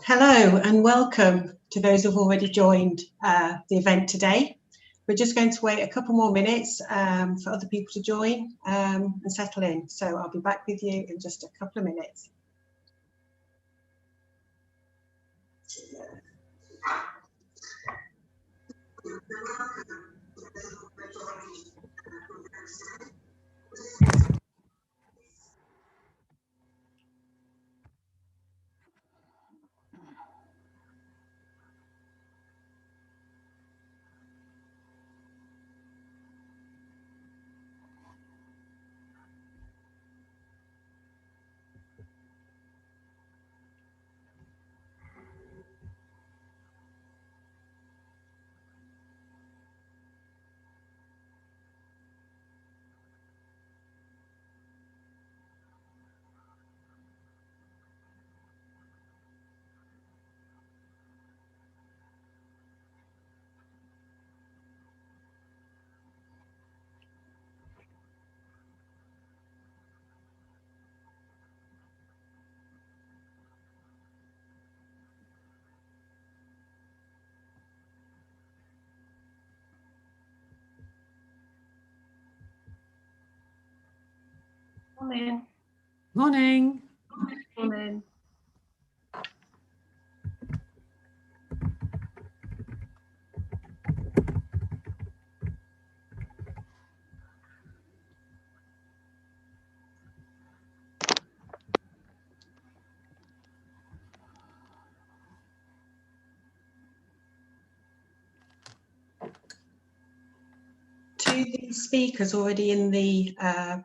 Hello and welcome to those who've already joined the event today. We're just going to wait a couple more minutes for other people to join and settle in. So I'll be back with you in just a couple of minutes. Morning. Morning. Morning. To the speakers already in the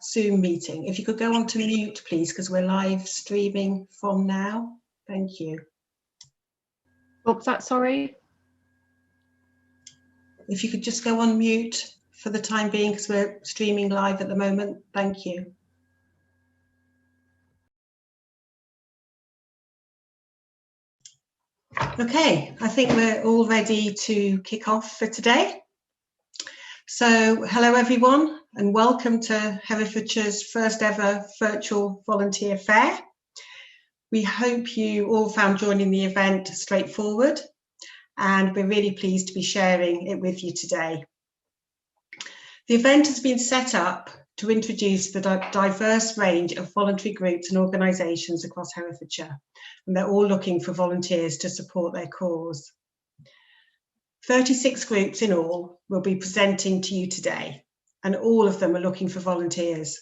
Zoom meeting, if you could go on to mute, please, because we're live streaming from now. Thank you. What was that, sorry? If you could just go on mute for the time being, because we're streaming live at the moment. Thank you. Okay, I think we're all ready to kick off for today. So hello everyone and welcome to Herefordshire's first ever virtual volunteer fair. We hope you all found joining the event straightforward and we're really pleased to be sharing it with you today. The event has been set up to introduce the diverse range of voluntary groups and organisations across Herefordshire, and they're all looking for volunteers to support their cause. 36 groups in all will be presenting to you today, and all of them are looking for volunteers.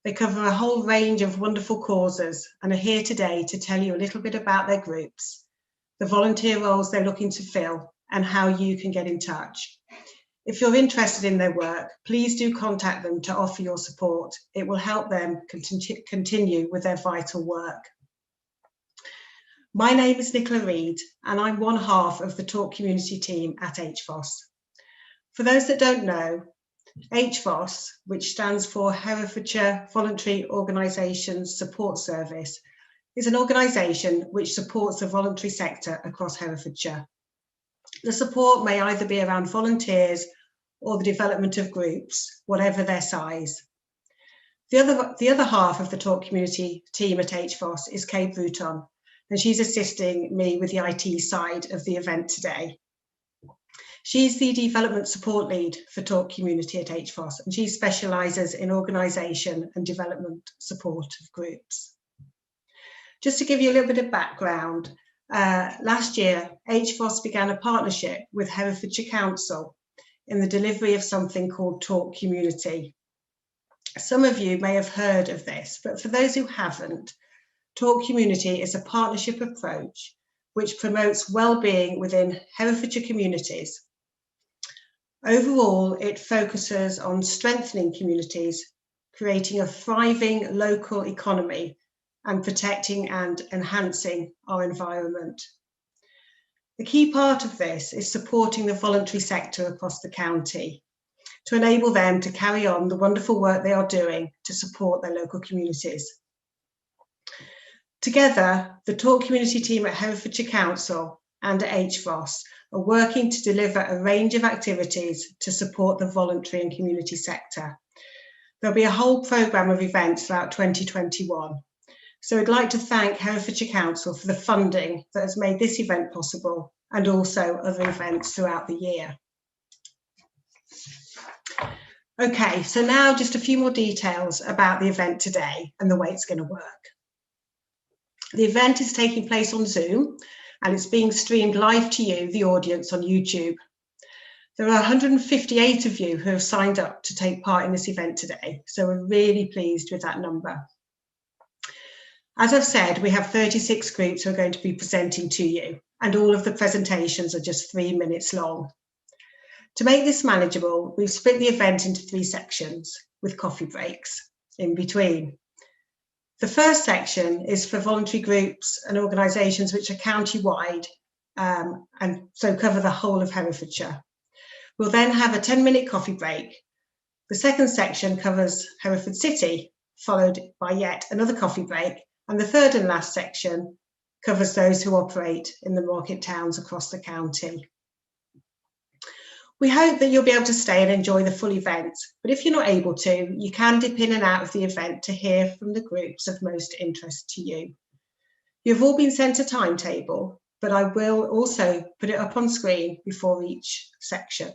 They cover a whole range of wonderful causes and are here today to tell you a little bit about their groups, the volunteer roles they're looking to fill, and how you can get in touch. If you're interested in their work, please do contact them to offer your support. It will help them continue with their vital work. My name is Nicola Reid and I'm one half of the Talk community team at HFOS. For those that don't know, HFOS, which stands for Herefordshire Voluntary Organisations Support Service, is an organisation which supports the voluntary sector across Herefordshire. The support may either be around volunteers or the development of groups, whatever their size. The other half of the Talk community team at HFOS is Kate Bruton, and she's assisting me with the IT side of the event today. She's the development support lead for Talk community at HFOS, and she specialises in organisation and development support of groups. Just to give you a little bit of background, last year, HFOS began a partnership with Herefordshire Council in the delivery of something called Talk Community. Some of you may have heard of this, but for those who haven't, Talk Community is a partnership approach which promotes well-being within Herefordshire communities. Overall, it focuses on strengthening communities, creating a thriving local economy, and protecting and enhancing our environment. The key part of this is supporting the voluntary sector across the county to enable them to carry on the wonderful work they are doing to support their local communities. Together, the Talk community team at Herefordshire Council and at HFOS are working to deliver a range of activities to support the voluntary and community sector. There'll be a whole programme of events throughout 2021. So I'd like to thank Herefordshire Council for the funding that has made this event possible and also other events throughout the year. Okay, so now just a few more details about the event today and the way it's going to work. The event is taking place on Zoom and it's being streamed live to you, the audience, on YouTube. There are 158 of you who have signed up to take part in this event today, so we're really pleased with that number. As I've said, we have 36 groups who are going to be presenting to you, and all of the presentations are just 3 minutes long. To make this manageable, we've split the event into 3 sections with coffee breaks in between. The first section is for voluntary groups and organisations which are county-wide and so cover the whole of Herefordshire. We'll then have a 10-minute coffee break. The second section covers Hereford City, followed by yet another coffee break. And the third and last section covers those who operate in the market towns across the county. We hope that you'll be able to stay and enjoy the full event, but if you're not able to, you can dip in and out of the event to hear from the groups of most interest to you. You've all been sent a timetable, but I will also put it up on screen before each section.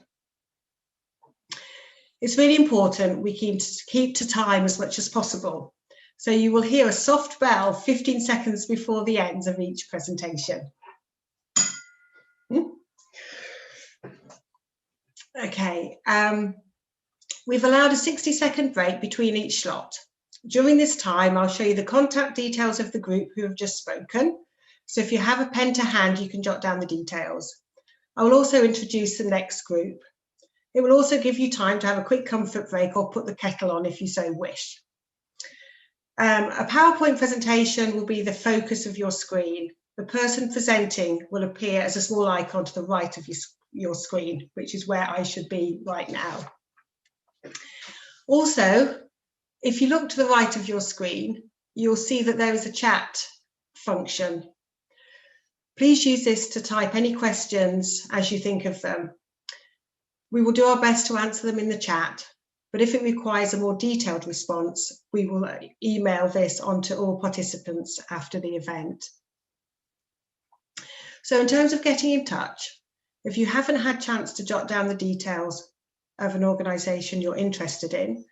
It's really important we keep to time as much as possible. So you will hear a soft bell 15 seconds before the end of each presentation. Okay, we've allowed a 60-second break between each slot. During this time, I'll show you the contact details of the group who have just spoken. So if you have a pen to hand, you can jot down the details. I will also introduce the next group. It will also give you time to have a quick comfort break or put the kettle on if you so wish. A PowerPoint presentation will be the focus of your screen. The person presenting will appear as a small icon to the right of your screen, which is where I should be right now. Also, if you look to the right of your screen, you'll see that there is a chat function. Please use this to type any questions as you think of them. We will do our best to answer them in the chat, but if it requires a more detailed response, we will email this onto all participants after the event. So in terms of getting in touch, if you haven't had a chance to jot down the details of an organisation you're interested in,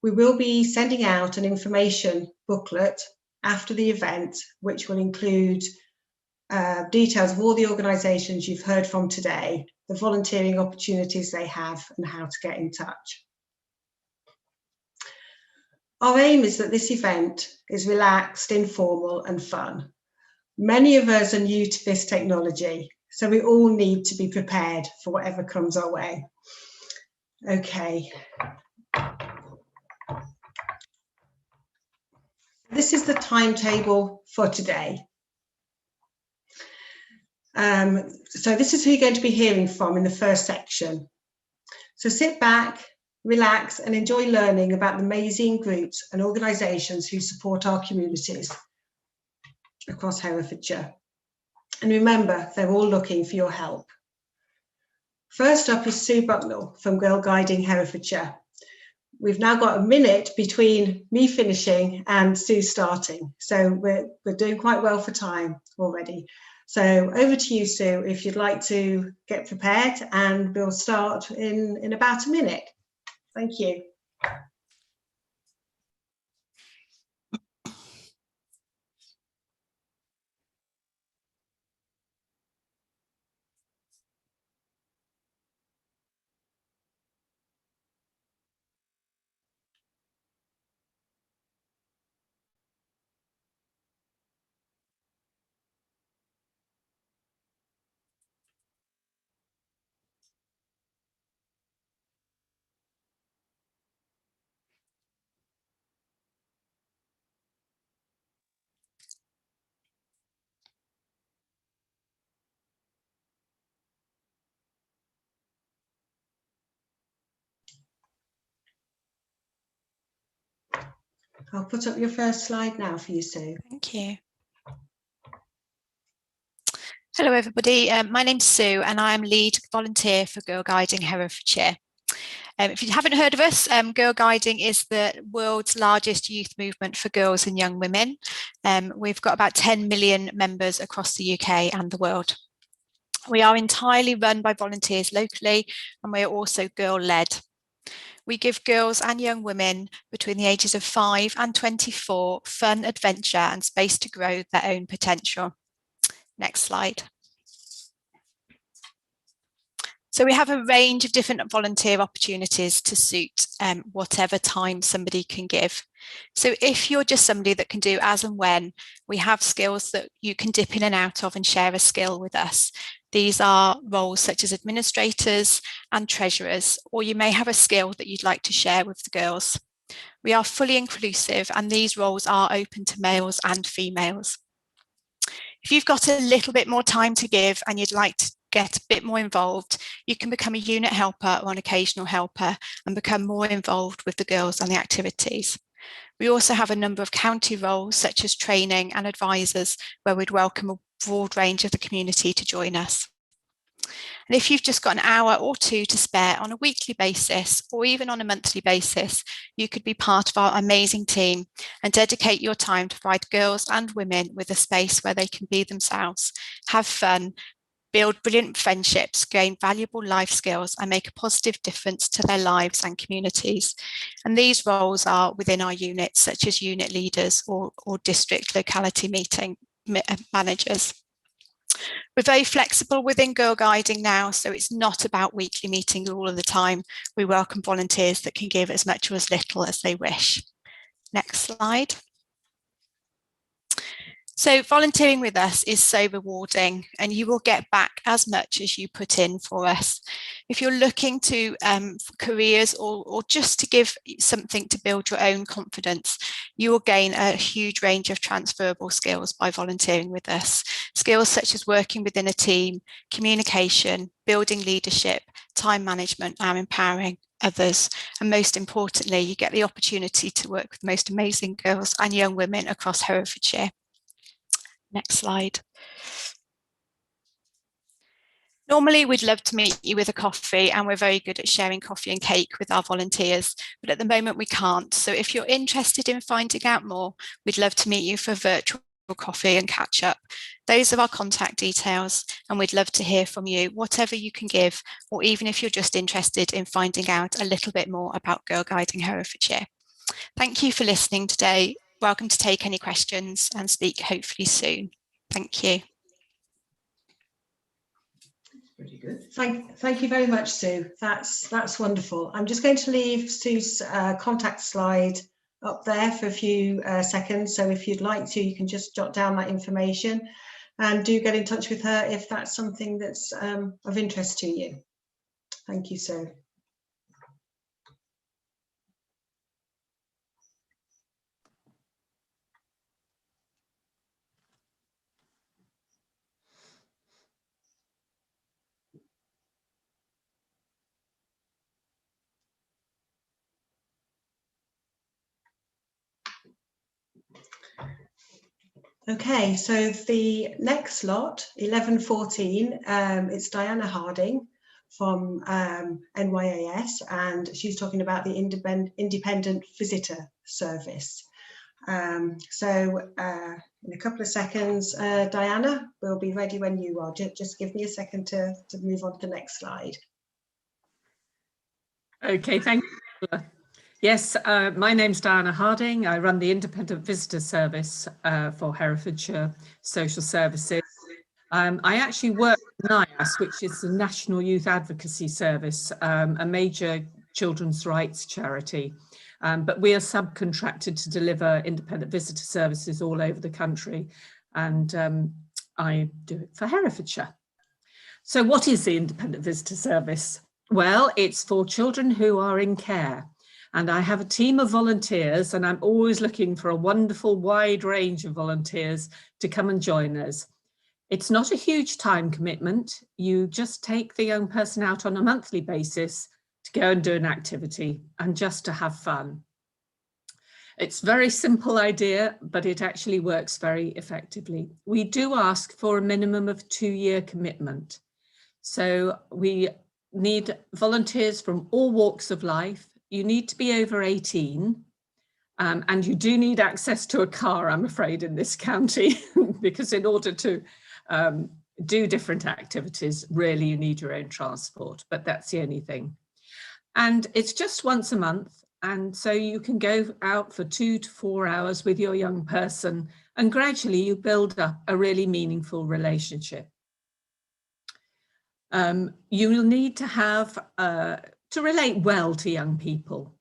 we will be sending out an information booklet after the event, which will include details of all the organisations you've heard from today, the volunteering opportunities they have, and how to get in touch. Our aim is that this event is relaxed, informal and fun. Many of us are new to this technology, so we all need to be prepared for whatever comes our way. Okay. This is the timetable for today. So this is who you're going to be hearing from in the first section. So sit back, relax and enjoy learning about the amazing groups and organisations who support our communities across Herefordshire. And remember, they're all looking for your help. First up is Sue Bucknell from Girl Guiding Herefordshire. We've now got a minute between me finishing and Sue starting, so we're doing quite well for time already. So over to you, Sue, if you'd like to get prepared, and we'll start in about a minute. Thank you. I'll put up your first slide now for you, Sue. Thank you. Hello everybody, my name's Sue and I am lead volunteer for Girl Guiding Herefordshire. If you haven't heard of us, Girl Guiding is the world's largest youth movement for girls and young women. We've got about 10 million members across the UK and the world. We are entirely run by volunteers locally, and we are also girl-led. We give girls and young women between the ages of 5 and 24 fun, adventure and space to grow their own potential. Next slide. So we have a range of different volunteer opportunities to suit whatever time somebody can give. So if you're just somebody that can do as and when, we have skills that you can dip in and out of and share a skill with us. These are roles such as administrators and treasurers, or you may have a skill that you'd like to share with the girls. We are fully inclusive, and these roles are open to males and females. If you've got a little bit more time to give and you'd like to get a bit more involved, you can become a unit helper or an occasional helper and become more involved with the girls and the activities. We also have a number of county roles such as training and advisors, where we'd welcome a broad range of the community to join us. And if you've just got an hour or two to spare on a weekly basis or even on a monthly basis, you could be part of our amazing team and dedicate your time to provide girls and women with a space where they can be themselves, have fun, build brilliant friendships, gain valuable life skills and make a positive difference to their lives and communities. And these roles are within our units, such as unit leaders or district locality meeting managers. We're very flexible within Girl Guiding now, so it's not about weekly meetings all of the time. We welcome volunteers that can give as much or as little as they wish. Next slide. So volunteering with us is so rewarding, and you will get back as much as you put in for us. If you're looking to careers or just to give something to build your own confidence, you will gain a huge range of transferable skills by volunteering with us. Skills such as working within a team, communication, building leadership, time management, and empowering others. And most importantly, you get the opportunity to work with the most amazing girls and young women across Herefordshire. Next slide. Normally, we'd love to meet you with a coffee, and we're very good at sharing coffee and cake with our volunteers, but at the moment we can't. So if you're interested in finding out more, we'd love to meet you for a virtual coffee and catch up. Those are our contact details, and we'd love to hear from you, whatever you can give, or even if you're just interested in finding out a little bit more about Girl Guiding Herefordshire. Thank you for listening today. Welcome to take any questions and speak hopefully soon. Thank you. Pretty good. Thank you very much, Sue. That's wonderful. I'm just going to leave Sue's contact slide up there for a few seconds. So if you'd like to, you can just jot down that information and do get in touch with her if that's something that's of interest to you. Thank you, Sue. Okay, so the next lot, 1114, it's Diana Harding from NYAS, and she's talking about the independent visitor service. So in a couple of seconds, Diana, we'll be ready when you are. Just give me a second to move on to the next slide. Okay, thank you. Yes, my name's Diana Harding. I run the Independent Visitor Service for Herefordshire Social Services. I actually work for NYAS, which is the National Youth Advocacy Service, a major children's rights charity. But we are subcontracted to deliver independent visitor services all over the country, and I do it for Herefordshire. So what is the Independent Visitor Service? Well, it's for children who are in care. And I have a team of volunteers, and I'm always looking for a wonderful wide range of volunteers to come and join us. It's not a huge time commitment. You just take the young person out on a monthly basis to go and do an activity and just to have fun. It's a very simple idea, but it actually works very effectively. We do ask for a minimum of 2-year commitment. So we need volunteers from all walks of life. You need to be over 18. And you do need access to a car, I'm afraid, in this county, because in order to do different activities, really you need your own transport, but that's the only thing. And it's just once a month. And so you can go out for 2 to 4 hours with your young person, and gradually you build up a really meaningful relationship. You will need to have, to relate well to young people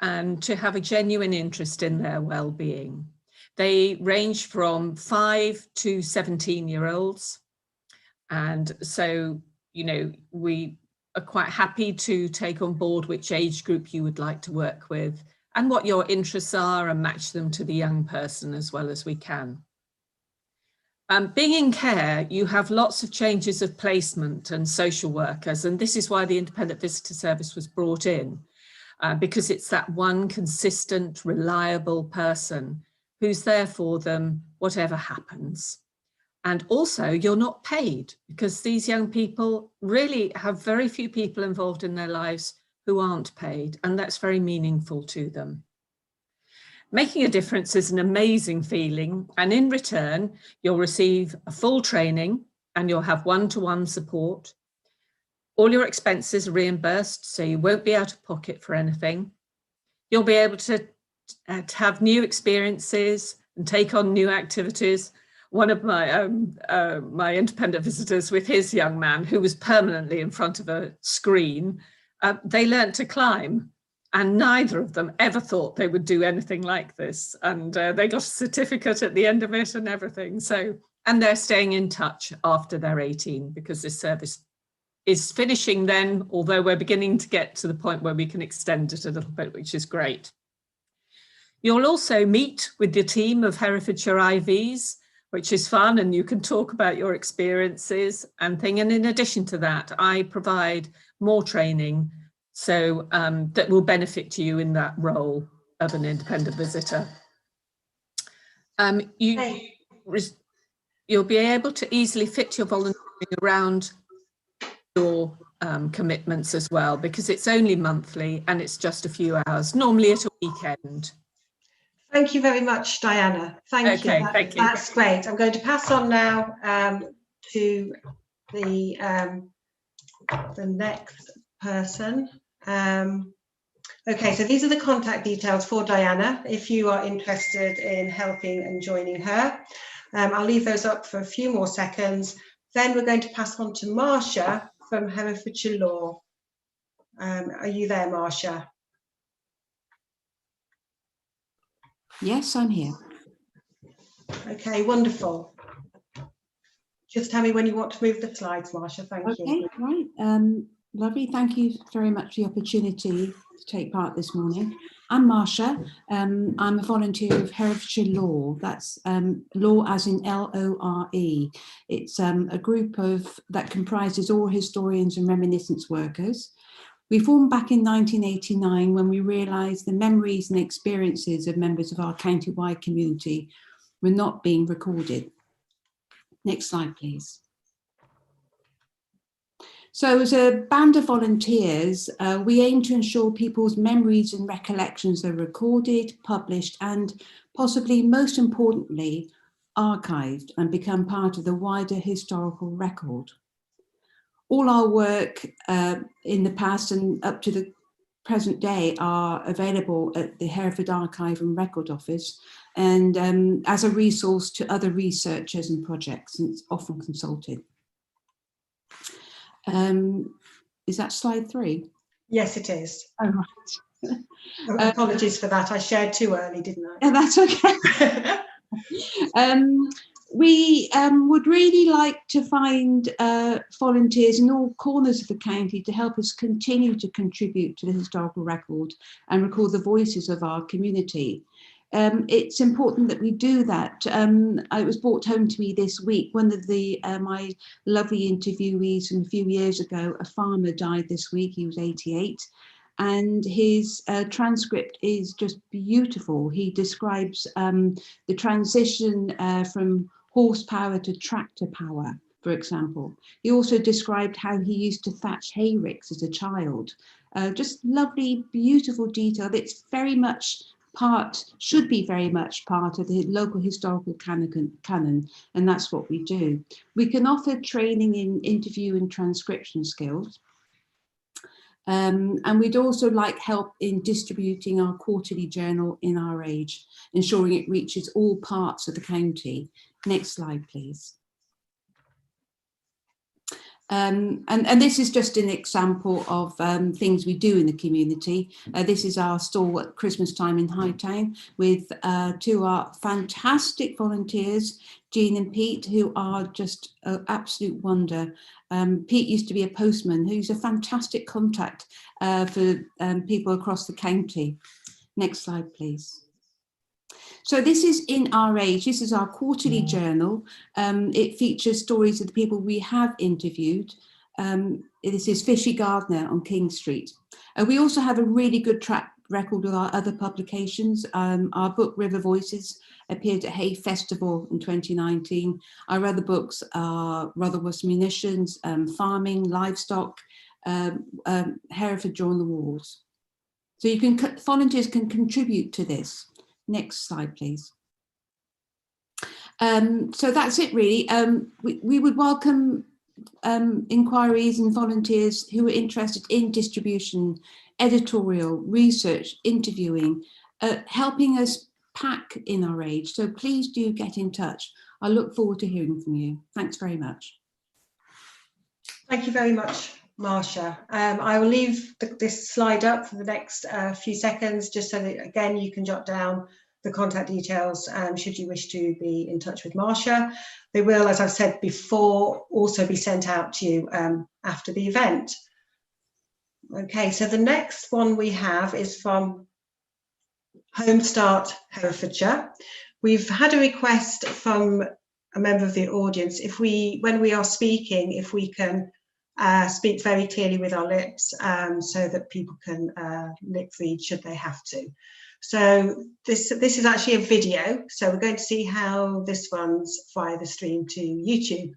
and to have a genuine interest in their well-being. They range from 5 to 17-year-olds. And so, you know, we are quite happy to take on board which age group you would like to work with and what your interests are, and match them to the young person as well as we can. Being in care, you have lots of changes of placement and social workers, and this is why the Independent Visitor Service was brought in, because it's that one consistent, reliable person who's there for them, whatever happens. And also, you're not paid, because these young people really have very few people involved in their lives who aren't paid, and that's very meaningful to them. Making a difference is an amazing feeling, and in return, you'll receive a full training and you'll have one-to-one support. All your expenses are reimbursed, so you won't be out of pocket for anything. You'll be able to have new experiences and take on new activities. One of my my independent visitors with his young man, who was permanently in front of a screen, they learnt to climb, and neither of them ever thought they would do anything like this. And they got a certificate at the end of it and everything. So, and they're staying in touch after they're 18, because this service is finishing then, although we're beginning to get to the point where we can extend it a little bit, which is great. You'll also meet with the team of Herefordshire IVs, which is fun, and you can talk about your experiences and thing. And in addition to that, I provide more training so that will benefit you in that role of an independent visitor. You'll be able to easily fit your volunteering around your commitments as well, because it's only monthly and it's just a few hours, normally at a weekend. Thank you very much, Diana. Thank you. Thank you. That's great. I'm going to pass on now to the next person. Okay, so these are the contact details for Diana if you are interested in helping and joining her. I'll leave those up for a few more seconds. Then we're going to pass on to Marcia from Herefordshire Law. Are you there, Marcia? Yes, I'm here. Okay, wonderful. Just tell me when you want to move the slides, Marcia. Thank you. Okay, right. Lovely. Thank you very much for the opportunity to take part this morning. I'm Marcia. I'm a volunteer of Herefordshire Law. That's law as in L-O-R-E. It's a group that comprises all historians and reminiscence workers. We formed back in 1989 when we realised the memories and experiences of members of our county-wide community were not being recorded. Next slide, please. So as a band of volunteers, we aim to ensure people's memories and recollections are recorded, published, and possibly most importantly, archived and become part of the wider historical record. All our work in the past and up to the present day are available at the Hereford Archive and Record Office, and as a resource to other researchers and projects, and it's often consulted. Is that slide 3? Yes, it is. Oh, right. Apologies for that. I shared too early, didn't I? Yeah, that's okay. We would really like to find volunteers in all corners of the county to help us continue to contribute to the historical record and record the voices of our community. It's important that we do that. It was brought home to me this week. One of my lovely interviewees from a few years ago, a farmer, died this week. He was 88. And his transcript is just beautiful. He describes the transition from horsepower to tractor power for example. He also described how he used to thatch hayricks as a child. Just lovely, beautiful detail. It's very much should be very much part of the local historical canon, and that's what we do. We can offer training in interview and transcription skills. And we'd also like help in distributing our quarterly journal In Our Age, ensuring it reaches all parts of the county. Next slide, please. And this is just an example of things we do in the community. This is our stall at Christmas time in Hightown with two of our fantastic volunteers, Jean and Pete, who are just an absolute wonder. Pete used to be a postman who's a fantastic contact for people across the county. Next slide, please. So this is In Our Age. This is our quarterly journal. It features stories of the people we have interviewed. This is Fishy Gardner on King Street. We also have a really good track record with our other publications. Our book River Voices appeared at Hay Festival in 2019. Our other books are Rotherwas Munitions, Farming, Livestock, Herefordshire on the Walls. So volunteers can contribute to this. Next slide, please. So that's it really. We would welcome inquiries and volunteers who are interested in distribution, editorial, research, interviewing, helping us pack In Our Age. So please do get in touch. I look forward to hearing from you. Thanks very much. Thank you very much, Marcia. I will leave this slide up for the next few seconds, just so that, again, you can jot down the contact details should you wish to be in touch with Marcia. They will, as I've said before, also be sent out to you after the event. Okay, so the next one we have is from Home Start Herefordshire. We've had a request from a member of the audience, when we are speaking, if we can speak very clearly with our lips so that people can lip read should they have to. So this is actually a video, so we're going to see how this runs via the stream to YouTube.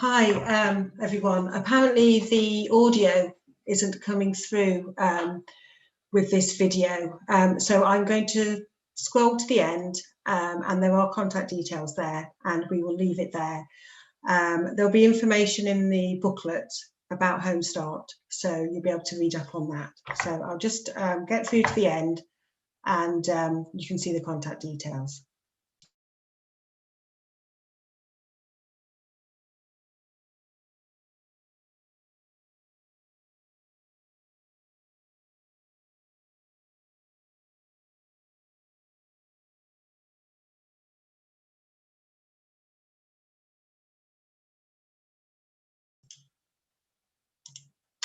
Hi, everyone. Apparently the audio isn't coming through with this video. So I'm going to scroll to the end and there are contact details there and we will leave it there. There'll be information in the booklet about Home Start, so you'll be able to read up on that. So I'll just get through to the end and you can see the contact details.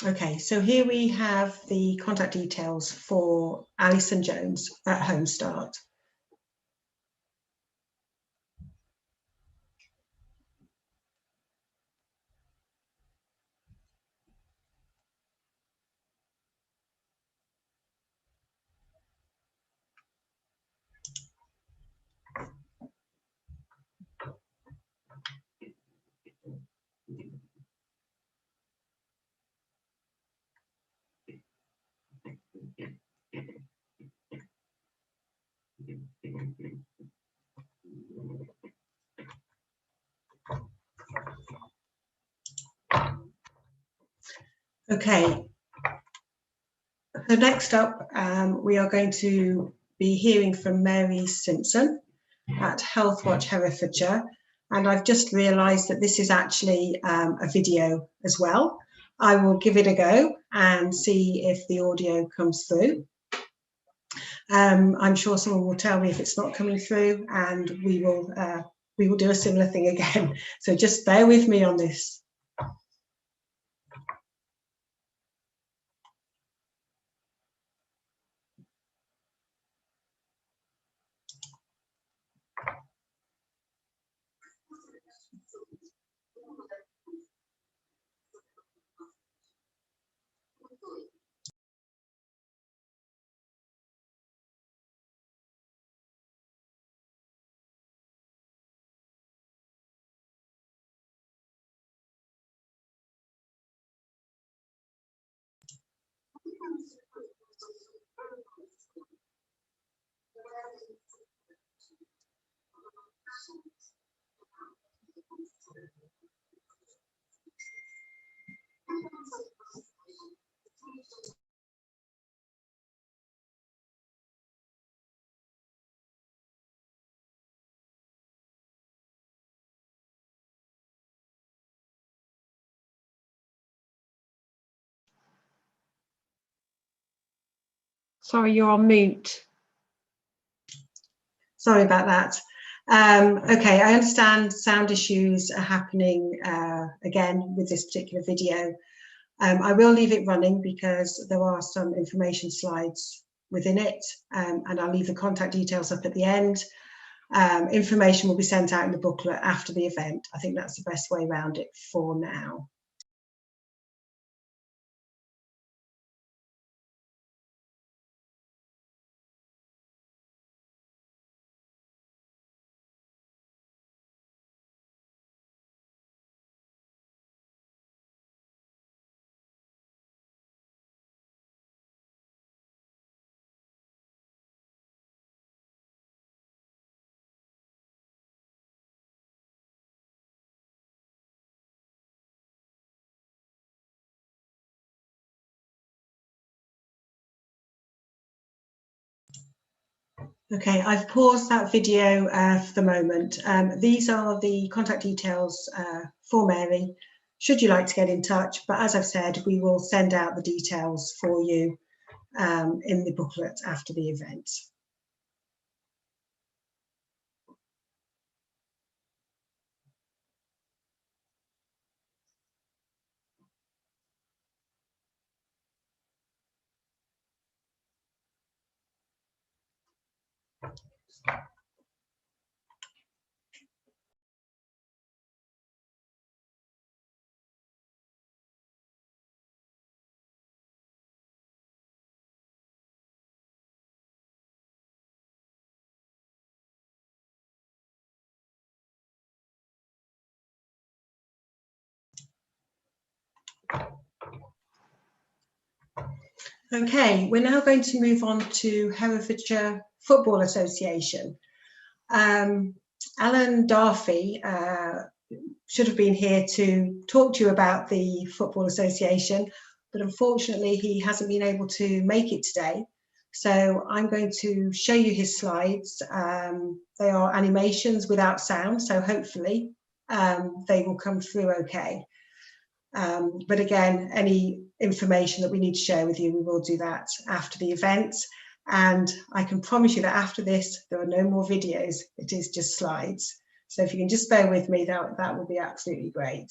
Okay, so here we have the contact details for Alison Jones at Home Start. Okay, so next up, we are going to be hearing from Mary Simpson at Healthwatch Herefordshire. And I've just realised that this is actually a video as well. I will give it a go and see if the audio comes through. I'm sure someone will tell me if it's not coming through, and we will do a similar thing again. So just bear with me on this. Sorry, you're on mute. Sorry about that. Okay, I understand sound issues are happening again with this particular video. I will leave it running because there are some information slides within it, and I'll leave the contact details up at the end. Information will be sent out in the booklet after the event. I think that's the best way around it for now. Okay, I've paused that video for the moment. These are the contact details for Mary, should you like to get in touch. But as I've said, we will send out the details for you in the booklet after the event. Okay, we're now going to move on to Herefordshire Football Association. Alan Darfy should have been here to talk to you about the Football Association, but unfortunately he hasn't been able to make it today. So I'm going to show you his slides. They are animations without sound, so hopefully they will come through okay. But again, any information that we need to share with you, we will do that after the event. And I can promise you that after this, there are no more videos. It is just slides. So if you can just bear with me, that would be absolutely great.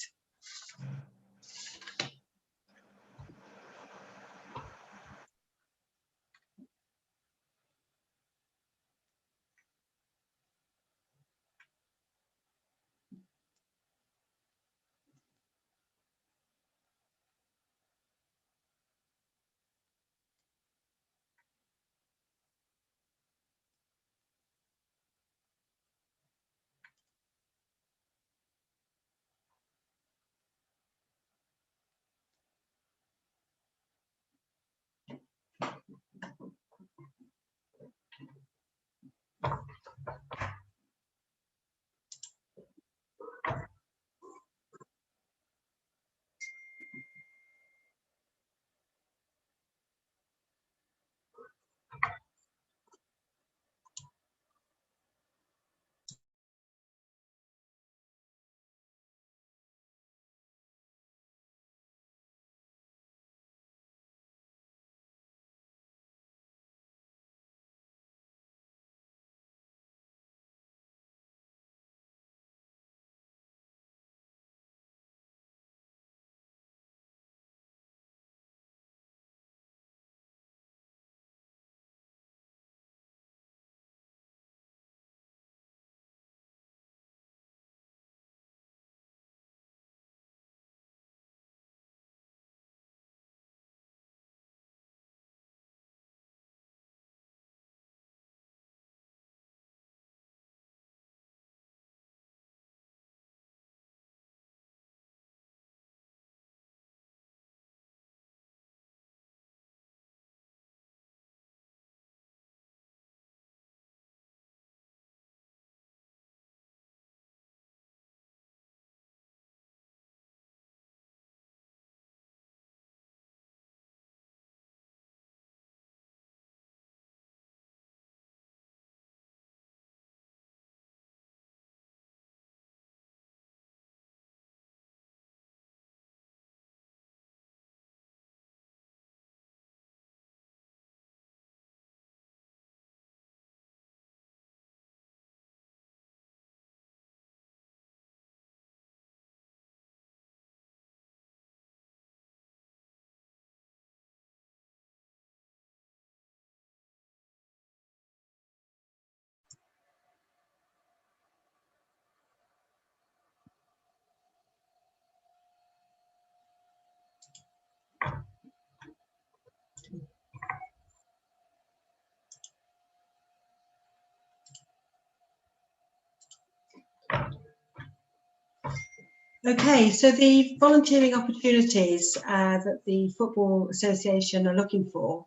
Okay, so the volunteering opportunities that the Football Association are looking for,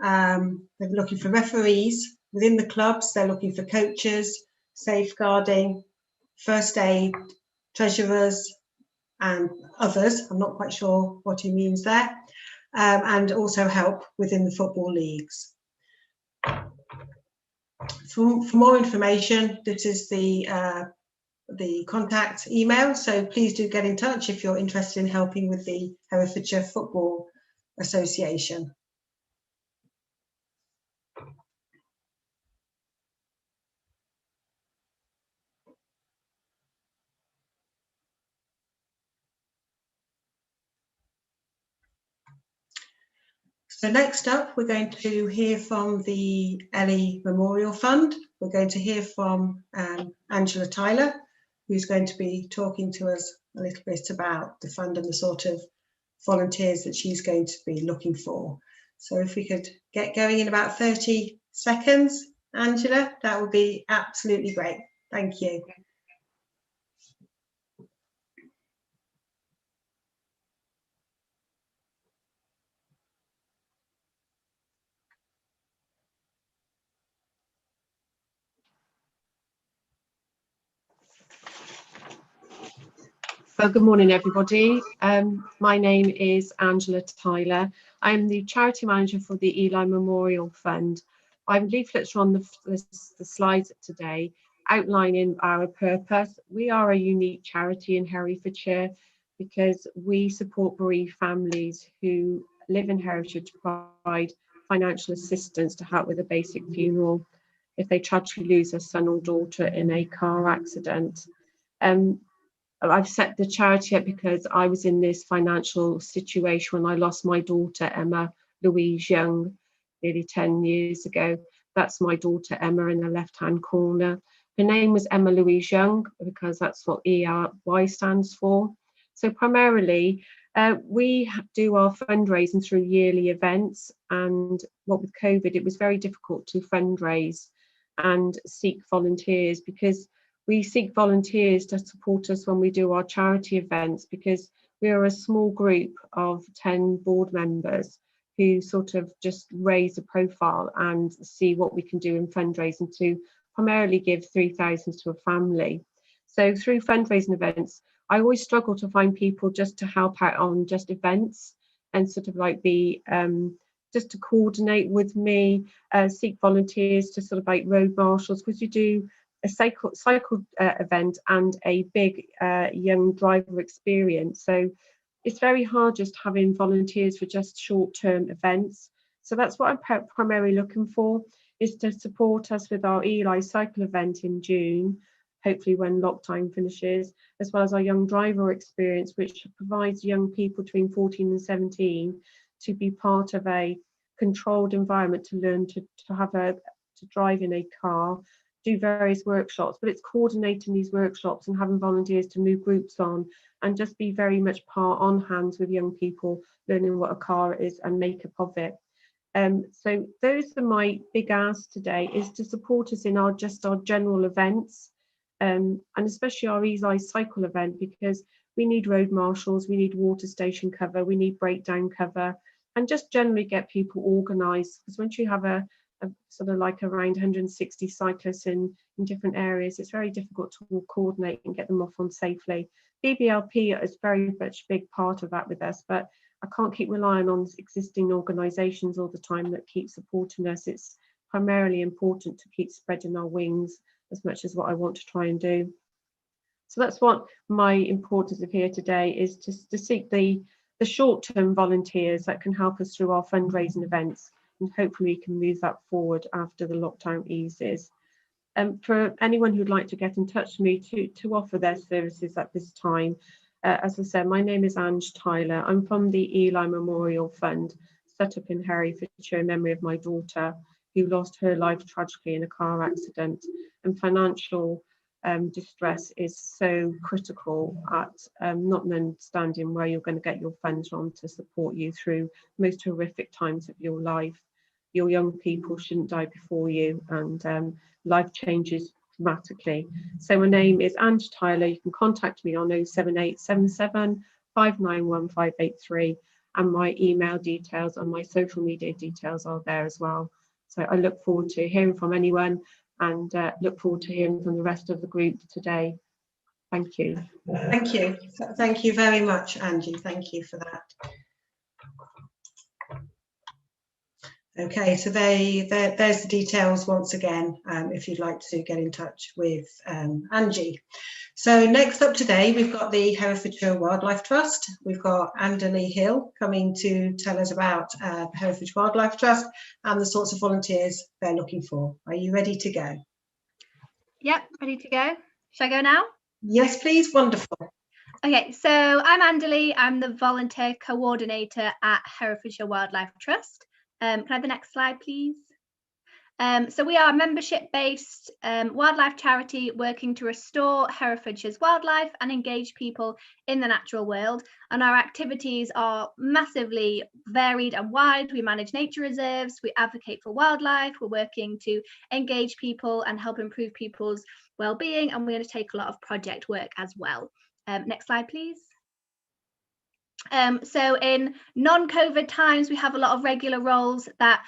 they're looking for referees within the clubs, they're looking for coaches, safeguarding, first aid, treasurers and others. I'm not quite sure what he means there, and also help within the football leagues. For more information, this is the contact email, so please do get in touch if you're interested in helping with the Herefordshire Football Association. So next up, we're going to hear from the Ellie Memorial Fund. We're going to hear from Angela Tyler, who's going to be talking to us a little bit about the fund and the sort of volunteers that she's going to be looking for. So if we could get going in about 30 seconds, Angela, that would be absolutely great. Thank you. Well, good morning, everybody. My name is Angela Tyler. I'm the charity manager for the Eli Memorial Fund. I have leaflets on the slides today outlining our purpose. We are a unique charity in Herefordshire because we support bereaved families who live in Herefordshire to provide financial assistance to help with a basic funeral if they tragically lose a son or daughter in a car accident. I've set the charity up because I was in this financial situation when I lost my daughter, Emma Louise Young, nearly 10 years ago. That's my daughter, Emma, in the left-hand corner. Her name was Emma Louise Young because that's what ERY stands for. So primarily, we do our fundraising through yearly events, and what with COVID, it was very difficult to fundraise and seek volunteers because we seek volunteers to support us when we do our charity events because we are a small group of 10 board members who sort of just raise a profile and see what we can do in fundraising to primarily give 3,000 to a family. So through fundraising events, I always struggle to find people just to help out on just events and sort of like be just to coordinate with me, seek volunteers to sort of like road marshals, because we do a cycle event and a big young driver experience. So it's very hard just having volunteers for just short-term events. So that's what I'm primarily looking for, is to support us with our Eli cycle event in June, hopefully when lockdown finishes, as well as our young driver experience, which provides young people between 14 and 17 to be part of a controlled environment to learn to drive in a car, do various workshops, but it's coordinating these workshops and having volunteers to move groups on and just be very much on hands with young people learning what a car is and makeup of it. So those are my big asks today, is to support us in our general events, and especially our Eli cycle event, because we need road marshals, we need water station cover, we need breakdown cover, and just generally get people organised, because once you have a sort of like around 160 cyclists in different areas, it's very difficult to coordinate and get them off on safely. BBLP is very much a big part of that with us, but I can't keep relying on existing organisations all the time that keep supporting us. It's primarily important to keep spreading our wings as much as what I want to try and do. So that's what my importance of here today is, to seek the short-term volunteers that can help us through our fundraising events, and hopefully we can move that forward after the lockdown eases. For anyone who'd like to get in touch with me to offer their services at this time, as I said, my name is Ange Tyler. I'm from the Eli Memorial Fund, set up in Herefordshire in memory of my daughter, who lost her life tragically in a car accident. And financial distress is so critical at not understanding where you're going to get your funds from to support you through most horrific times of your life. Your young people shouldn't die before you, and life changes dramatically. So my name is Ange Tyler. You can contact me on 07877 591 583, and my email details and my social media details are there as well. So I look forward to hearing from anyone, and look forward to hearing from the rest of the group today. Thank you. Thank you. Thank you very much, Angie. Thank you for that. Okay, so there's the details once again, if you'd like to get in touch with Angie. So next up today, we've got the Herefordshire Wildlife Trust. We've got Anderley Hill coming to tell us about the Herefordshire Wildlife Trust and the sorts of volunteers they're looking for. Are you ready to go? Yep, ready to go. Shall I go now? Yes, please. Wonderful. Okay, so I'm Anderley. I'm the volunteer coordinator at Herefordshire Wildlife Trust. Can I have the next slide, please? So we are a membership-based wildlife charity working to restore Herefordshire's wildlife and engage people in the natural world. And our activities are massively varied and wide. We manage nature reserves, we advocate for wildlife, we're working to engage people and help improve people's well-being, and we undertake a lot of project work as well. Next slide, please. So in non-COVID times, we have a lot of regular roles that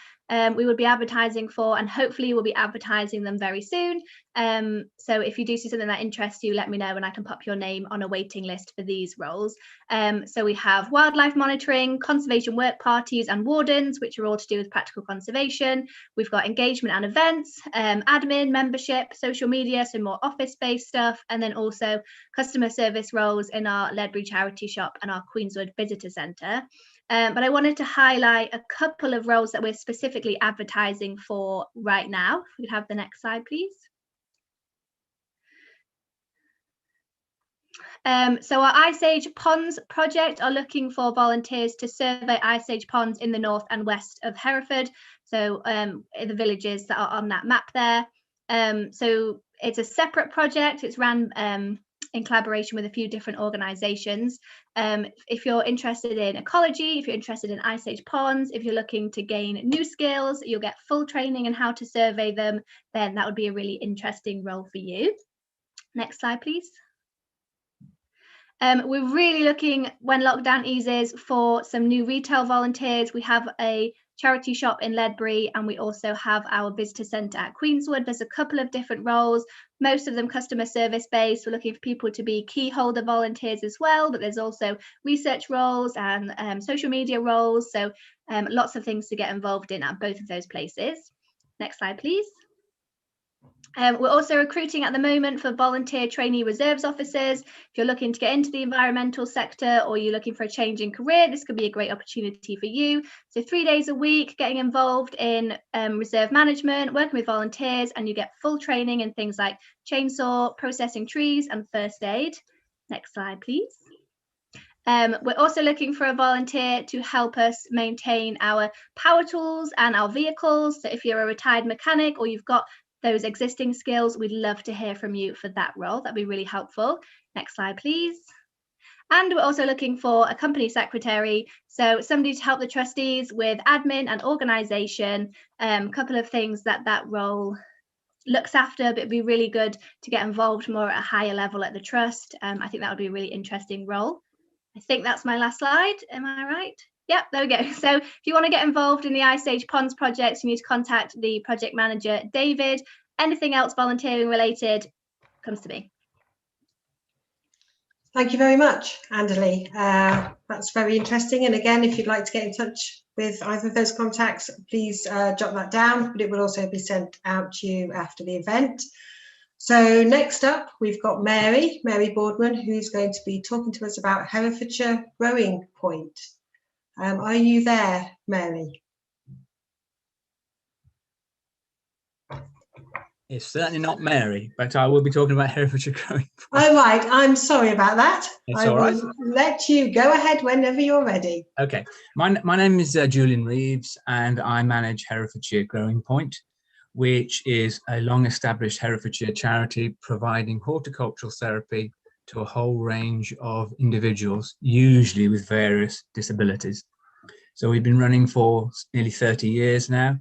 we would be advertising for, and hopefully we'll be advertising them very soon. So if you do see something that interests you, let me know and I can pop your name on a waiting list for these roles. So we have wildlife monitoring, conservation work parties and wardens, which are all to do with practical conservation. We've got engagement and events, admin, membership, social media, so more office-based stuff, and then also customer service roles in our Ledbury charity shop and our Queenswood visitor centre. But I wanted to highlight a couple of roles that we're specifically advertising for right now. If we could have the next slide, please. So our Ice Age Ponds project are looking for volunteers to survey Ice Age ponds in the north and west of Hereford. So the villages that are on that map there. So it's a separate project. It's run in collaboration with a few different organisations. If you're interested in ecology, if you're interested in Ice Age ponds, if you're looking to gain new skills, you'll get full training in how to survey them, then that would be a really interesting role for you. Next slide, please. We're really looking, when lockdown eases, for some new retail volunteers. We have a charity shop in Ledbury, and we also have our visitor centre at Queenswood. There's a couple of different roles, most of them customer service based. We're looking for people to be key holder volunteers as well, but there's also research roles and social media roles. So lots of things to get involved in at both of those places. Next slide, please. We're also recruiting at the moment for volunteer trainee reserves officers. If you're looking to get into the environmental sector or you're looking for a change in career, this could be a great opportunity for you. So 3 days a week, getting involved in reserve management, working with volunteers, and you get full training in things like chainsaw, processing trees, and first aid. Next slide, please. We're also looking for a volunteer to help us maintain our power tools and our vehicles. So if you're a retired mechanic or you've got those existing skills, we'd love to hear from you for that role. That'd be really helpful. Next slide, please. And we're also looking for a company secretary, so somebody to help the trustees with admin and organisation. A couple of things that role looks after, but it'd be really good to get involved more at a higher level at the trust. I think that would be a really interesting role. I think that's my last slide. Am I right? Yep, there we go. So if you want to get involved in the Ice Age Ponds projects, you need to contact the project manager, David. Anything else volunteering related comes to me. Thank you very much, Anderley. That's very interesting. And again, if you'd like to get in touch with either of those contacts, please jot that down, but it will also be sent out to you after the event. So next up, we've got Mary Boardman, who's going to be talking to us about Herefordshire Growing Point. Are you there, Mary? It's certainly not Mary, but I will be talking about Herefordshire Growing Point. Oh, right. I'm sorry about that. It's I all right. will let you go ahead whenever you're ready. Okay. My name is Julian Reeves, and I manage Herefordshire Growing Point, which is a long-established Herefordshire charity providing horticultural therapy to a whole range of individuals, usually with various disabilities. So we've been running for nearly 30 years now,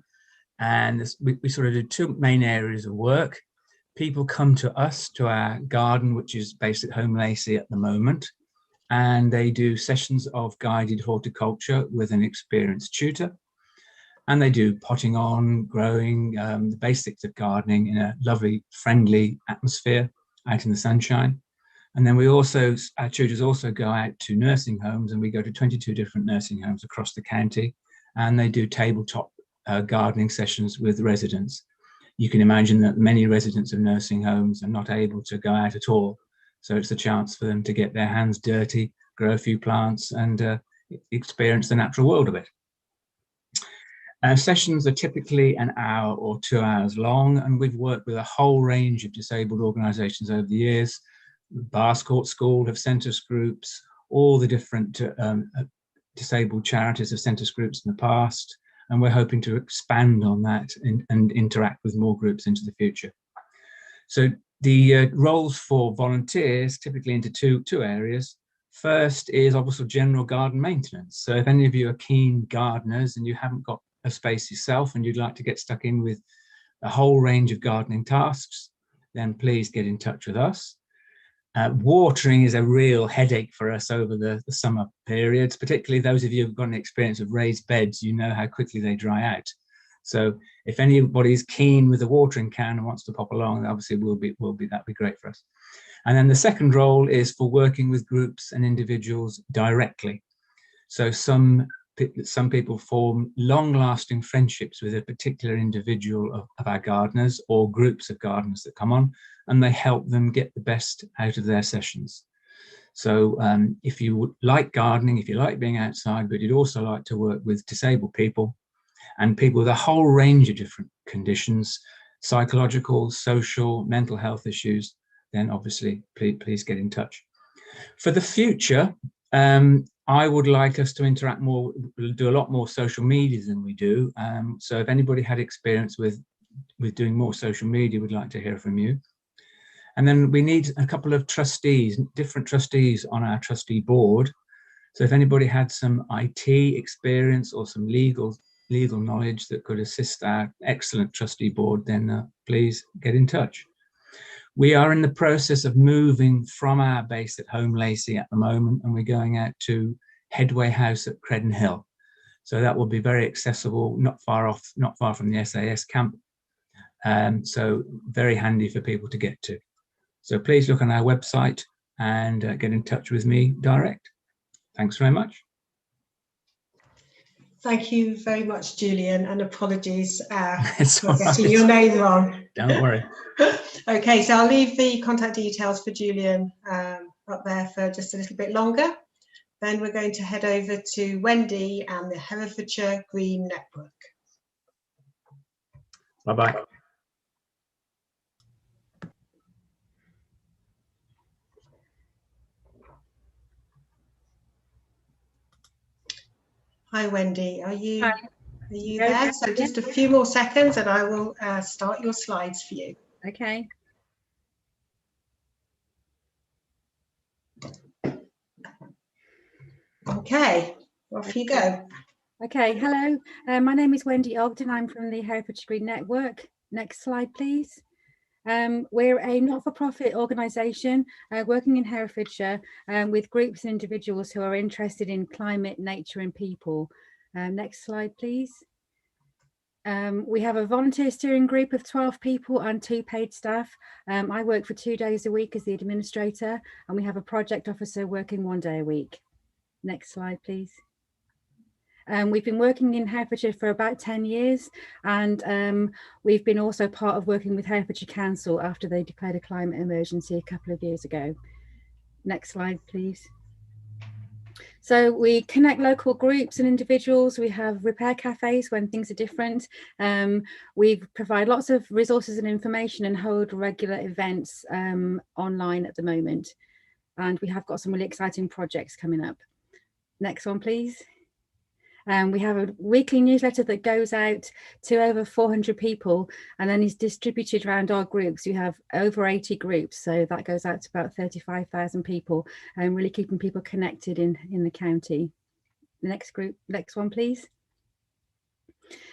and we sort of do two main areas of work. people come to us, to our garden, which is based at Home Lacey at the moment, and they do sessions of guided horticulture with an experienced tutor. And they do potting on, growing, the basics of gardening in a lovely, friendly atmosphere out in the sunshine. And then our tutors also go out to nursing homes, and we go to 22 different nursing homes across the county, and they do tabletop gardening sessions with residents. You can imagine that many residents of nursing homes are not able to go out at all. So it's a chance for them to get their hands dirty, grow a few plants, and experience the natural world a bit. Sessions are typically an hour or 2 hours long, and we've worked with a whole range of disabled organisations over the years. Barscourt School have sent us groups, all the different disabled charities have sent us groups in the past, and we're hoping to expand on that and interact with more groups into the future. So the roles for volunteers typically into two areas. First is obviously general garden maintenance. So if any of you are keen gardeners and you haven't got a space yourself and you'd like to get stuck in with a whole range of gardening tasks, then please get in touch with us. Watering is a real headache for us over the summer periods, particularly those of you who've got an experience of raised beds. You know how quickly they dry out. So if anybody's keen with a watering can and wants to pop along, obviously that'd be great for us. And then the second role is for working with groups and individuals directly. So some people form long-lasting friendships with a particular individual of our gardeners or groups of gardeners that come on, and they help them get the best out of their sessions. So if you like gardening, if you like being outside, but you'd also like to work with disabled people and people with a whole range of different conditions, psychological, social, mental health issues, then obviously please get in touch. For the future, I would like us to interact more, do a lot more social media than we do. So if anybody had experience with doing more social media, we'd like to hear from you. And then we need a couple of trustees, different trustees on our trustee board. So if anybody had some IT experience or some legal knowledge that could assist our excellent trustee board, then please get in touch. We are in the process of moving from our base at Home Lacey at the moment, and we're going out to Headway House at Credden Hill. So that will be very accessible, not far from the SAS camp. So very handy for people to get to. So please look on our website and get in touch with me direct. Thanks very much. Thank you very much, Julian, and apologies for right. getting your name wrong. Don't worry. Okay, so I'll leave the contact details for Julian up there for just a little bit longer. Then we're going to head over to Wendy and the Herefordshire Green Network. Bye-bye. Hi, Wendy. Are you there? So just a few more seconds and I will start your slides for you. Okay. Okay, off you go. Okay, hello. My name is Wendy Ogden. I'm from the Herefordshire Green Network. Next slide, please. We're a not-for-profit organisation working in Herefordshire with groups and individuals who are interested in climate, nature and people. Next slide, please. We have a volunteer steering group of 12 people and 2 paid staff. I work for 2 days a week as the administrator, and we have a project officer working 1 day a week. Next slide, please. We've been working in Herefordshire for about 10 years, and we've been also part of working with Herefordshire Council after they declared a climate emergency a couple of years ago. Next slide, please. So we connect local groups and individuals. We have repair cafes when things are different. We provide lots of resources and information and hold regular events online at the moment. And we have got some really exciting projects coming up. Next one, please. We have a weekly newsletter that goes out to over 400 people and then is distributed around our groups. We have over 80 groups, so that goes out to about 35,000 people and really keeping people connected in the county. The next one, please.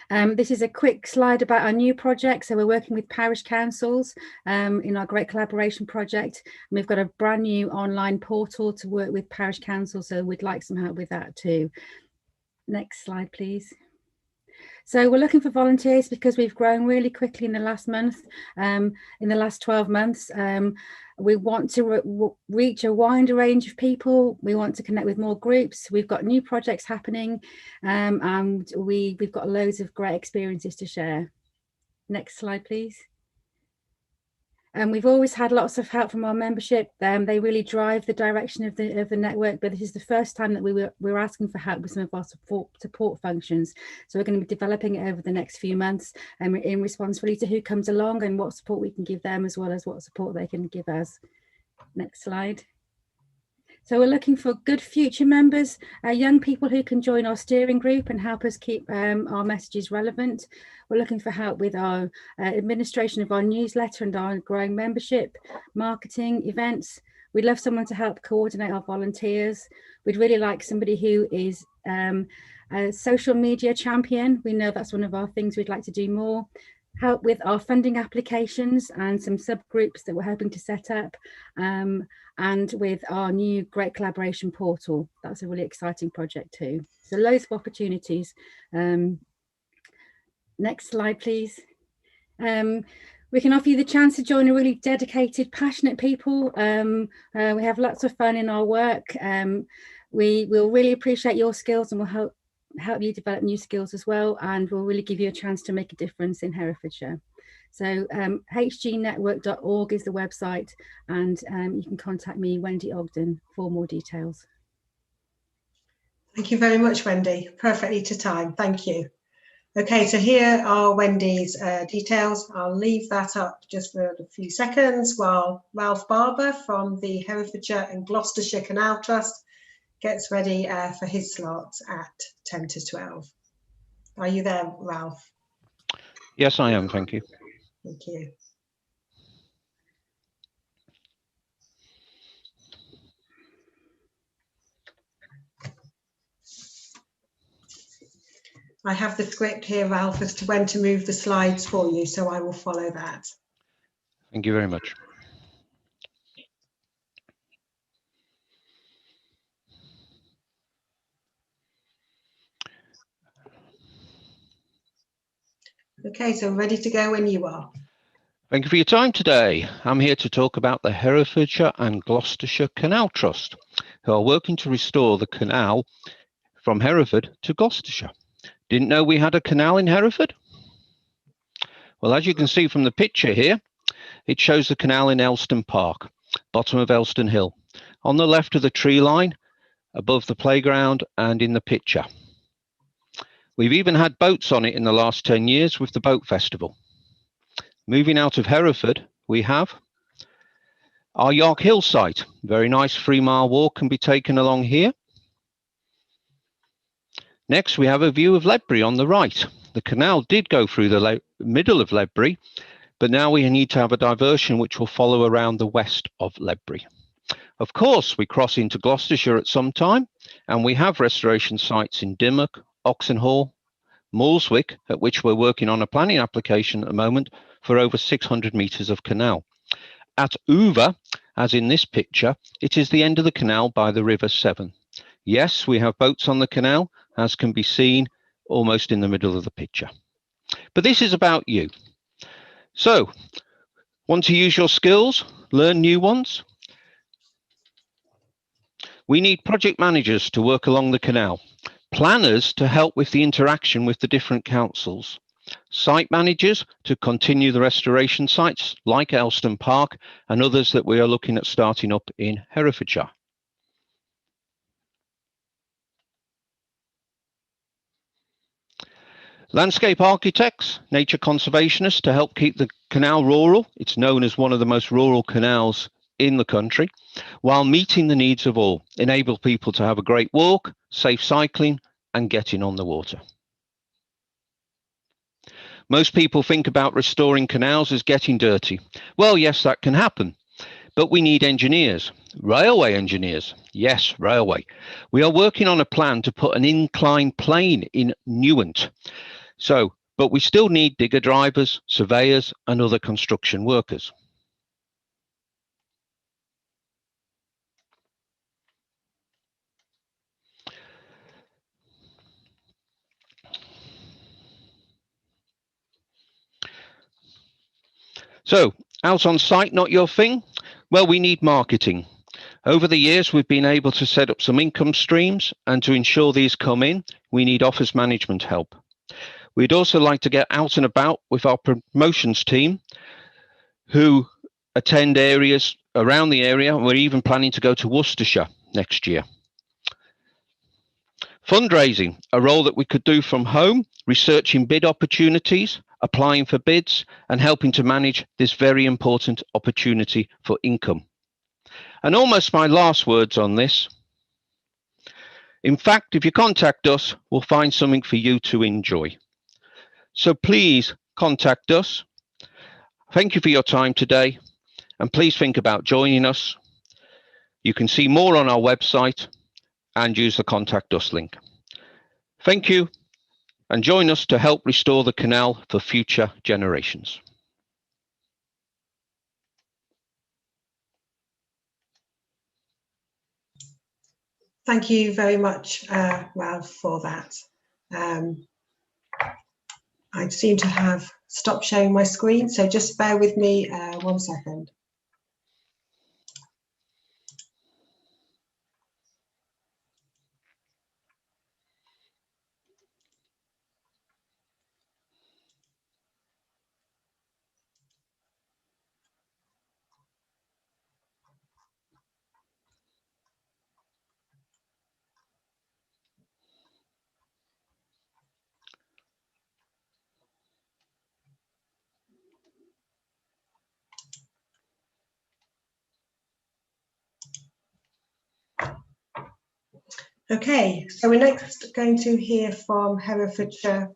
This is a quick slide about our new project. So we're working with parish councils in our Great Collaboration project. And we've got a brand new online portal to work with parish councils. So we'd like some help with that too. Next slide, please. So we're looking for volunteers because we've grown really quickly in the last month, in the last 12 months. We want to reach a wider range of people. We want to connect with more groups. We've got new projects happening, and we've got loads of great experiences to share. Next slide, please. And we've always had lots of help from our membership. They really drive the direction of the network, but this is the first time that we're asking for help with some of our support functions. So we're going to be developing it over the next few months, and in response really to who comes along and what support we can give them, as well as what support they can give us. Next slide. So we're looking for good future members, young people who can join our steering group and help us keep our messages relevant. We're looking for help with our administration of our newsletter and our growing membership, marketing, events. We'd love someone to help coordinate our volunteers. We'd really like somebody who is a social media champion. We know that's one of our things we'd like to do more. Help with our funding applications and some subgroups that we're hoping to set up, and with our new Great Collaboration portal. That's a really exciting project too. So loads of opportunities. Next slide, please. We can offer you the chance to join a really dedicated, passionate people. We have lots of fun in our work. We will really appreciate your skills, and we'll help you develop new skills as well, and we'll really give you a chance to make a difference in Herefordshire. So hgnetwork.org is the website, and you can contact me, Wendy Ogden, for more details. Thank you very much, Wendy. Perfectly to time. Thank you. Okay, so here are Wendy's details. I'll leave that up just for a few seconds while Ralph Barber from the Herefordshire and Gloucestershire Canal Trust gets ready for his slot at 10 to 12. Are you there, Ralph? Yes, I am. Thank you. Thank you. I have the script here, Ralph, as to when to move the slides for you, so I will follow that. Thank you very much. Okay, so ready to go when you are. Thank you for your time today. I'm here to talk about the Herefordshire and Gloucestershire Canal Trust, who are working to restore the canal from Hereford to Gloucestershire. Didn't know we had a canal in Hereford? Well, as you can see from the picture here, it shows the canal in Elston Park, bottom of Elston Hill, on the left of the tree line, above the playground and in the picture. We've even had boats on it in the last 10 years with the boat festival. Moving out of Hereford, we have our Yark Hill site. Very nice 3-mile walk can be taken along here. Next, we have a view of Ledbury on the right. The canal did go through the middle of Ledbury, but now we need to have a diversion which will follow around the west of Ledbury. Of course, we cross into Gloucestershire at some time, and we have restoration sites in Dimmock, Oxenhall, Moulswick, at which we're working on a planning application at the moment for over 600 metres of canal. At Uver, as in this picture, it is the end of the canal by the River Severn. Yes, we have boats on the canal, as can be seen almost in the middle of the picture. But this is about you. So, want to use your skills, learn new ones? We need project managers to work along the canal, planners to help with the interaction with the different councils, site managers to continue the restoration sites like Elston Park and others that we are looking at starting up in Herefordshire. Landscape architects, nature conservationists to help keep the canal rural. It's known as one of the most rural canals in the country, while meeting the needs of all, enable people to have a great walk, safe cycling, and getting on the water. Most people think about restoring canals as getting dirty. Well, yes, that can happen, but we need engineers, railway engineers. Yes, railway. We are working on a plan to put an inclined plane in Newent. But we still need digger drivers, surveyors and other construction workers. So, out on site, not your thing? Well, we need marketing. Over the years, we've been able to set up some income streams, and to ensure these come in, we need office management help. We'd also like to get out and about with our promotions team, who attend areas around the area. We're even planning to go to Worcestershire next year. Fundraising, a role that we could do from home, researching bid opportunities, applying for bids, and helping to manage this very important opportunity for income. And almost my last words on this. In fact, if you contact us, we'll find something for you to enjoy. So please contact us. Thank you for your time today, and please think about joining us. You can see more on our website and use the contact us link. Thank you, and join us to help restore the canal for future generations. Thank you very much, Ralph, for that. I seem to have stopped sharing my screen, so just bear with me 1 second. Okay, so we're next going to hear from Herefordshire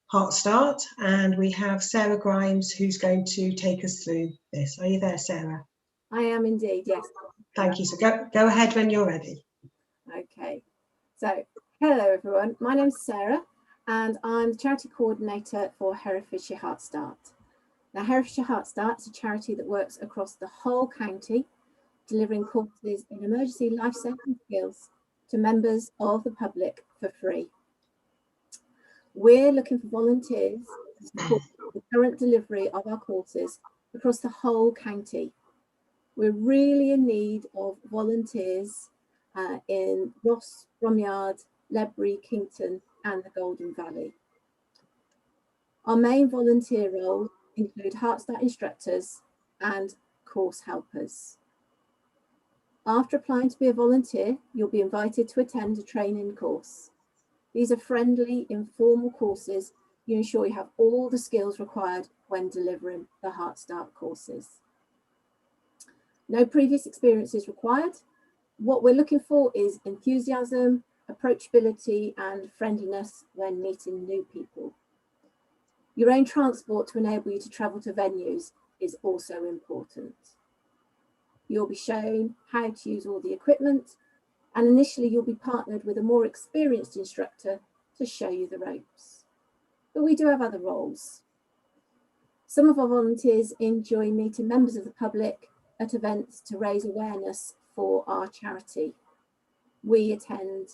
Heart Start, and we have Sarah Grimes who's going to take us through this. Are you there, Sarah? I am indeed, yes. Thank you. So go ahead when you're ready. Okay, so hello everyone, my name's Sarah and I'm the charity coordinator for Herefordshire Heart Start. Now, Herefordshire Heart Start is a charity that works across the whole county, delivering courses in emergency life-saving skills to members of the public for free. We're looking for volunteers to support the current delivery of our courses across the whole county. We're really in need of volunteers in Ross, Bromyard, Ledbury, Kington and the Golden Valley. Our main volunteer roles include Heart Start instructors and course helpers. After applying to be a volunteer, you'll be invited to attend a training course. These are friendly, informal courses. You ensure you have all the skills required when delivering the Heart Start courses. No previous experience is required. What we're looking for is enthusiasm, approachability and friendliness when meeting new people. Your own transport to enable you to travel to venues is also important. You'll be shown how to use all the equipment, and initially you'll be partnered with a more experienced instructor to show you the ropes. But we do have other roles. Some of our volunteers enjoy meeting members of the public at events to raise awareness for our charity. We attend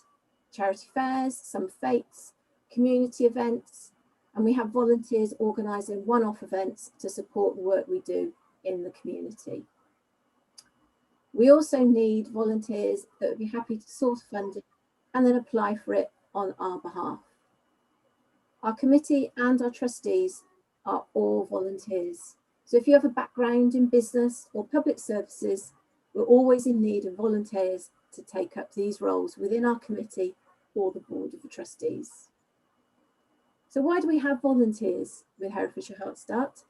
charity fairs, some fetes, community events, and we have volunteers organising one-off events to support the work we do in the community. We also need volunteers that would be happy to source funding and then apply for it on our behalf. Our committee and our trustees are all volunteers. So if you have a background in business or public services, we're always in need of volunteers to take up these roles within our committee or the board of the trustees. So why do we have volunteers with Herefordshire Heart Start?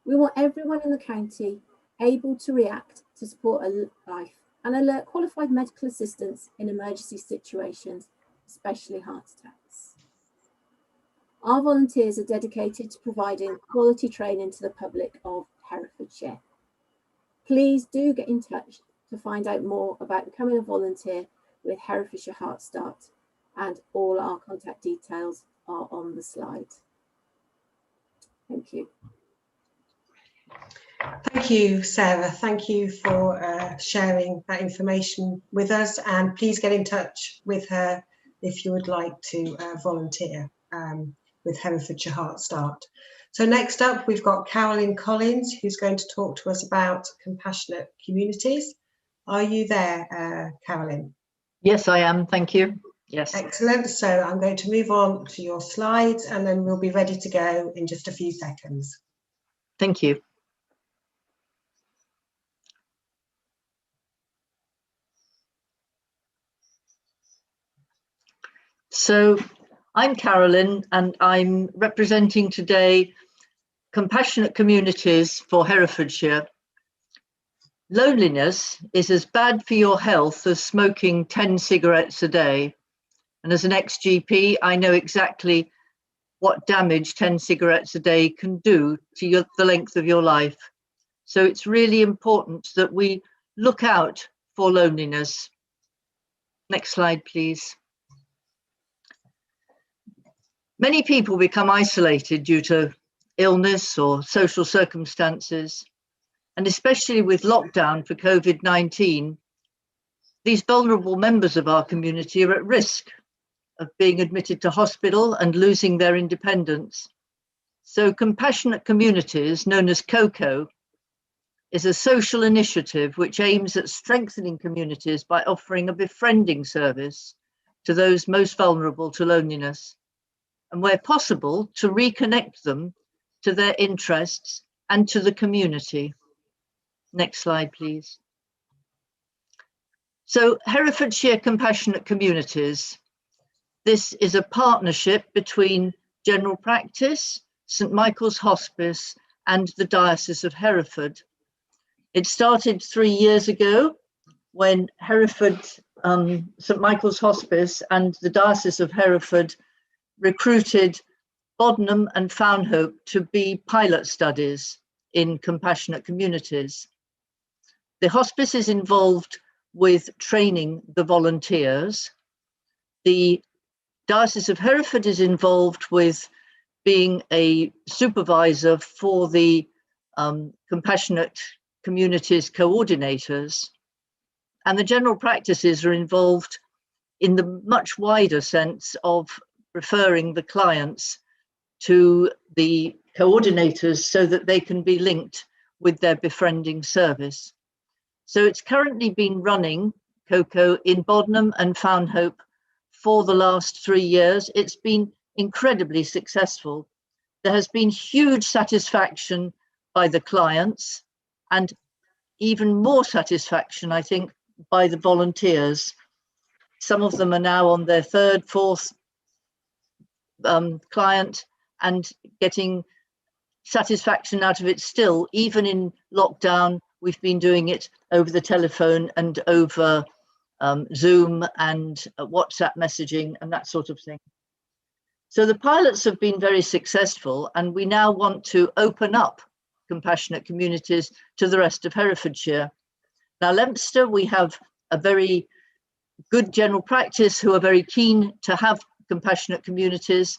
We want everyone in the county able to react to support a life and alert qualified medical assistance in emergency situations, especially heart attacks. Our volunteers are dedicated to providing quality training to the public of Herefordshire. Please do get in touch to find out more about becoming a volunteer with Herefordshire Heart Start, and all our contact details are on the slide. Thank you. Thank you, Sarah. Thank you for sharing that information with us, and please get in touch with her if you would like to volunteer with Herefordshire Heart Start. So next up, we've got Carolyn Collins, who's going to talk to us about compassionate communities. Are you there, Carolyn? Yes, I am. Thank you. Yes. Excellent. So I'm going to move on to your slides, and then we'll be ready to go in just a few seconds. Thank you. So I'm Carolyn, and I'm representing today Compassionate Communities for Herefordshire. Loneliness is as bad for your health as smoking 10 cigarettes a day. And as an ex-GP, I know exactly what damage 10 cigarettes a day can do to the length of your life. So it's really important that we look out for loneliness. Next slide, please. Many people become isolated due to illness or social circumstances, and especially with lockdown for COVID-19, these vulnerable members of our community are at risk of being admitted to hospital and losing their independence. So Compassionate Communities, known as COCO, is a social initiative which aims at strengthening communities by offering a befriending service to those most vulnerable to loneliness, and where possible, to reconnect them to their interests and to the community. Next slide, please. So Herefordshire Compassionate Communities, this is a partnership between General Practice, St Michael's Hospice and the Diocese of Hereford. It started 3 years ago when Hereford, St Michael's Hospice and the Diocese of Hereford recruited Bodnam and Fownhope to be pilot studies in compassionate communities. The hospice is involved with training the volunteers. The Diocese of Hereford is involved with being a supervisor for the compassionate communities coordinators. And the general practices are involved in the much wider sense of referring the clients to the coordinators so that they can be linked with their befriending service. So it's currently been running COCO in Bodnam and Fownhope for the last 3 years. It's been incredibly successful. There has been huge satisfaction by the clients and even more satisfaction, I think, by the volunteers. Some of them are now on their third, fourth client and getting satisfaction out of it still. Even in lockdown, we've been doing it over the telephone and over Zoom and WhatsApp messaging and that sort of thing. So the pilots have been very successful, and we now want to open up compassionate communities to the rest of Herefordshire. Now, Leominster, we have a very good general practice who are very keen to have compassionate communities.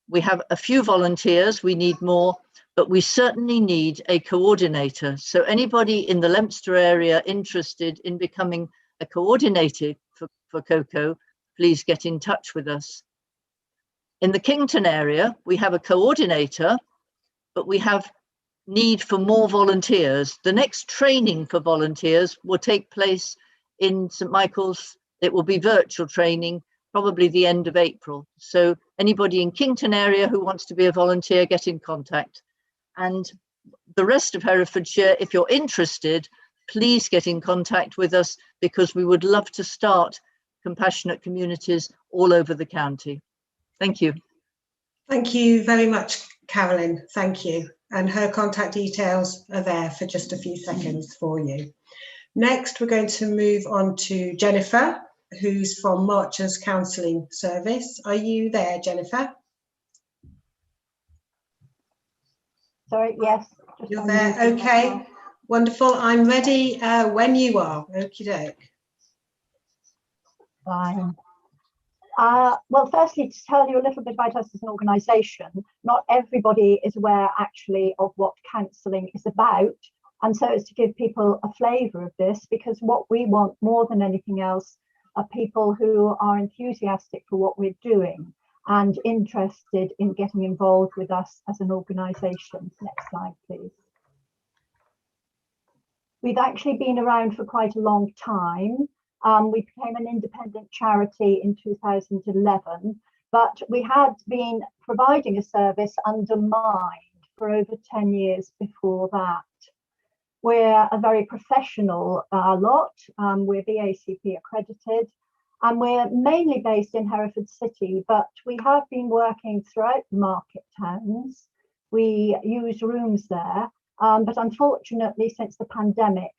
We have a few volunteers, we need more, but we certainly need a coordinator. So anybody in the Leominster area interested in becoming a coordinator for COCO, please get in touch with us. In the Kington area, we have a coordinator, but we have need for more volunteers. The next training for volunteers will take place in St Michael's. It will be virtual training, probably the end of April. So anybody in Kington area who wants to be a volunteer, get in contact. And the rest of Herefordshire, if you're interested, please get in contact with us, because we would love to start compassionate communities all over the county. Thank you. Thank you very much, Carolyn. Thank you. And her contact details are there for just a few seconds for you. Next, we're going to move on to Jennifer, who's from Marcher's Counselling Service. Are you there, Jennifer? Sorry, yes. You're there, okay. Wonderful, I'm ready when you are, okie doke. Fine. Well, firstly, to tell you a little bit about us as an organisation, not everybody is aware actually of what counselling is about. And so it's to give people a flavour of this, because what we want more than anything else are people who are enthusiastic for what we're doing and interested in getting involved with us as an organisation. Next slide, please. We've actually been around for quite a long time. We became an independent charity in 2011, but we had been providing a service under Mind for over 10 years before that. We're a very professional lot. We're BACP accredited, and we're mainly based in Hereford City, but we have been working throughout the market towns. We use rooms there, but unfortunately, since the pandemic,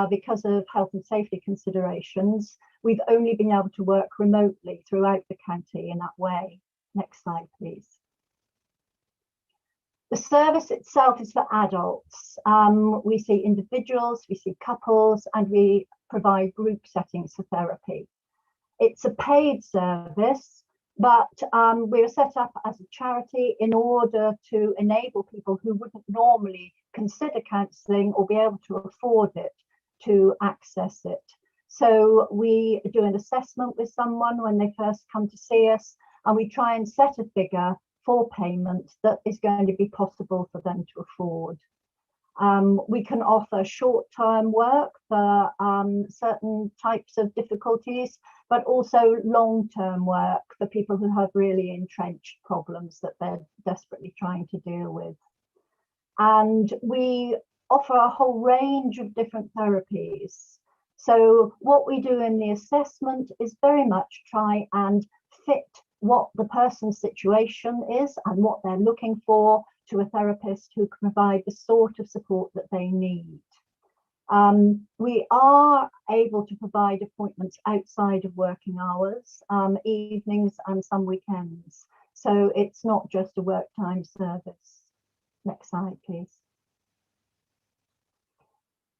because of health and safety considerations, we've only been able to work remotely throughout the county in that way. Next slide, please. The service itself is for adults. We see individuals, we see couples, and we provide group settings for therapy. It's a paid service, but we were set up as a charity in order to enable people who wouldn't normally consider counselling or be able to afford it to access it. So we do an assessment with someone when they first come to see us, and we try and set a figure for payment that is going to be possible for them to afford. We can offer short-term work for certain types of difficulties, but also long-term work for people who have really entrenched problems that they're desperately trying to deal with. And we offer a whole range of different therapies. So what we do in the assessment is very much try and fit what the person's situation is and what they're looking for to a therapist who can provide the sort of support that they need. We are able to provide appointments outside of working hours, evenings and some weekends. So it's not just a work time service. Next slide, please.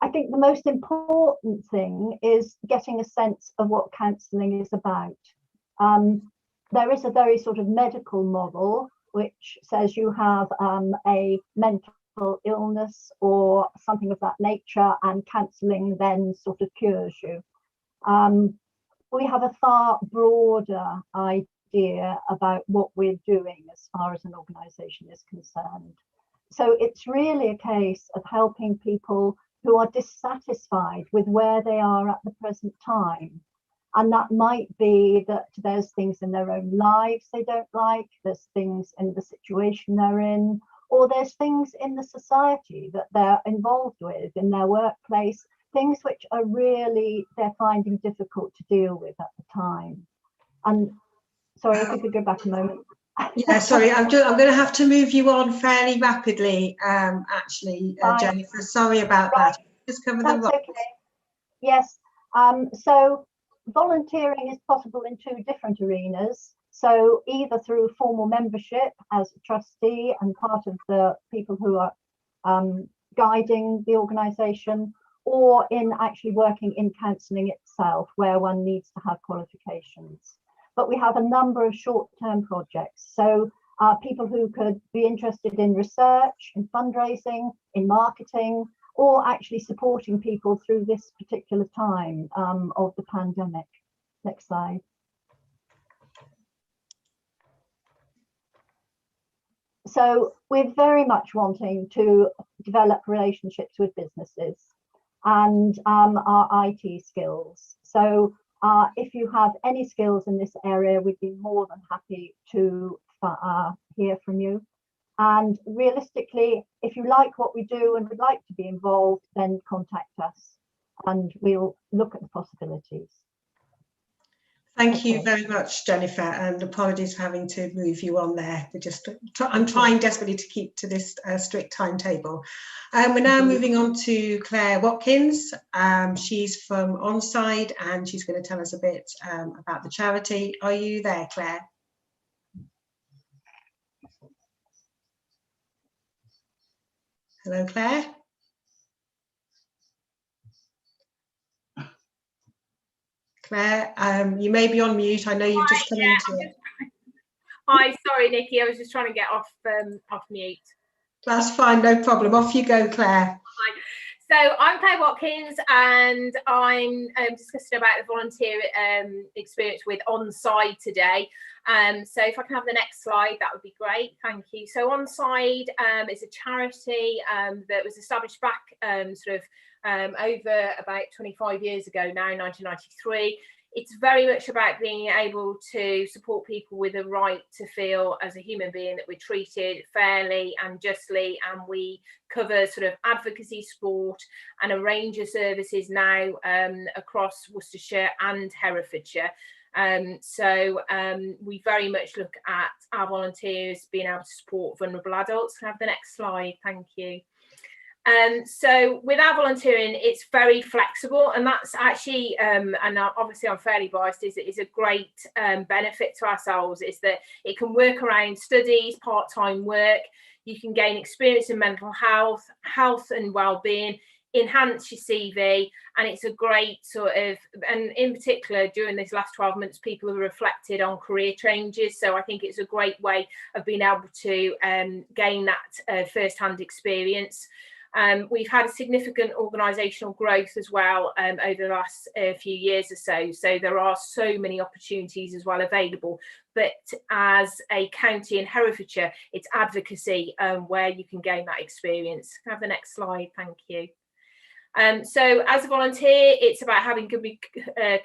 I think the most important thing is getting a sense of what counselling is about. There is a very sort of medical model which says you have a mental illness or something of that nature, and counselling then sort of cures you. We have a far broader idea about what we're doing as far as an organisation is concerned. So it's really a case of helping people who are dissatisfied with where they are at the present time. And that might be that there's things in their own lives they don't like, there's things in the situation they're in, or there's things in the society that they're involved with in their workplace, things which are really they're finding difficult to deal with at the time. And sorry, if you could go back a moment. Yeah, sorry, I'm going to have to move you on fairly rapidly, actually, Jennifer. Sorry about that. Just cover the okay. Yes. So volunteering is possible in two different arenas. So either through formal membership as a trustee and part of the people who are guiding the organisation, or in actually working in counselling itself, where one needs to have qualifications. But we have a number of short-term projects. So people who could be interested in research, in fundraising, in marketing, or actually supporting people through this particular time of the pandemic. Next slide. So we're very much wanting to develop relationships with businesses and our IT skills. So if you have any skills in this area, we'd be more than happy to hear from you. And realistically, if you like what we do and would like to be involved, then contact us and we'll look at the possibilities. Thank you very much, Jennifer, and apologies for having to move you on there. I'm trying desperately to keep to this strict timetable. We're now moving on to Claire Watkins. She's from Onside and she's going to tell us a bit about the charity. Are you there, Claire? Hello, Claire. Claire. You may be on mute. I know you've just come into it. Hi, sorry, Nikki. I was just trying to get off mute. That's fine, no problem. Off you go, Claire. Hi. So I'm Claire Watkins, and I'm discussing about the volunteer experience with Onside today. So if I can have the next slide, that would be great. Thank you. So Onside is a charity that was established back over about 25 years ago now, 1993. It's very much about being able to support people with a right to feel as a human being that we're treated fairly and justly, and we cover sort of advocacy, sport and a range of services now across Worcestershire and Herefordshire. We very much look at our volunteers being able to support vulnerable adults. Can I have the next slide? Thank you. So with our volunteering, it's very flexible, and that's actually, and obviously I'm fairly biased, is a great benefit to ourselves, is that it can work around studies, part-time work, you can gain experience in mental health and well-being, enhance your CV, and it's a great sort of, and in particular during this last 12 months, people have reflected on career changes, so I think it's a great way of being able to gain that first-hand experience. We've had a significant organisational growth as well over the last few years or so. So there are so many opportunities as well available. But as a county in Herefordshire, it's advocacy where you can gain that experience. Can I have the next slide? Thank you. So as a volunteer, it's about having good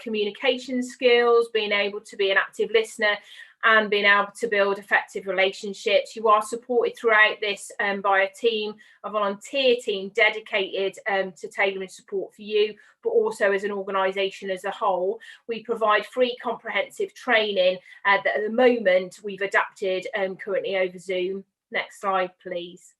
communication skills, being able to be an active listener, and being able to build effective relationships. You are supported throughout this by a team, a volunteer team dedicated to tailoring support for you, but also as an organisation as a whole. We provide free comprehensive training that at the moment we've adapted currently over Zoom. Next slide, please.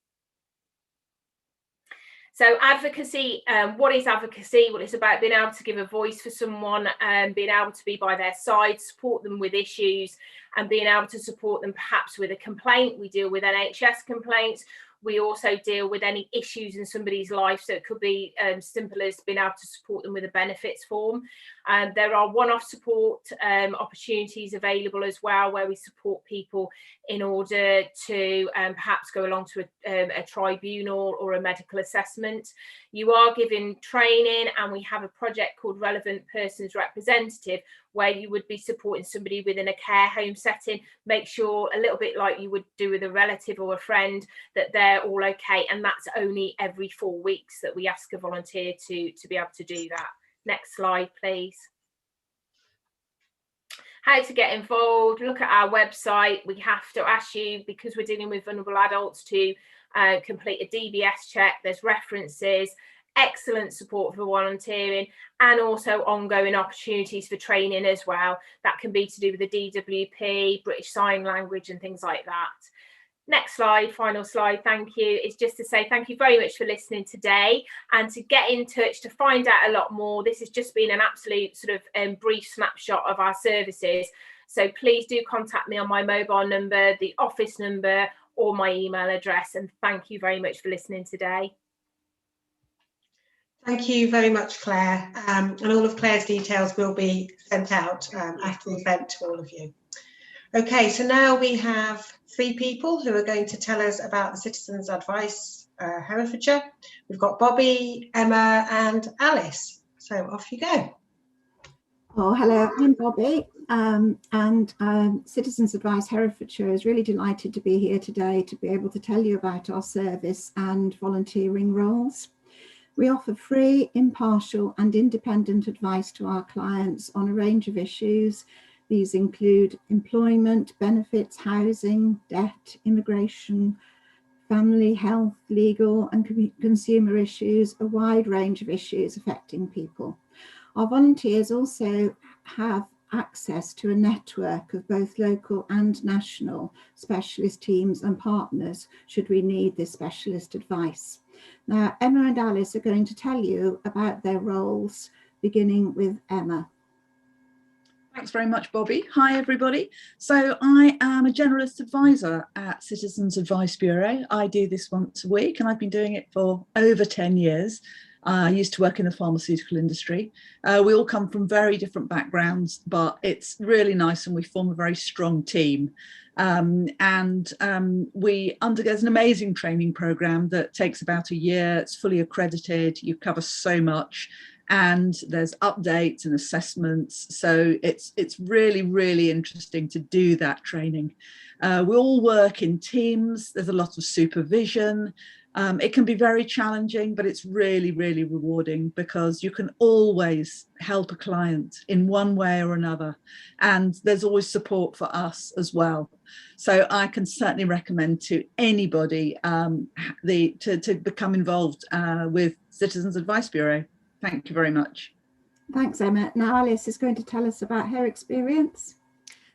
So advocacy, what is advocacy? Well, it's about being able to give a voice for someone and being able to be by their side, support them with issues, and being able to support them perhaps with a complaint. We deal with NHS complaints. We also deal with any issues in somebody's life. So it could be simple as being able to support them with a benefits form. There are one-off support opportunities available as well, where we support people in order to perhaps go along to a tribunal or a medical assessment. You are given training, and we have a project called Relevant Persons Representative, where you would be supporting somebody within a care home setting, make sure, a little bit like you would do with a relative or a friend, that they're all okay. And that's only every 4 weeks that we ask a volunteer to be able to do that. Next slide, please. How to get involved, look at our website. We have to ask you, because we're dealing with vulnerable adults, to complete a DBS check. There's references, excellent support for volunteering, and also ongoing opportunities for training as well. That can be to do with the DWP, British Sign Language and things like that. Next slide, final slide, thank you. It's just to say thank you very much for listening today, and to get in touch to find out a lot more. This has just been an absolute sort of brief snapshot of our services. So please do contact me on my mobile number, the office number, or my email address. And thank you very much for listening today. Thank you very much, Claire. And all of Claire's details will be sent out after the event to all of you. Okay, so now we have 3 people who are going to tell us about the Citizens Advice Herefordshire. We've got Bobby, Emma and Alice. So off you go. Oh, hello, I'm Bobby, and Citizens Advice Herefordshire is really delighted to be here today to be able to tell you about our service and volunteering roles. We offer free, impartial and independent advice to our clients on a range of issues. These include employment, benefits, housing, debt, immigration, family, health, legal and consumer issues, a wide range of issues affecting people. Our volunteers also have access to a network of both local and national specialist teams and partners should we need this specialist advice. Now, Emma and Alice are going to tell you about their roles, beginning with Emma. Thanks very much, Bobby. Hi, everybody. So I am a generalist advisor at Citizens Advice Bureau. I do this once a week, and I've been doing it for over 10 years. I used to work in the pharmaceutical industry. We all come from very different backgrounds, but it's really nice and we form a very strong team. We undergo an amazing training program that takes about a year. It's fully accredited. You cover so much, and there's updates and assessments. So it's really, really interesting to do that training. We all work in teams. There's a lot of supervision. It can be very challenging, but it's really, really rewarding because you can always help a client in one way or another. And there's always support for us as well. So I can certainly recommend to anybody to become involved with Citizens Advice Bureau. Thank you very much. Thanks, Emma. Now Alice is going to tell us about her experience.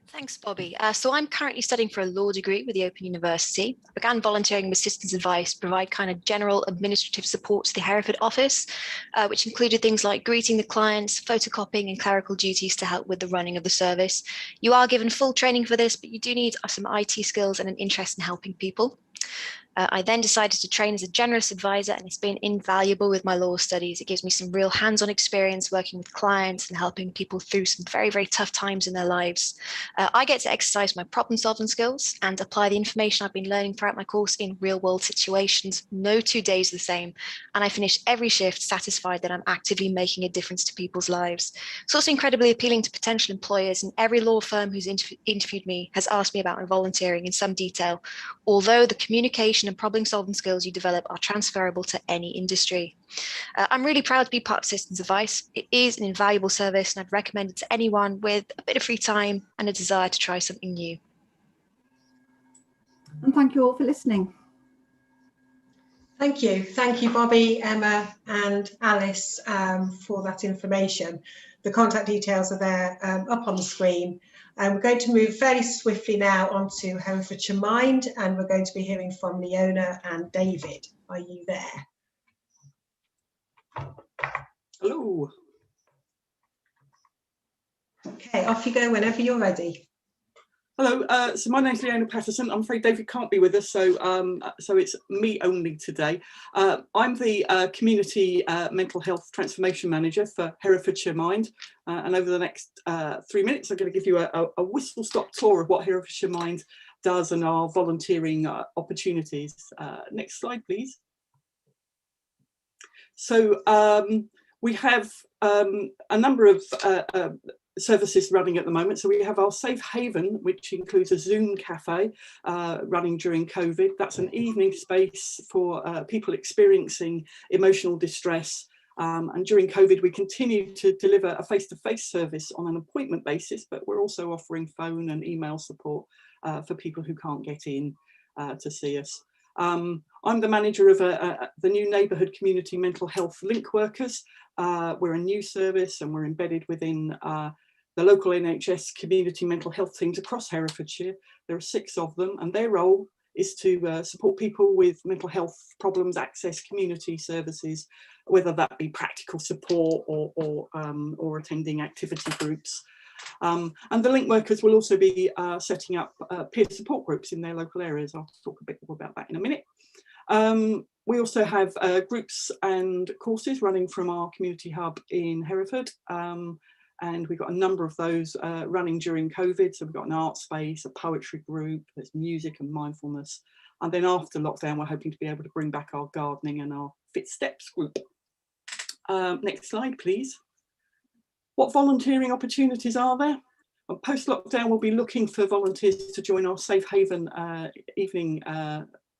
Thanks, Bobby. So I'm currently studying for a law degree with the Open University. I began volunteering with Citizens Advice to provide kind of general administrative support to the Hereford office, which included things like greeting the clients, photocopying and clerical duties to help with the running of the service. You are given full training for this, but you do need some IT skills and an interest in helping people. I then decided to train as a generous advisor, and it's been invaluable with my law studies. It gives me some real hands-on experience working with clients and helping people through some very, very tough times in their lives. I get to exercise my problem-solving skills and apply the information I've been learning throughout my course in real-world situations. No 2 days are the same, and I finish every shift satisfied that I'm actively making a difference to people's lives. It's also incredibly appealing to potential employers, and every law firm who's interviewed me has asked me about my volunteering in some detail, although the communication and problem-solving skills you develop are transferable to any industry. I'm really proud to be part of Citizens Advice. It is an invaluable service, and I'd recommend it to anyone with a bit of free time and a desire to try something new. And thank you all for listening. Thank you. Thank you, Bobby, Emma and Alice, for that information. The contact details are there up on the screen. We're going to move fairly swiftly now onto Herefordshire Mind, and we're going to be hearing from Leona and David. Are you there? Hello. Okay, off you go whenever you're ready. Hello, so my name's Leona Patterson. I'm afraid David can't be with us, so it's me only today. I'm the Community Mental Health Transformation Manager for Herefordshire Mind, and over the next 3 minutes I'm going to give you a whistle-stop tour of what Herefordshire Mind does and our volunteering opportunities. Next slide, please. So we have a number of services running at the moment. So we have our Safe Haven, which includes a Zoom cafe running during COVID. That's an evening space for people experiencing emotional distress. And during COVID, we continue to deliver a face-to-face service on an appointment basis, but we're also offering phone and email support for people who can't get in to see us. I'm the manager of the new Neighbourhood Community Mental Health Link Workers. We're a new service and we're embedded within the local NHS community mental health teams across Herefordshire. There are 6 of them, and their role is to support people with mental health problems, access community services, whether that be practical support or attending activity groups. And the link workers will also be setting up peer support groups in their local areas. I'll talk a bit more about that in a minute. We also have groups and courses running from our community hub in Hereford. And we've got a number of those running during COVID. So we've got an art space, a poetry group, there's music and mindfulness. And then after lockdown, we're hoping to be able to bring back our gardening and our Fit Steps group. Next slide, please. What volunteering opportunities are there? Well, post-lockdown, we'll be looking for volunteers to join our Safe Haven evening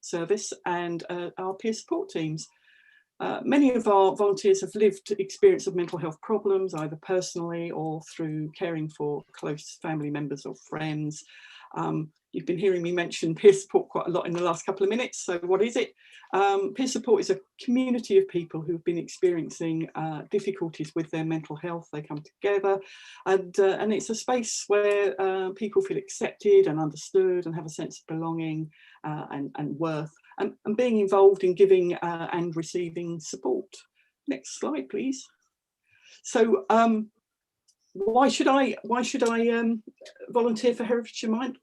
service and our peer support teams. Many of our volunteers have lived experience of mental health problems, either personally or through caring for close family members or friends. You've been hearing me mention peer support quite a lot in the last couple of minutes. So what is it? Peer support is a community of people who've been experiencing difficulties with their mental health. They come together and it's a space where people feel accepted and understood and have a sense of belonging and worth and being involved in giving and receiving support. Next slide, please. So why should I volunteer for Herefordshire Mind?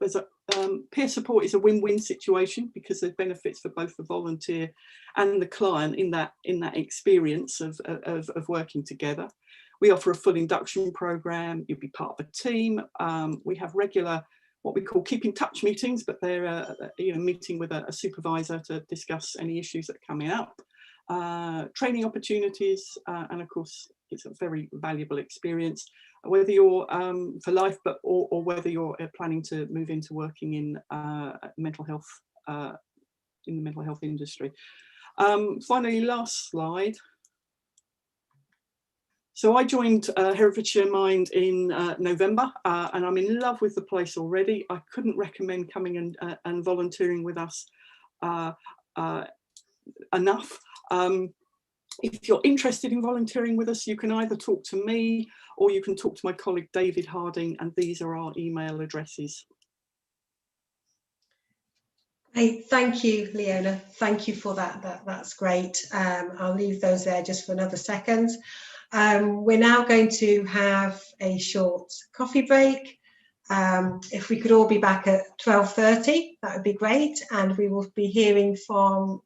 Peer support is a win-win situation because there's benefits for both the volunteer and the client in that experience of working together. We offer a full induction program. You'll be part of a team. We have regular what we call keep in touch meetings, but they're meeting with a supervisor to discuss any issues that are coming up. Training opportunities, and of course it's a very valuable experience, whether you're for life, or whether you're planning to move into working in mental health, in the mental health industry. Finally, last slide. So I joined Herefordshire Mind in November, and I'm in love with the place already. I couldn't recommend coming and volunteering with us enough. If you're interested in volunteering with us, you can either talk to me or you can talk to my colleague David Harding, and these are our email addresses. Hey, thank you, Leona. Thank you for that. That's great. I'll leave those there just for another second. We're now going to have a short coffee break. If we could all be back at 12:30, that would be great. And we will be hearing from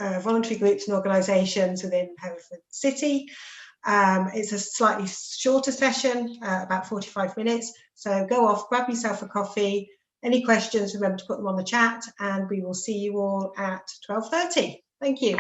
voluntary groups and organisations within Hereford City. It's a slightly shorter session, about 45 minutes. So go off, grab yourself a coffee. Any questions, remember to put them on the chat, and we will see you all at 12:30. Thank you.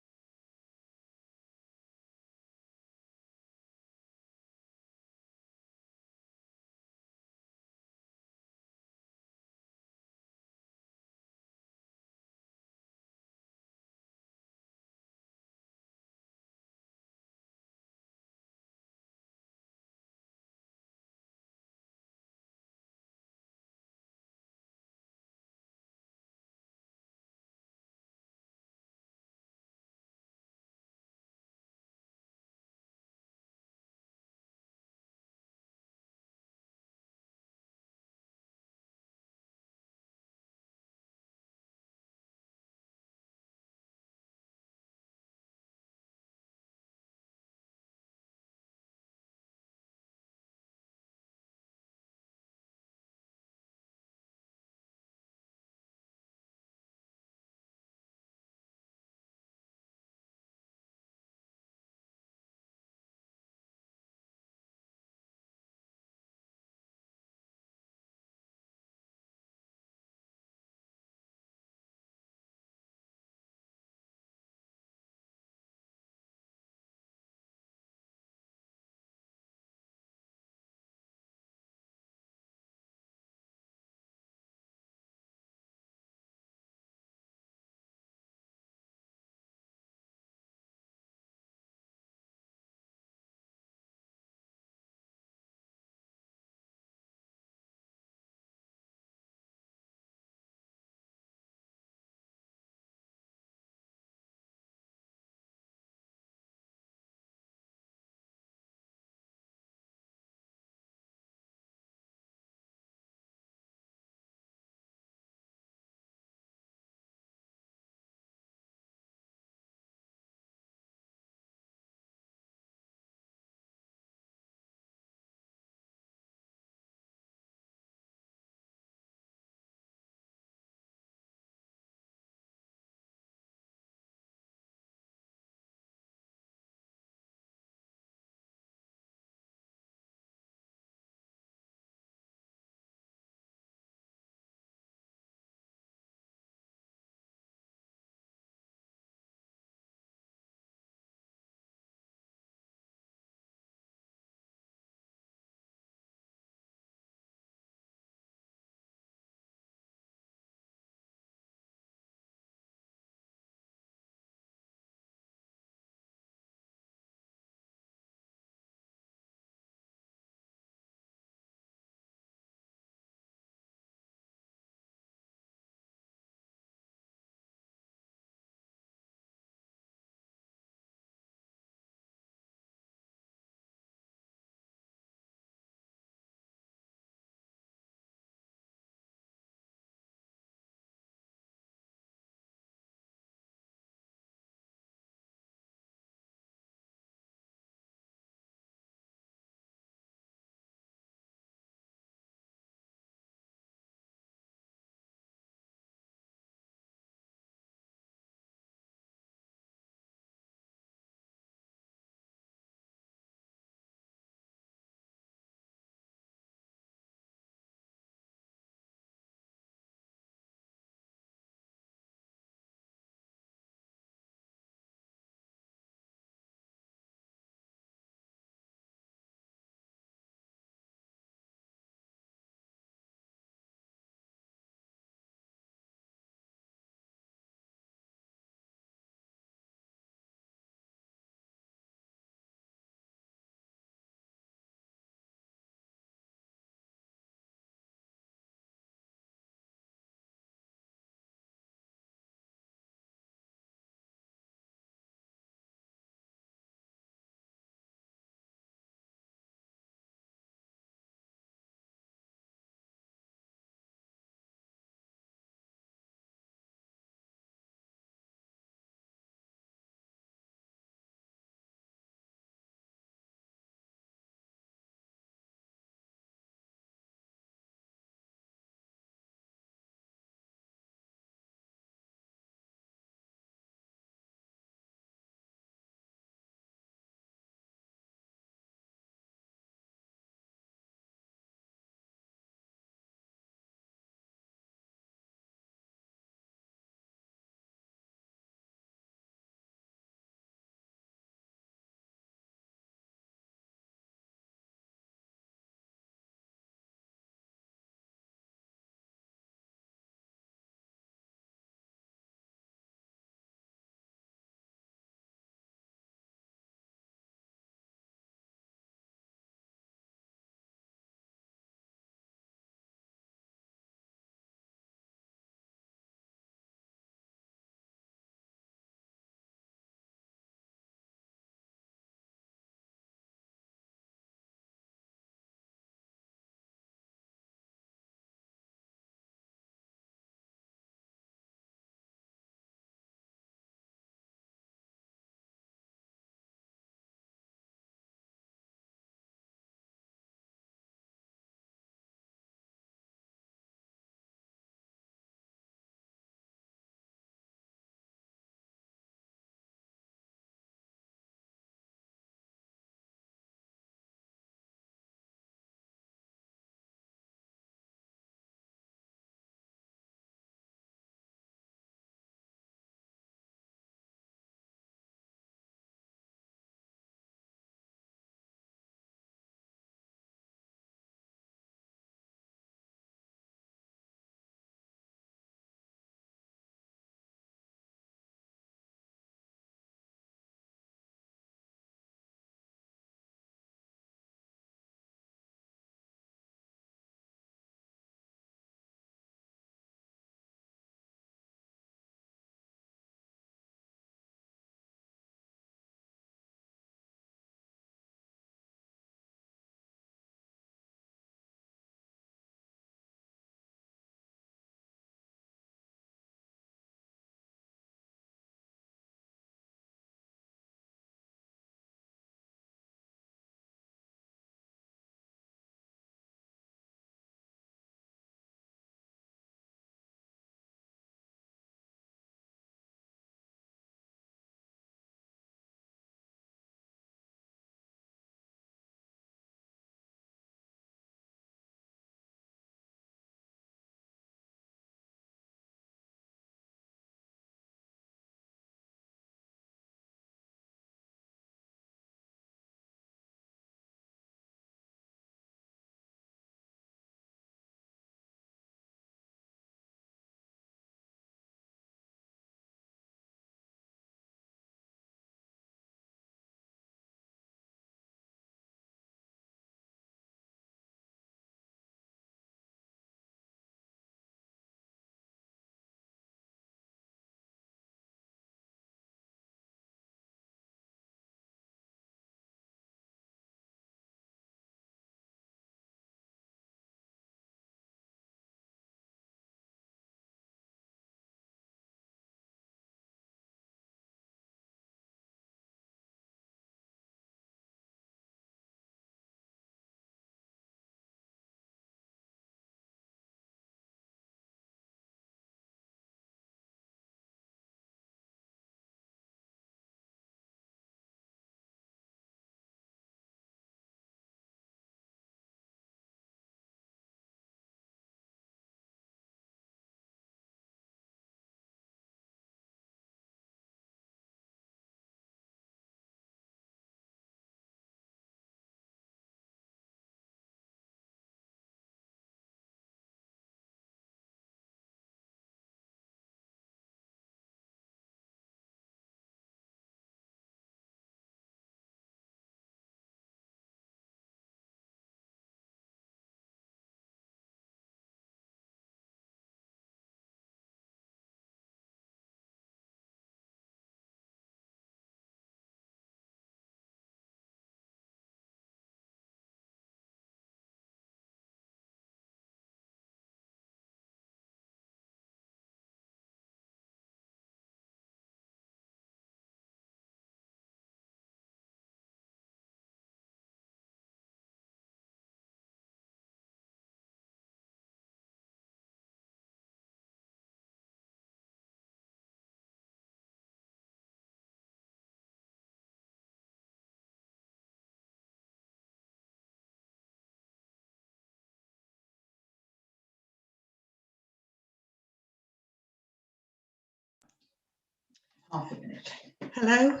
Half a minute. Hello,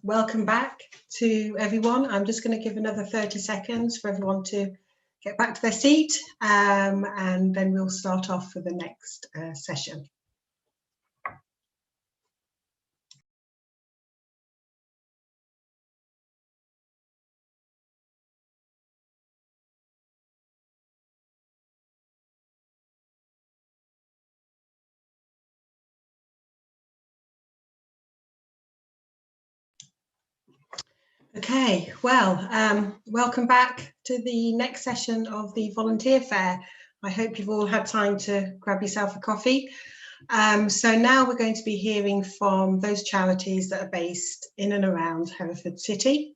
welcome back to everyone. I'm just going to give another 30 seconds for everyone to get back to their seat, and then we'll start off for the next session. Okay, well, welcome back to the next session of the volunteer fair. I hope you've all had time to grab yourself a coffee. So now we're going to be hearing from those charities that are based in and around Hereford City.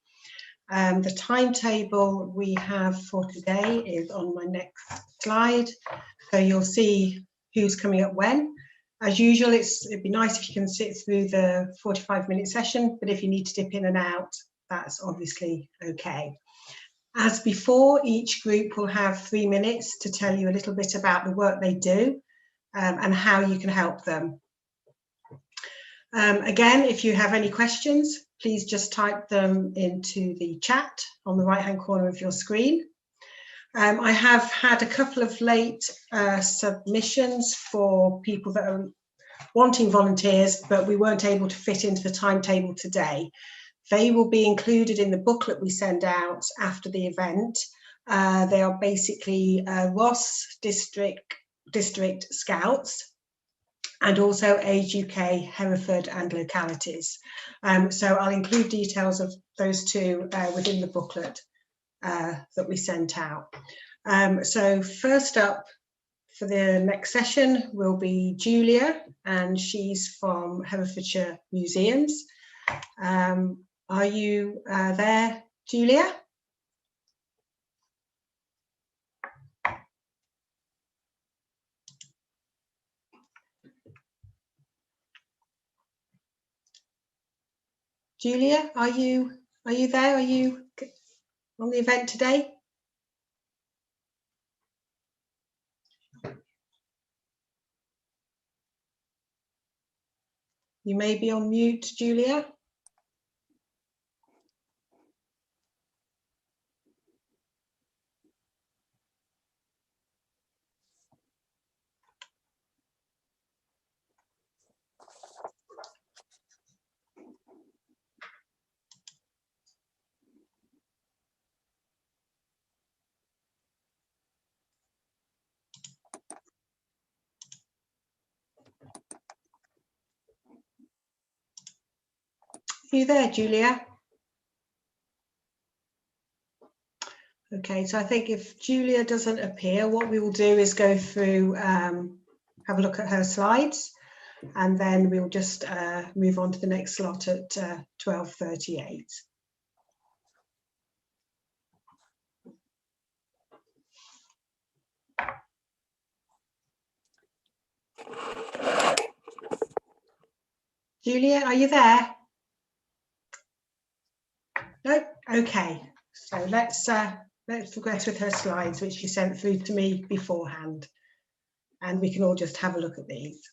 The timetable we have for today is on my next slide. So you'll see who's coming up when. As usual, it'd be nice if you can sit through the 45-minute session, but if you need to dip in and out, that's obviously okay. As before, each group will have 3 minutes to tell you a little bit about the work they do and how you can help them. Again, if you have any questions, please just type them into the chat on the right-hand corner of your screen. I have had a couple of late submissions for people that are wanting volunteers, but we weren't able to fit into the timetable today. They will be included in the booklet we send out after the event. They are basically Ross District Scouts and also Age UK, Hereford and localities. So I'll include details of those two within the booklet that we sent out. So first up for the next session will be Julia, and she's from Herefordshire Museums. Are you there, Julia? Julia, are you there? Are you on the event today? You may be on mute, Julia. Are you there, Julia? Okay, so I think if Julia doesn't appear, what we will do is go through, have a look at her slides, and then we'll just move on to the next slot at 12:38. Julia, are you there? No? Okay, so let's progress with her slides, which she sent through to me beforehand, and we can all just have a look at these.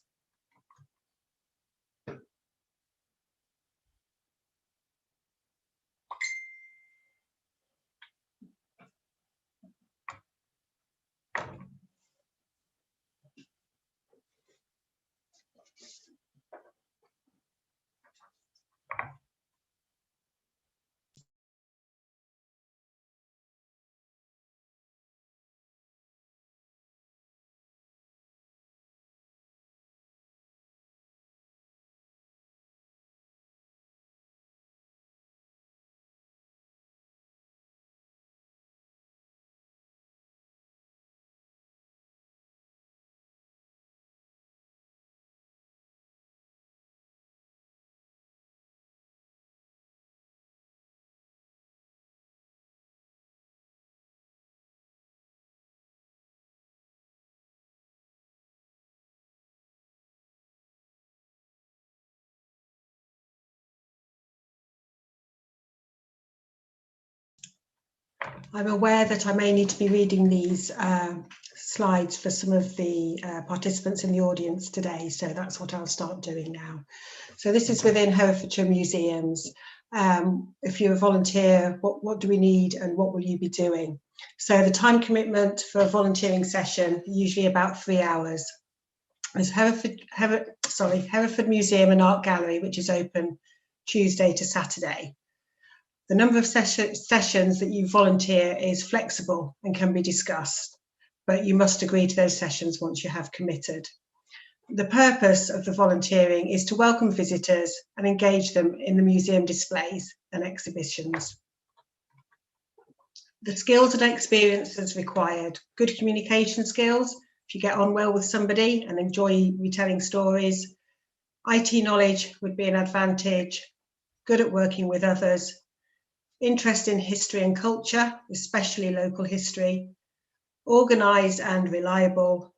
I'm aware that I may need to be reading these slides for some of the participants in the audience today, so that's what I'll start doing now. So this is within Herefordshire Museums. If you're a volunteer, what do we need and what will you be doing? So the time commitment for a volunteering session, usually about 3 hours. There's Hereford Museum and Art Gallery, which is open Tuesday to Saturday. The number of sessions that you volunteer is flexible and can be discussed, but you must agree to those sessions once you have committed. The purpose of the volunteering is to welcome visitors and engage them in the museum displays and exhibitions. The skills and experiences required: good communication skills, if you get on well with somebody and enjoy retelling stories. IT knowledge would be an advantage, good at working with others, interest in history and culture, especially local history, organised and reliable,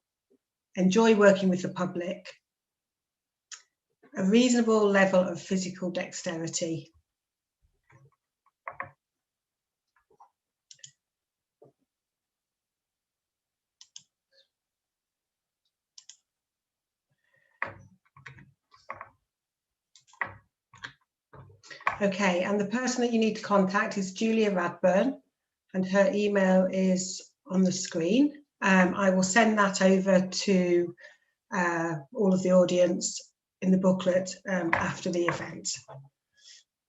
enjoy working with the public, a reasonable level of physical dexterity. Okay, and the person that you need to contact is Julia Radburn, and her email is on the screen. I will send that over to all of the audience in the booklet after the event.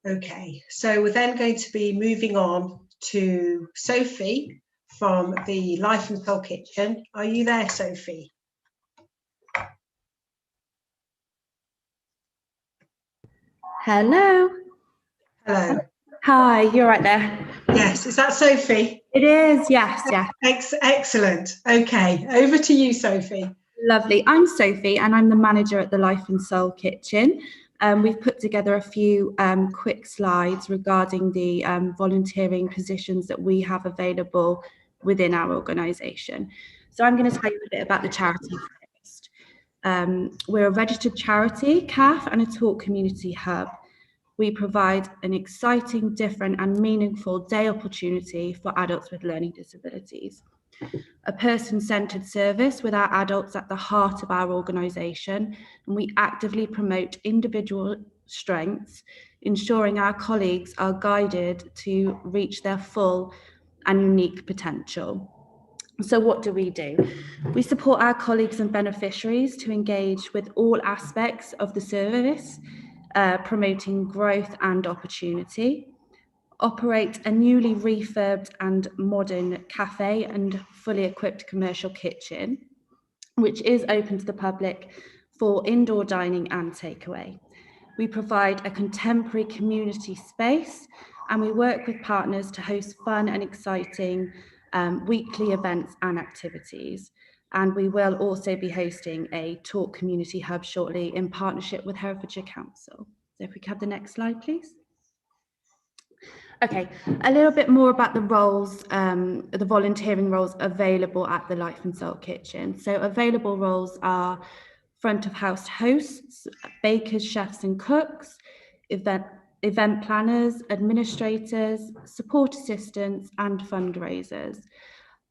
Okay, so we're then going to be moving on to Sophie from the Life and Soul Kitchen. Are you there, Sophie? Hello. Hello. Hi, you're right there. Yes, is that Sophie? It is, yes, yes. Excellent. Okay, over to you, Sophie. Lovely. I'm Sophie and I'm the manager at the Life and Soul Kitchen. We've put together a few quick slides regarding the volunteering positions that we have available within our organisation. So I'm going to tell you a bit about the charity first. We're a registered charity, CAF, and a talk community hub. We provide an exciting, different and meaningful day opportunity for adults with learning disabilities. A person-centred service with our adults at the heart of our organisation, and we actively promote individual strengths, ensuring our colleagues are guided to reach their full and unique potential. So what do? We support our colleagues and beneficiaries to engage with all aspects of the service, promoting growth and opportunity, operate a newly refurbed and modern cafe and fully equipped commercial kitchen, which is open to the public for indoor dining and takeaway. We provide a contemporary community space, and we work with partners to host fun and exciting weekly events and activities. And we will also be hosting a talk community hub shortly in partnership with Herefordshire Council. So if we could have the next slide, please. Okay, a little bit more about the roles, the volunteering roles available at the Life and Soul Kitchen. So available roles are front of house hosts, bakers, chefs and cooks, event planners, administrators, support assistants and fundraisers.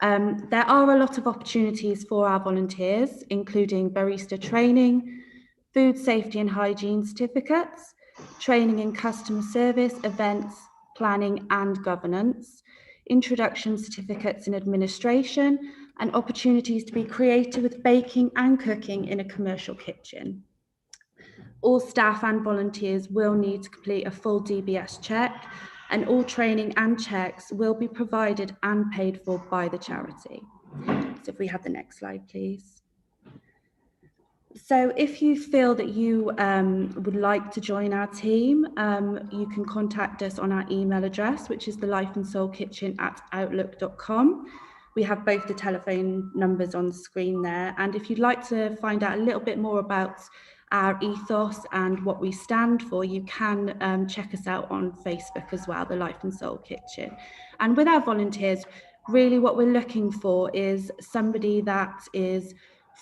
There are a lot of opportunities for our volunteers, including barista training, food safety and hygiene certificates, training in customer service, events, planning and governance, introduction certificates in administration, and opportunities to be creative with baking and cooking in a commercial kitchen. All staff and volunteers will need to complete a full DBS check, and all training and checks will be provided and paid for by the charity. So if we have the next slide, please. So if you feel that you would like to join our team, you can contact us on our email address, which is thelifeandsoulkitchen@outlook.com. We have both the telephone numbers on the screen there. And if you'd like to find out a little bit more about our ethos and what we stand for, you can check us out on Facebook as well, the Life and Soul Kitchen. And with our volunteers, really what we're looking for is somebody that is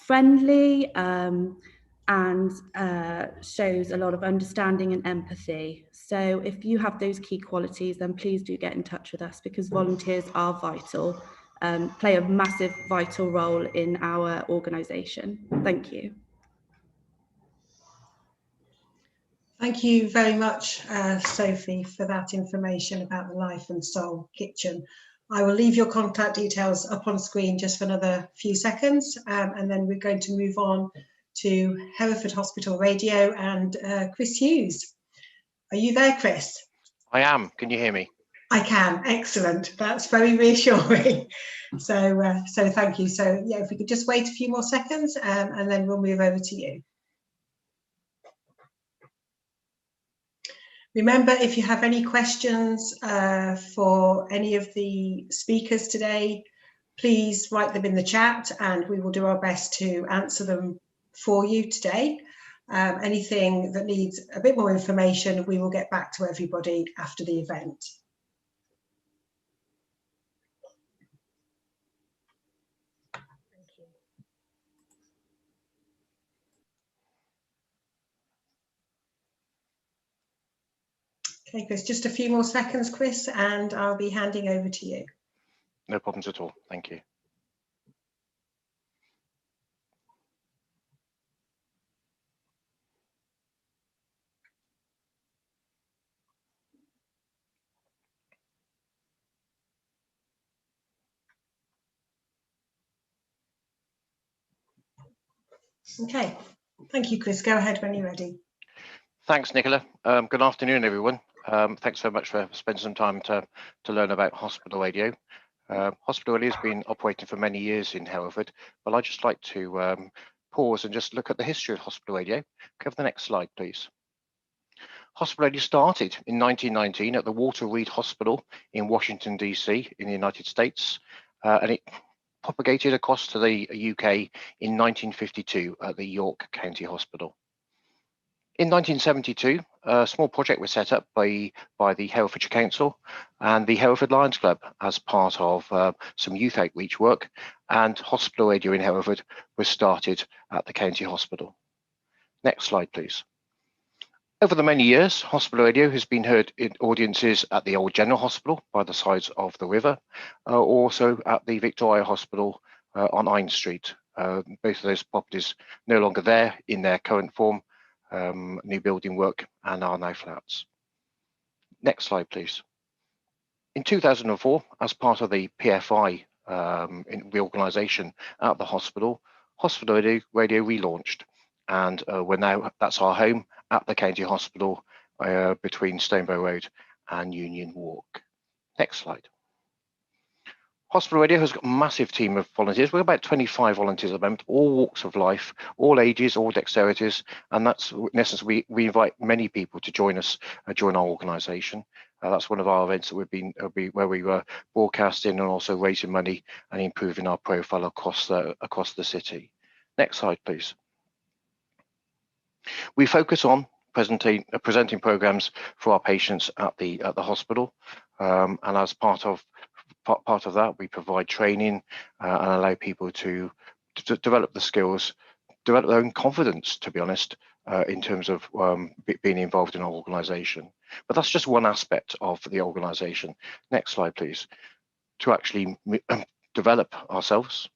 friendly and shows a lot of understanding and empathy. So if you have those key qualities, then please do get in touch with us, because volunteers are vital play a massive, vital role in our organisation. Thank you. Thank you very much, Sophie, for that information about the Life and Soul Kitchen. I will leave your contact details up on screen just for another few seconds, and then we're going to move on to Hereford Hospital Radio and Chris Hughes. Are you there, Chris? I am. Can you hear me? I can. Excellent. That's very reassuring. So thank you. So yeah, if we could just wait a few more seconds, and then we'll move over to you. Remember, if you have any questions for any of the speakers today, please write them in the chat and we will do our best to answer them for you today. Anything that needs a bit more information, we will get back to everybody after the event. Okay, Chris, just a few more seconds, Chris, and I'll be handing over to you. No problems at all. Thank you. Okay, thank you, Chris. Go ahead when you're ready. Thanks, Nicola. Good afternoon, everyone. Thanks so much for spending some time to learn about Hospital Radio. Hospital Radio has been operating for many years in Hereford, but I'd just like to pause and just look at the history of Hospital Radio. Can I have the next slide, please? Hospital Radio started in 1919 at the Walter Reed Hospital in Washington, DC in the United States, and it propagated across to the UK in 1952 at the York County Hospital. In 1972, a small project was set up by the Herefordshire Council and the Hereford Lions Club as part of some youth outreach work, and Hospital Radio in Hereford was started at the county hospital. Next slide, please. Over the many years, Hospital Radio has been heard in audiences at the Old General Hospital by the sides of the river, also at the Victoria Hospital on Ine Street. Both of those properties no longer there in their current form, new building work, and are now flats. Next slide, please. In 2004, as part of the PFI reorganisation at the hospital, Hospital Radio relaunched, and that's our home at the county hospital between Stonebow Road and Union Walk. Next slide. Hospital Radio has got a massive team of volunteers. We're about 25 volunteers at the moment, all walks of life, all ages, all dexterities, and that's in essence we invite many people to join us, join our organisation. That's one of our events that where we were broadcasting and also raising money and improving our profile across the city. Next slide, please. We focus on presenting programs for our patients at the hospital, and as part of that, we provide training and allow people to develop the skills, develop their own confidence, to be honest, in terms of being involved in our organisation. But that's just one aspect of the organisation. Next slide, please. To actually develop ourselves,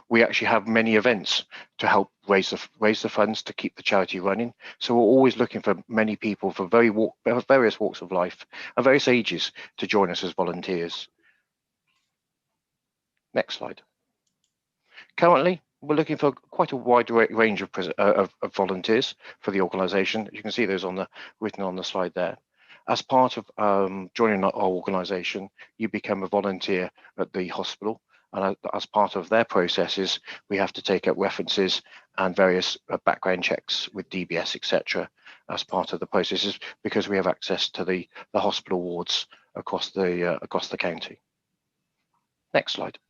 we actually have many events to help raise the funds to keep the charity running. So we're always looking for many people for various walks of life and various ages to join us as volunteers. Next slide. Currently, we're looking for quite a wide range of volunteers for the organisation. You can see those written on the slide there. As part of joining our organisation, you become a volunteer at the hospital. And as part of their processes, we have to take up references and various background checks with DBS, etc., as part of the processes, because we have access to the hospital wards across the county. Next slide.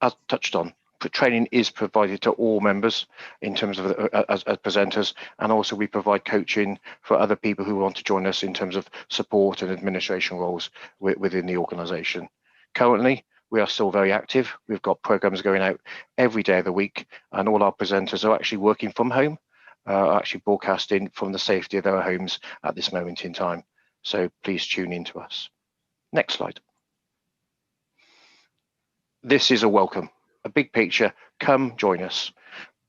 As touched on, training is provided to all members in terms of as presenters, and also we provide coaching for other people who want to join us in terms of support and administration roles within the organisation. Currently, we are still very active. We've got programs going out every day of the week, and all our presenters are actually working from home, actually broadcasting from the safety of their homes at this moment in time. So please tune in to us. Next slide. This is a welcome, a big picture. Come join us.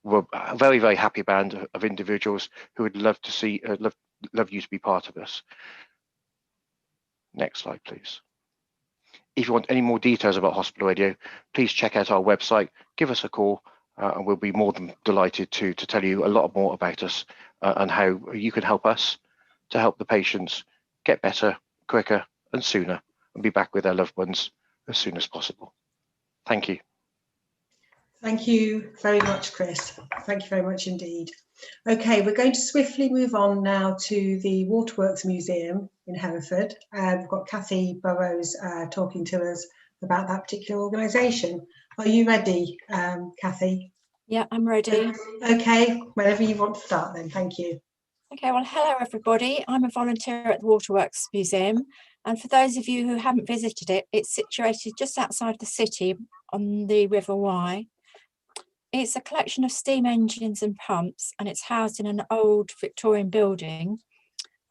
We're a very, very happy band of individuals who would love to see, love you to be part of us. Next slide, please. If you want any more details about Hospital Radio, please check out our website, give us a call, and we'll be more than delighted to tell you a lot more about us and how you can help us to help the patients get better, quicker and sooner, and be back with their loved ones as soon as possible. Thank you. Thank you very much, Chris. Thank you very much indeed. Okay, we're going to swiftly move on now to the Waterworks Museum in Hereford. We've got Kathy Burrows talking to us about that particular organisation. Are you ready, Kathy? Yeah, I'm ready. Okay, whenever you want to start then, thank you. Okay, well, hello everybody. I'm a volunteer at the Waterworks Museum, and for those of you who haven't visited it, it's situated just outside the city on the River Wye. It's a collection of steam engines and pumps, and it's housed in an old Victorian building,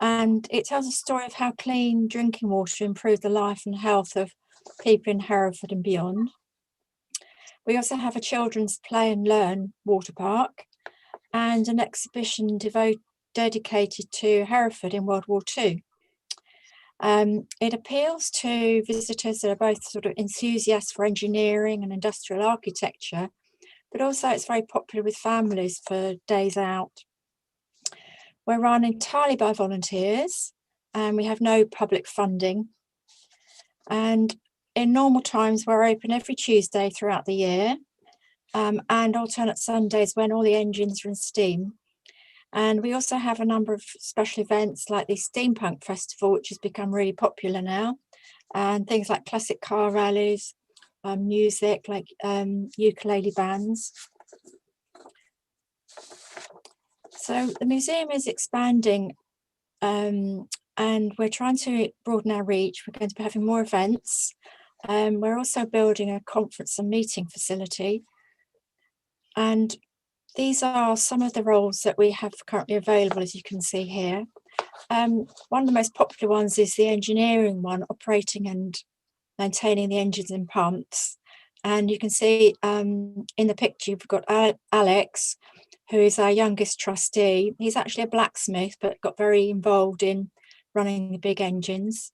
and it tells a story of how clean drinking water improved the life and health of people in Hereford and beyond. We also have a children's play and learn water park and an exhibition dedicated to Hereford in World War II. It appeals to visitors that are both sort of enthusiasts for engineering and industrial architecture, but also it's very popular with families for days out. We're run entirely by volunteers and we have no public funding. And in normal times, we're open every Tuesday throughout the year and alternate Sundays when all the engines are in steam. And we also have a number of special events like the Steampunk Festival, which has become really popular now, and things like classic car rallies, music like ukulele bands. So the museum is expanding and we're trying to broaden our reach. We're going to be having more events. We're also building a conference and meeting facility. And these are some of the roles that we have currently available, as you can see here. One of the most popular ones is the engineering one, operating and maintaining the engines and pumps. And you can see in the picture, you've got Alex, who is our youngest trustee. He's actually a blacksmith, but got very involved in running the big engines.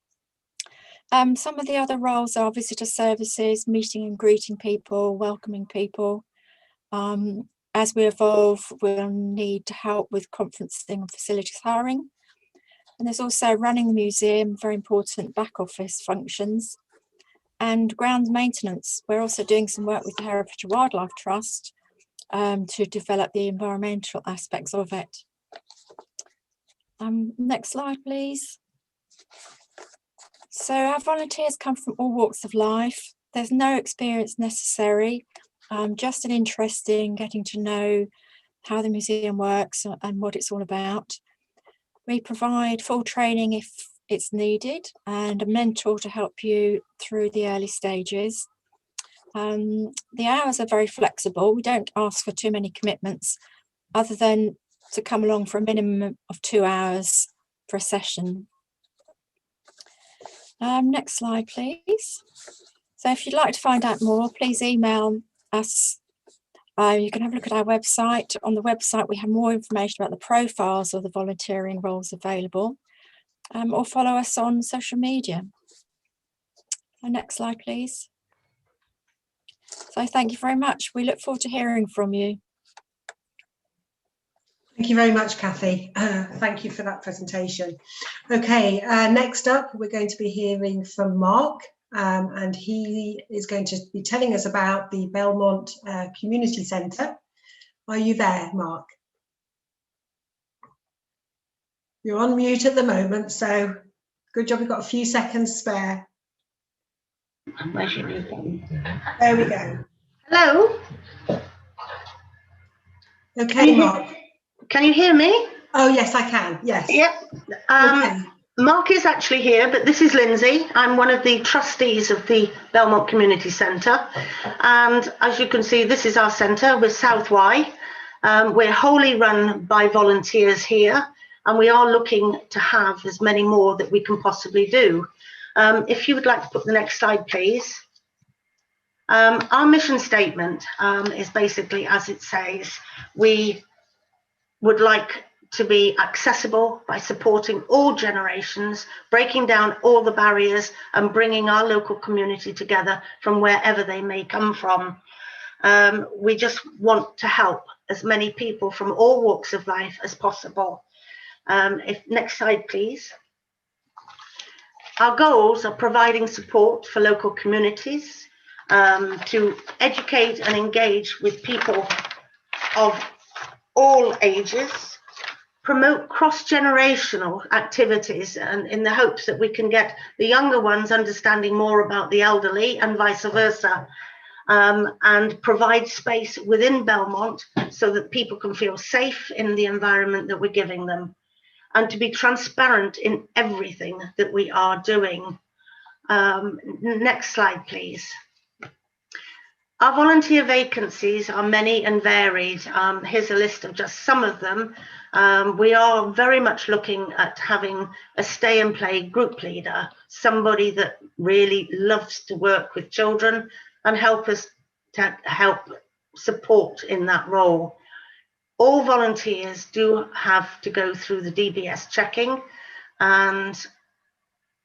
Some of the other roles are visitor services, meeting and greeting people, welcoming people. As we evolve, we'll need help with conferencing and facilities hiring. And there's also running the museum, very important back office functions, and grounds maintenance. We're also doing some work with the Herefordshire Wildlife Trust to develop the environmental aspects of it. Next slide, please. So our volunteers come from all walks of life. There's no experience necessary, just an interest in getting to know how the museum works and what it's all about. We provide full training if it's needed and a mentor to help you through the early stages. The hours are very flexible. We don't ask for too many commitments other than to come along for a minimum of 2 hours for a session. Next slide, please. So if you'd like to find out more, please email us. You can have a look at our website. On the website, we have more information about the profiles of the volunteering roles available, or follow us on social media. Next slide, please. So thank you very much. We look forward to hearing from you. Thank you very much, Kathy. Thank you for that presentation. Okay, next up, we're going to be hearing from Mark, and he is going to be telling us about the Belmont Community Centre. Are you there, Mark? You're on mute at the moment, so good job, we've got a few seconds spare. There we go. Hello. Okay, Mark. Can you hear me? Oh, yes, I can. Yes. Yep. Okay. Mark is actually here, but this is Lindsay. I'm one of the trustees of the Belmont Community Centre. And as you can see, this is our centre. We're South Wye. We're wholly run by volunteers here, and we are looking to have as many more that we can possibly do. If you would like to put the next slide, please. Our mission statement is basically, as it says, we would like to be accessible by supporting all generations, breaking down all the barriers and bringing our local community together from wherever they may come from. We just want to help as many people from all walks of life as possible. Next slide, please. Our goals are providing support for local communities, to educate and engage with people of all ages, promote cross-generational activities, and in the hopes that we can get the younger ones understanding more about the elderly and vice versa, and provide space within Belmont so that people can feel safe in the environment that we're giving them, and to be transparent in everything that we are doing. Next slide, please. Our volunteer vacancies are many and varied. Here's a list of just some of them. We are very much looking at having a stay and play group leader, somebody that really loves to work with children and help us to help support in that role. All volunteers do have to go through the DBS checking, and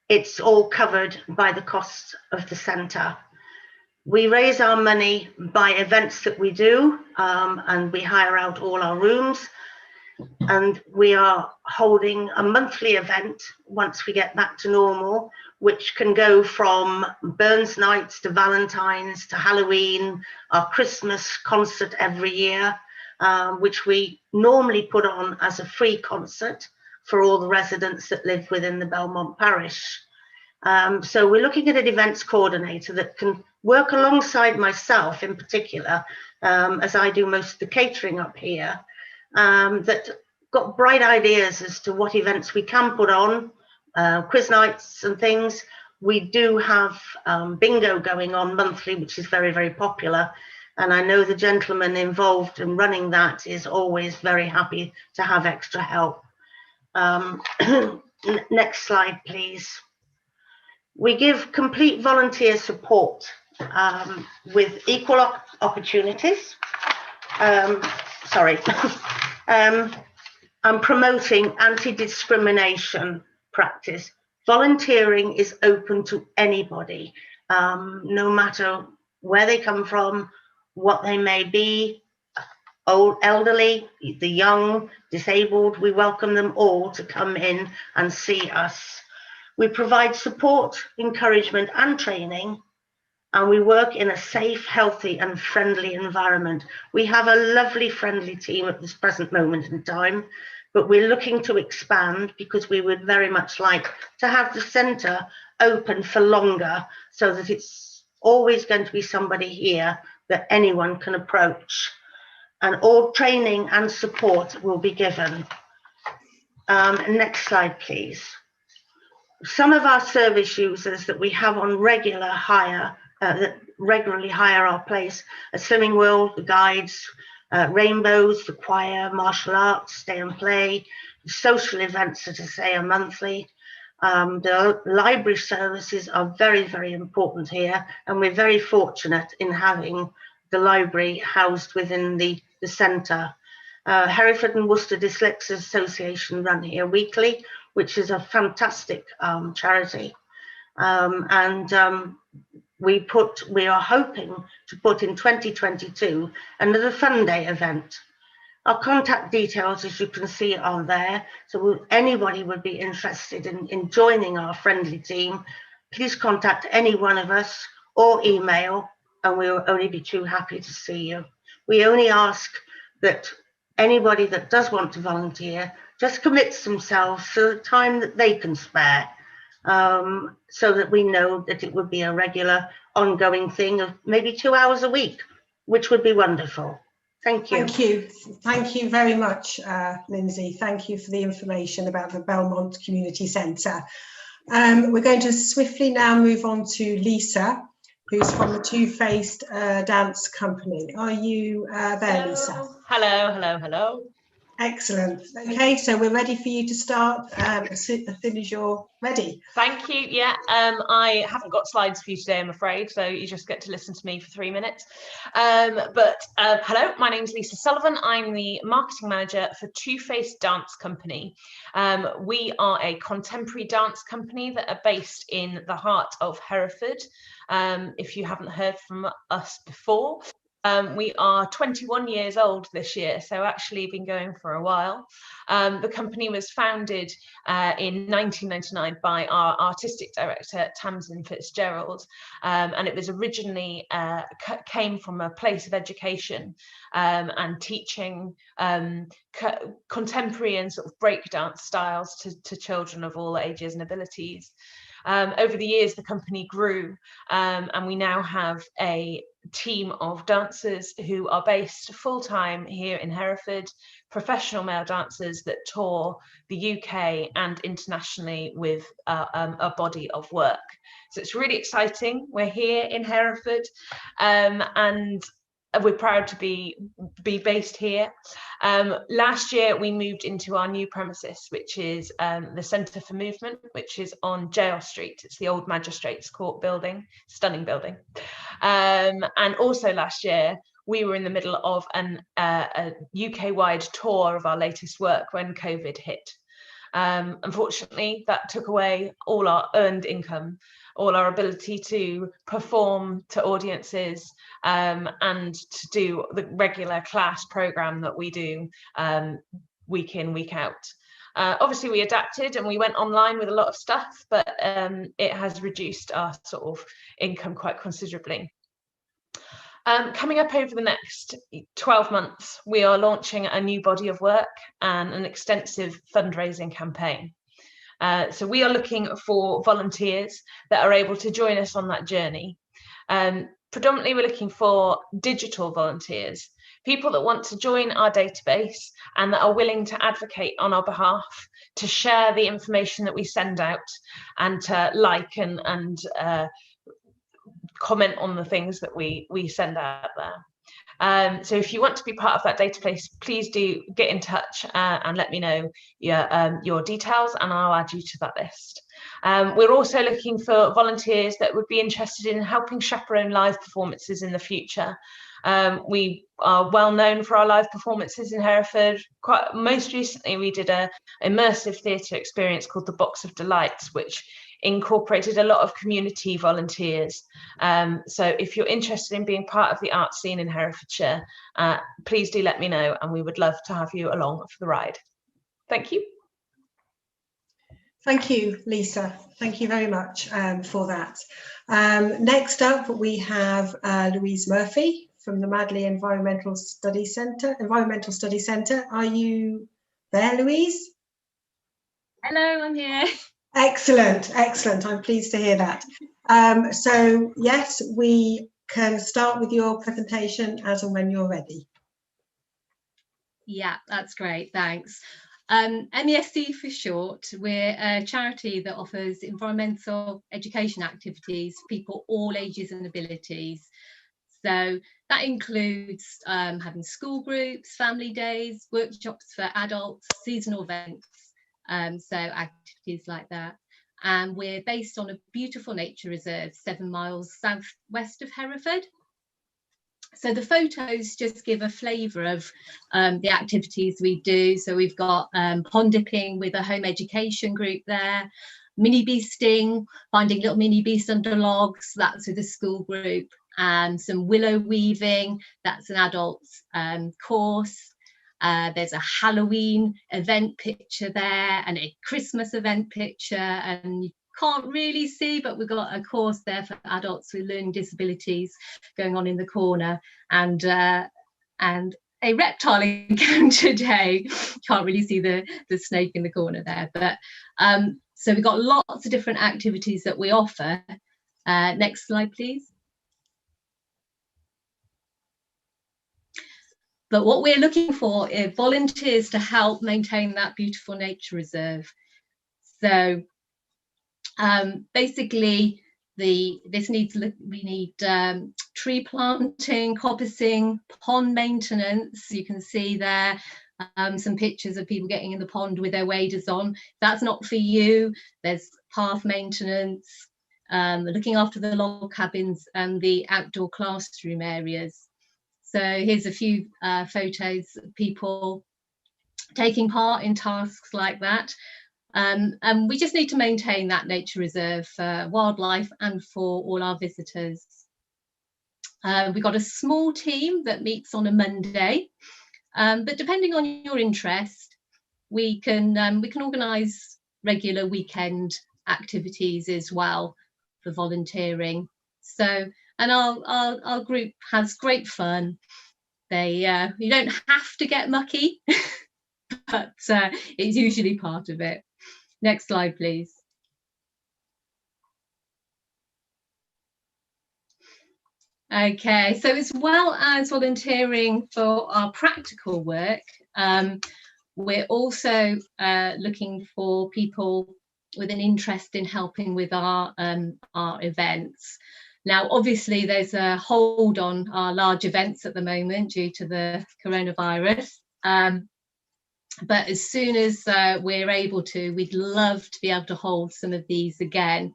it's all covered by the costs of the centre. We raise our money by events that we do, and we hire out all our rooms, and we are holding a monthly event once we get back to normal, which can go from Burns nights to Valentine's to Halloween, our Christmas concert every year, which we normally put on as a free concert for all the residents that live within the Belmont parish. So we're looking at an events coordinator that can work alongside myself in particular, as I do most of the catering up here, that got bright ideas as to what events we can put on, quiz nights and things. We do have bingo going on monthly, which is very, very popular. And I know the gentleman involved in running that is always very happy to have extra help. Next slide, please. We give complete volunteer support with equal opportunities. I'm promoting anti-discrimination practice. Volunteering is open to anybody, no matter where they come from, what they may be, old, elderly, the young, disabled. We welcome them all to come in and see us. We provide support, encouragement and training, and we work in a safe, healthy and friendly environment. We have a lovely, friendly team at this present moment in time, but we're looking to expand because we would very much like to have the centre open for longer, so that it's always going to be somebody here that anyone can approach. And all training and support will be given. Next slide, please. Some of our service users that we have on regular hire, that regularly hire our place, are Swimming World, the guides, Rainbows, the choir, martial arts, stay and play, social events that I say are monthly. The library services are very, very important here, and we're very fortunate in having the library housed within the centre. Hereford and Worcester Dyslexia Association run here weekly, which is a fantastic charity. We are hoping to put in 2022 another Fun Day event. Our contact details, as you can see, are there. So anybody would be interested in joining our friendly team, please contact any one of us or email, and we'll only be too happy to see you. We only ask that anybody that does want to volunteer just commits themselves to the time that they can spare, so that we know that it would be a regular ongoing thing of maybe 2 hours a week, which would be wonderful. Thank you. Thank you. Thank you very much, Lindsay. Thank you for the information about the Belmont Community Centre. We're going to swiftly now move on to Lisa, who's from the Two-Faced Dance Company. Are you there, Lisa? Hello, hello, hello. Excellent. Okay, so we're ready for you to start as soon as you're ready. Thank you. Yeah, I haven't got slides for you today, I'm afraid, so you just get to listen to me for 3 minutes. Hello, my name's Lisa Sullivan. I'm the marketing manager for Two Face Dance Company. We are a contemporary dance company that are based in the heart of Hereford. If you haven't heard from us before, we are 21 years old this year, so actually been going for a while. The company was founded in 1999 by our artistic director, Tamsin Fitzgerald, and it was originally came from a place of education and teaching contemporary and sort of breakdance styles to children of all ages and abilities. Over the years, the company grew, and we now have a team of dancers who are based full-time here in Hereford, professional male dancers that tour the UK and internationally with a body of work. So it's really exciting. We're here in Hereford, and we're proud to be based here. Last year we moved into our new premises, which is the Centre for Movement, which is on Jail Street. It's the old Magistrates Court building, stunning building. And also last year we were in the middle of a UK-wide tour of our latest work when COVID hit. Unfortunately, that took away all our earned income, all our ability to perform to audiences and to do the regular class program that we do week in, week out. Obviously, we adapted and we went online with a lot of stuff, but it has reduced our sort of income quite considerably. Coming up over the next 12 months, we are launching a new body of work and an extensive fundraising campaign. So we are looking for volunteers that are able to join us on that journey. Predominantly, we're looking for digital volunteers, people that want to join our database and that are willing to advocate on our behalf, to share the information that we send out and to like and comment on the things that we send out there. So if you want to be part of that database, please do get in touch and let me know your details and I'll add you to that list. We're also looking for volunteers that would be interested in helping chaperone live performances in the future. We are well known for our live performances in Hereford. Most recently, we did an immersive theatre experience called the Box of Delights, which incorporated a lot of community volunteers. So if you're interested in being part of the art scene in Herefordshire, please do let me know and we would love to have you along for the ride. Thank you. Thank you, Lisa. Thank you very much for that. Next up, we have Louise Murphy from the Madley Environmental Study Centre. Are you there, Louise? Hello, I'm here. Excellent, excellent. I'm pleased to hear that. So yes, we can start with your presentation as and when you're ready. Yeah, that's great, thanks. MESC for short, we're a charity that offers environmental education activities for people all ages and abilities. So that includes having school groups, family days, workshops for adults, seasonal events, so activities like that. And we're based on a beautiful nature reserve 7 miles southwest of Hereford. So the photos just give a flavour of the activities we do. So we've got pond dipping with a home education group there, mini beasting, finding little mini beasts under logs, that's with a school group, and some willow weaving, that's an adults course. There's a Halloween event picture there and a Christmas event picture, and you can't really see, but we've got a course there for adults with learning disabilities going on in the corner, and a reptile encounter day. Can't really see the snake in the corner there, but so we've got lots of different activities that we offer. Next slide, please. But what we're looking for is volunteers to help maintain that beautiful nature reserve. So basically, we need tree planting, coppicing, pond maintenance. You can see there some pictures of people getting in the pond with their waders on. If that's not for you, there's path maintenance, looking after the log cabins and the outdoor classroom areas. So here's a few photos of people taking part in tasks like that. And we just need to maintain that nature reserve for wildlife and for all our visitors. We've got a small team that meets on a Monday, but depending on your interest, we can organise regular weekend activities as well for volunteering. So, and our group has great fun. You don't have to get mucky, but it's usually part of it. Next slide, please. Okay, so as well as volunteering for our practical work, we're also looking for people with an interest in helping with our events. Now, obviously, there's a hold on our large events at the moment due to the coronavirus. But as soon as we're able to, we'd love to be able to hold some of these again.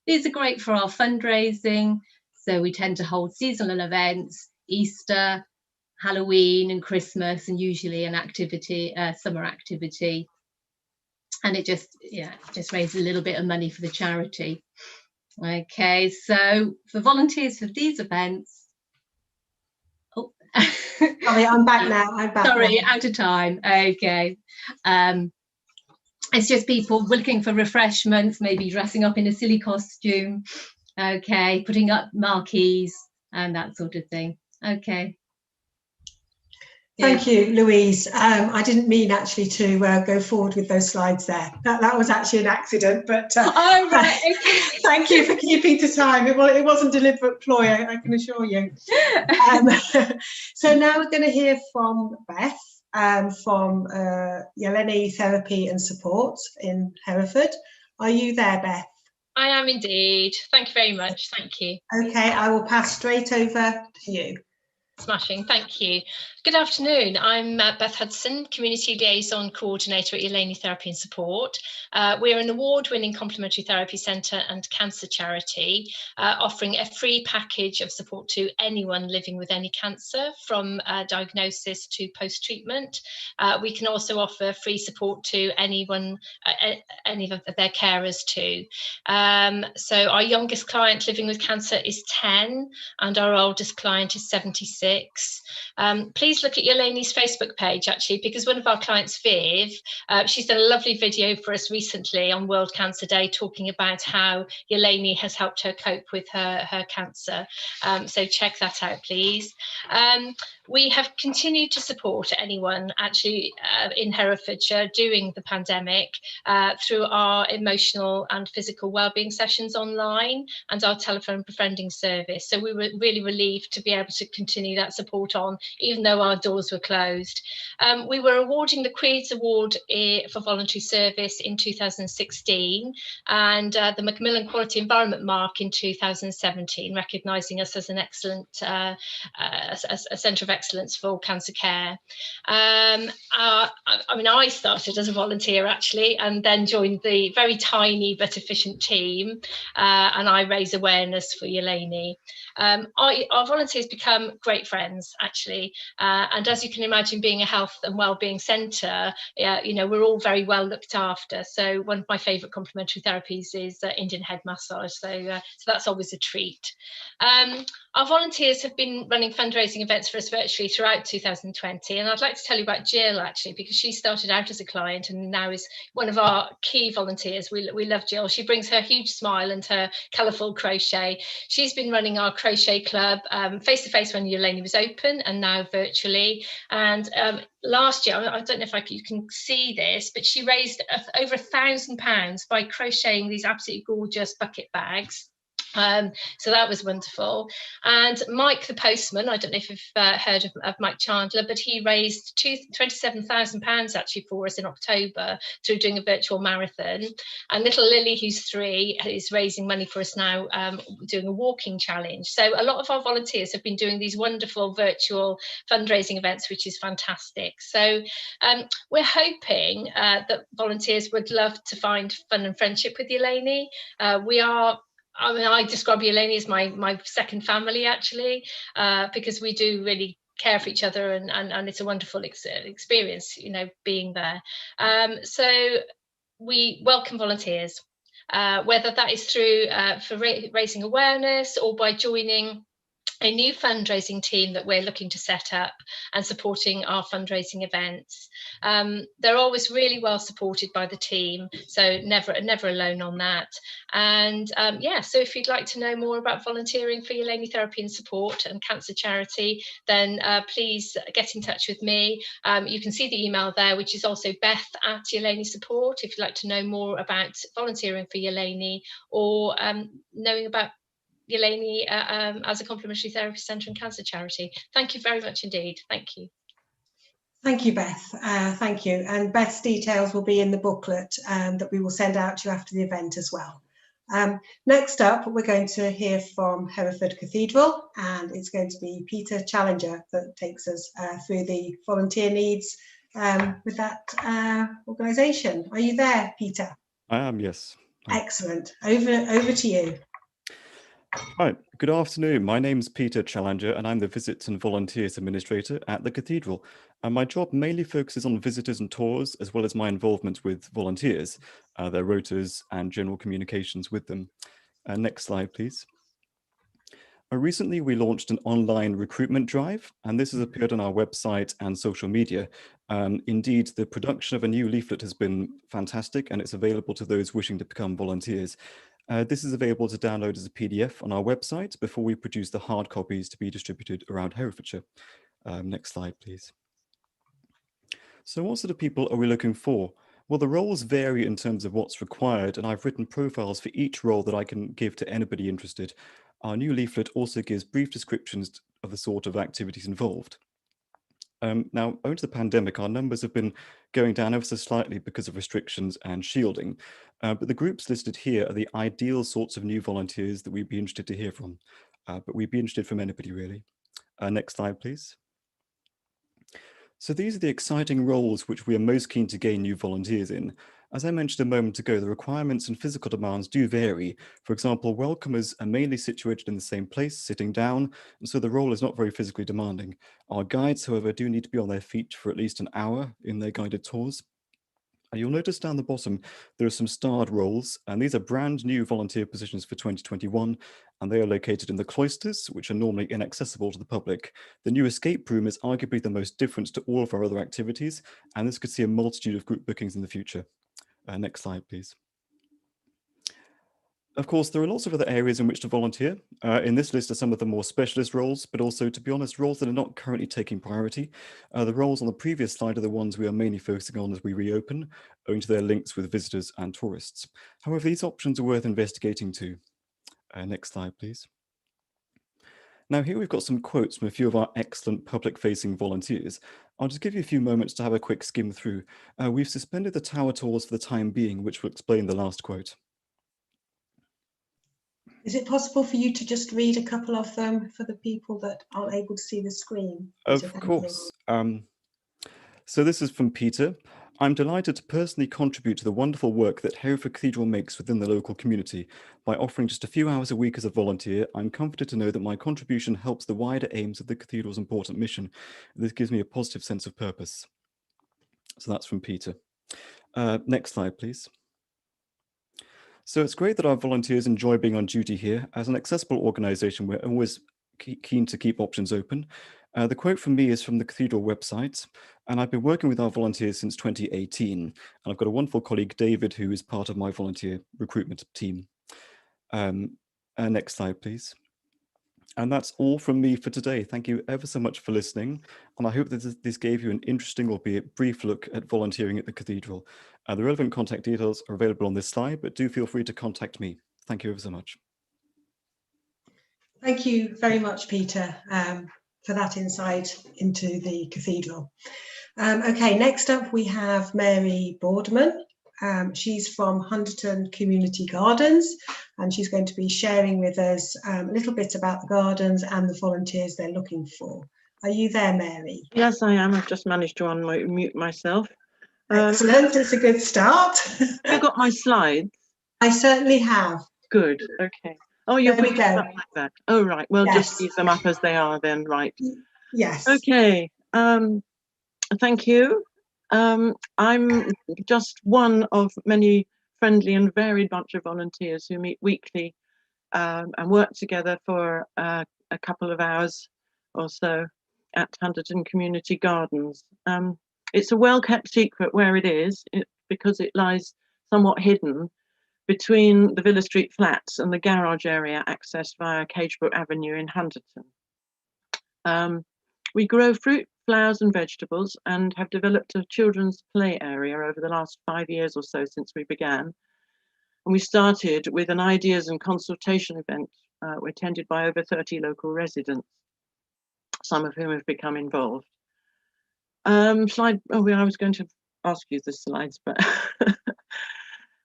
These are great for our fundraising. So we tend to hold seasonal events, Easter, Halloween and Christmas, and usually an activity, summer activity. And it just raises a little bit of money for the charity. Okay, so for volunteers for these events, sorry, I'm back now. Sorry, out of time. Okay. It's just people looking for refreshments, maybe dressing up in a silly costume. Okay, putting up marquees and that sort of thing. Okay. Thank you, Louise. I didn't mean actually to go forward with those slides there. That was actually an accident, but oh, right. Okay. Thank you for keeping to time. It wasn't deliberate ploy, I can assure you. So now we're going to hear from Beth from Yeleni Therapy and Support in Hereford. Are you there, Beth? I am indeed. Thank you very much. Thank you. Okay, I will pass straight over to you. Smashing, thank you. Good afternoon, I'm Beth Hudson, Community Liaison Coordinator at Yeleni Therapy and Support. We're an award-winning complementary therapy centre and cancer charity, offering a free package of support to anyone living with any cancer, from diagnosis to post-treatment. We can also offer free support to anyone, any of their carers too. So our youngest client living with cancer is 10 and our oldest client is 76. Please look at Yeleni's Facebook page, actually, because one of our clients, Viv, she's done a lovely video for us recently on World Cancer Day, talking about how Yeleni has helped her cope with her cancer. So check that out, please. We have continued to support anyone actually in Herefordshire during the pandemic through our emotional and physical wellbeing sessions online and our telephone befriending service. So we were really relieved to be able to continue that support on, even though our doors were closed. We were awarding the Queen's Award for voluntary service in 2016 and the Macmillan Quality Environment Mark in 2017, recognising us as an excellent a centre of excellence for cancer care. I mean, I started as a volunteer actually, and then joined the very tiny but efficient team, and I raise awareness for Yeleni. Our volunteers become great friends actually, and as you can imagine, being a health and wellbeing centre, you know, we're all very well looked after. So one of my favourite complementary therapies is Indian head massage, so that's always a treat. Our volunteers have been running fundraising events for us virtually throughout 2020, and I'd like to tell you about Jill actually, because she started out as a client and now is one of our key volunteers. We love Jill. She brings her huge smile and her colourful crochet. She's been running our crochet club face to face when Yeleni was open, and now virtually. And last year, I don't know if you can see this, but she raised over £1,000 by crocheting these absolutely gorgeous bucket bags. So that was wonderful. And Mike the postman, I don't know if you've heard of Mike Chandler, but he raised £27,000 actually for us in October through doing a virtual marathon. And little Lily, who's 3, is raising money for us now, doing a walking challenge. So a lot of our volunteers have been doing these wonderful virtual fundraising events, which is fantastic. So we're hoping that volunteers would love to find fun and friendship with Eleni. I describe Eleni as my second family, actually, because we do really care for each other, and it's a wonderful experience, you know, being there. So we welcome volunteers, whether that is through for raising awareness or by joining a new fundraising team that we're looking to set up and supporting our fundraising events. They're always really well supported by the team, so never alone on that. And yeah, so if you'd like to know more about volunteering for Eleni Therapy and Support and Cancer Charity, then please get in touch with me. You can see the email there, which is also Beth@Eleni Support, if you'd like to know more about volunteering for Eleni or knowing about Eleni as a complementary therapy centre and cancer charity. Thank you very much indeed. Thank you. Thank you, Beth. Thank you. And Beth's details will be in the booklet that we will send out to you after the event as well. Next up, we're going to hear from Hereford Cathedral, and it's going to be Peter Challenger that takes us through the volunteer needs with that organisation. Are you there, Peter? I am, yes. Excellent. Over to you. Hi, good afternoon. My name's Peter Challenger and I'm the Visits and Volunteers Administrator at the Cathedral. And my job mainly focuses on visitors and tours, as well as my involvement with volunteers, their rotas and general communications with them. Next slide, please. Recently, we launched an online recruitment drive, and this has appeared on our website and social media. Indeed, the production of a new leaflet has been fantastic, and it's available to those wishing to become volunteers. This is available to download as a PDF on our website before we produce the hard copies to be distributed around Herefordshire. Next slide, please. So what sort of people are we looking for? Well, the roles vary in terms of what's required, and I've written profiles for each role that I can give to anybody interested. Our new leaflet also gives brief descriptions of the sort of activities involved. Now, owing to the pandemic, our numbers have been going down ever so slightly because of restrictions and shielding. But the groups listed here are the ideal sorts of new volunteers that we'd be interested to hear from. But we'd be interested from anybody, really. Next slide, please. So these are the exciting roles which we are most keen to gain new volunteers in. As I mentioned a moment ago, the requirements and physical demands do vary. For example, welcomers are mainly situated in the same place, sitting down, and so the role is not very physically demanding. Our guides, however, do need to be on their feet for at least an hour in their guided tours. You'll notice down the bottom, there are some starred roles, and these are brand new volunteer positions for 2021, and they are located in the cloisters, which are normally inaccessible to the public. The new escape room is arguably the most different to all of our other activities, and this could see a multitude of group bookings in the future. Next slide, please. Of course, there are lots of other areas in which to volunteer. In this list are some of the more specialist roles, but also, to be honest, roles that are not currently taking priority. The roles on the previous slide are the ones we are mainly focusing on as we reopen, owing to their links with visitors and tourists. However, these options are worth investigating too. Next slide, please. Now here we've got some quotes from a few of our excellent public-facing volunteers. I'll just give you a few moments to have a quick skim through. We've suspended the tower tours for the time being, which will explain the last quote. Is it possible for you to just read a couple of them for the people that aren't able to see the screen? Of course. So this is from Peter. I'm delighted to personally contribute to the wonderful work that Hereford Cathedral makes within the local community. By offering just a few hours a week as a volunteer, I'm comforted to know that my contribution helps the wider aims of the Cathedral's important mission. This gives me a positive sense of purpose. So that's from Peter. Next slide, please. So it's great that our volunteers enjoy being on duty here. As an accessible organisation, we're always keen to keep options open. The quote from me is from the Cathedral website, and I've been working with our volunteers since 2018. And I've got a wonderful colleague, David, who is part of my volunteer recruitment team. Next slide, please. And that's all from me for today. Thank you ever so much for listening. And I hope that this gave you an interesting, albeit brief, look at volunteering at the Cathedral. The relevant contact details are available on this slide, but do feel free to contact me. Thank you ever so much. Thank you very much, Peter, for that insight into the cathedral. Okay, next up we have Mary Boardman. She's from Hunterton Community Gardens, and she's going to be sharing with us a little bit about the gardens and the volunteers they're looking for. Are you there, Mary? Yes, I am. I've just managed to unmute myself. Excellent, it's a good start. Have you got my slides? I certainly have. Good, okay. Oh, you're There we putting them go. up like that. Oh, right, well, Yes. just leave them up as they are then, right. Yes. Okay, thank you. I'm just one of many friendly and varied bunch of volunteers who meet weekly and work together for a couple of hours or so at Hunterton Community Gardens. It's a well-kept secret where it is because it lies somewhat hidden between the Villa Street flats and the garage area accessed via Cagebrook Avenue in Hunterton. We grow fruit, flowers and vegetables and have developed a children's play area over the last 5 years or so since we began. And we started with an ideas and consultation event attended by over 30 local residents, some of whom have become involved. I was going to ask you the slides, but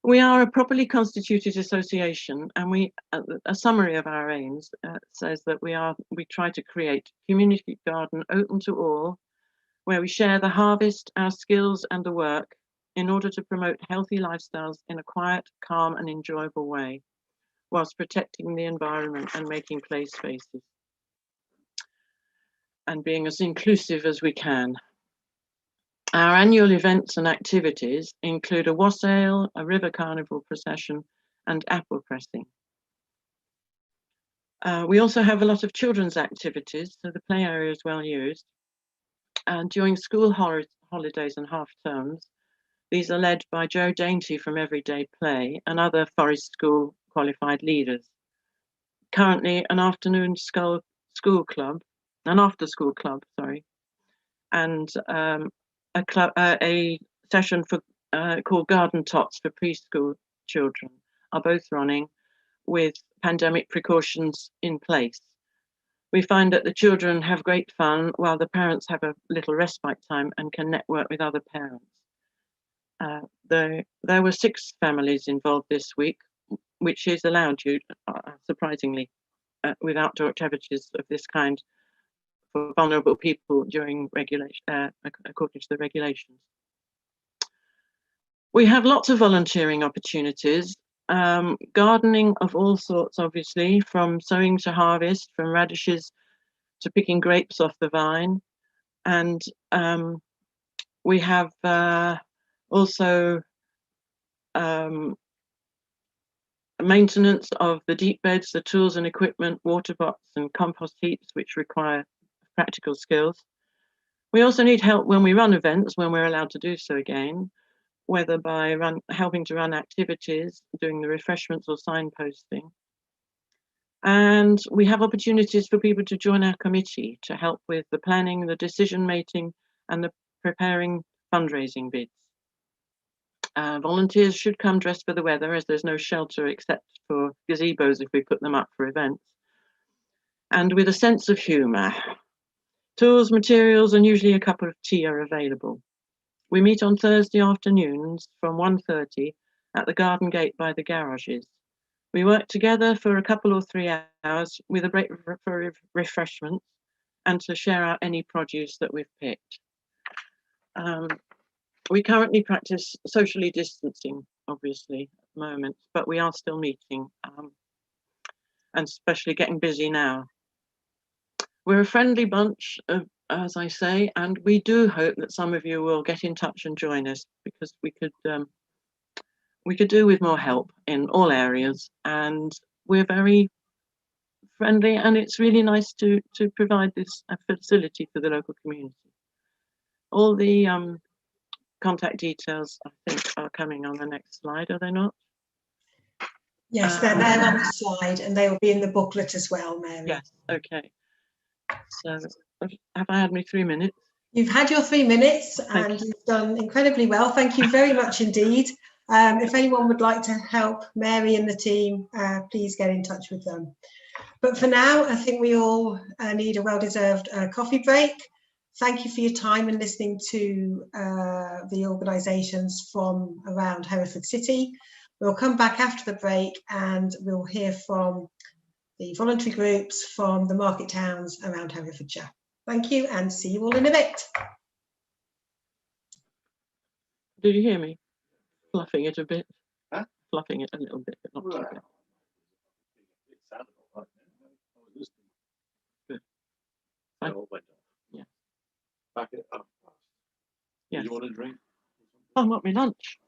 we are a properly constituted association, and a summary of our aims says that we try to create a community garden open to all, where we share the harvest, our skills and the work in order to promote healthy lifestyles in a quiet, calm and enjoyable way, whilst protecting the environment and making play spaces and being as inclusive as we can. Our annual events and activities include a wassail, a river carnival procession, and apple pressing. We also have a lot of children's activities, so the play area is well used. And during school holidays and half terms, these are led by Joe Dainty from Everyday Play and other Forest School qualified leaders. Currently, an after school club, and a session called Garden Tots for preschool children are both running with pandemic precautions in place. We find that the children have great fun while the parents have a little respite time and can network with other parents. There were 6 families involved this week, which is allowed you, surprisingly, with outdoor activities of this kind for vulnerable people during regulation, according to the regulations. We have lots of volunteering opportunities, gardening of all sorts, obviously, from sowing to harvest, from radishes to picking grapes off the vine. And we have also maintenance of the deep beds, the tools and equipment, water box and compost heaps, which require practical skills. We also need help when we run events, when we're allowed to do so again, whether by helping to run activities, doing the refreshments or signposting. And we have opportunities for people to join our committee to help with the planning, the decision making and the preparing fundraising bids. Volunteers should come dressed for the weather, as there's no shelter except for gazebos if we put them up for events. And with a sense of humour. Tools, materials and usually a cup of tea are available. We meet on Thursday afternoons from 1:30 at the garden gate by the garages. We work together for a couple or 3 hours with a break for refreshments and to share out any produce that we've picked. We currently practice socially distancing, obviously, at the moment, but we are still meeting and especially getting busy now. We're a friendly bunch, as I say, and we do hope that some of you will get in touch and join us, because we could do with more help in all areas, and we're very friendly, and it's really nice to provide this facility for the local community. All the contact details, I think, are coming on the next slide, are they not? Yes, they're there on the slide, and they will be in the booklet as well, Mary. Yes, okay. So, have I had my 3 minutes? You've had your 3 minutes, and you've done incredibly well. Thank you very much indeed. If anyone would like to help Mary and the team, please get in touch with them. But for now, I think we all need a well-deserved coffee break. Thank you for your time and listening to the organisations from around Hereford City. We'll come back after the break and we'll hear from the voluntary groups from the market towns around Herefordshire. Thank you and see you all in a bit. Did you hear me? Fluffing it a bit. Huh? Fluffing it a little bit, but not too bad. Good. Fine. Yeah. Back it up. Yeah. You want a drink? I want my lunch.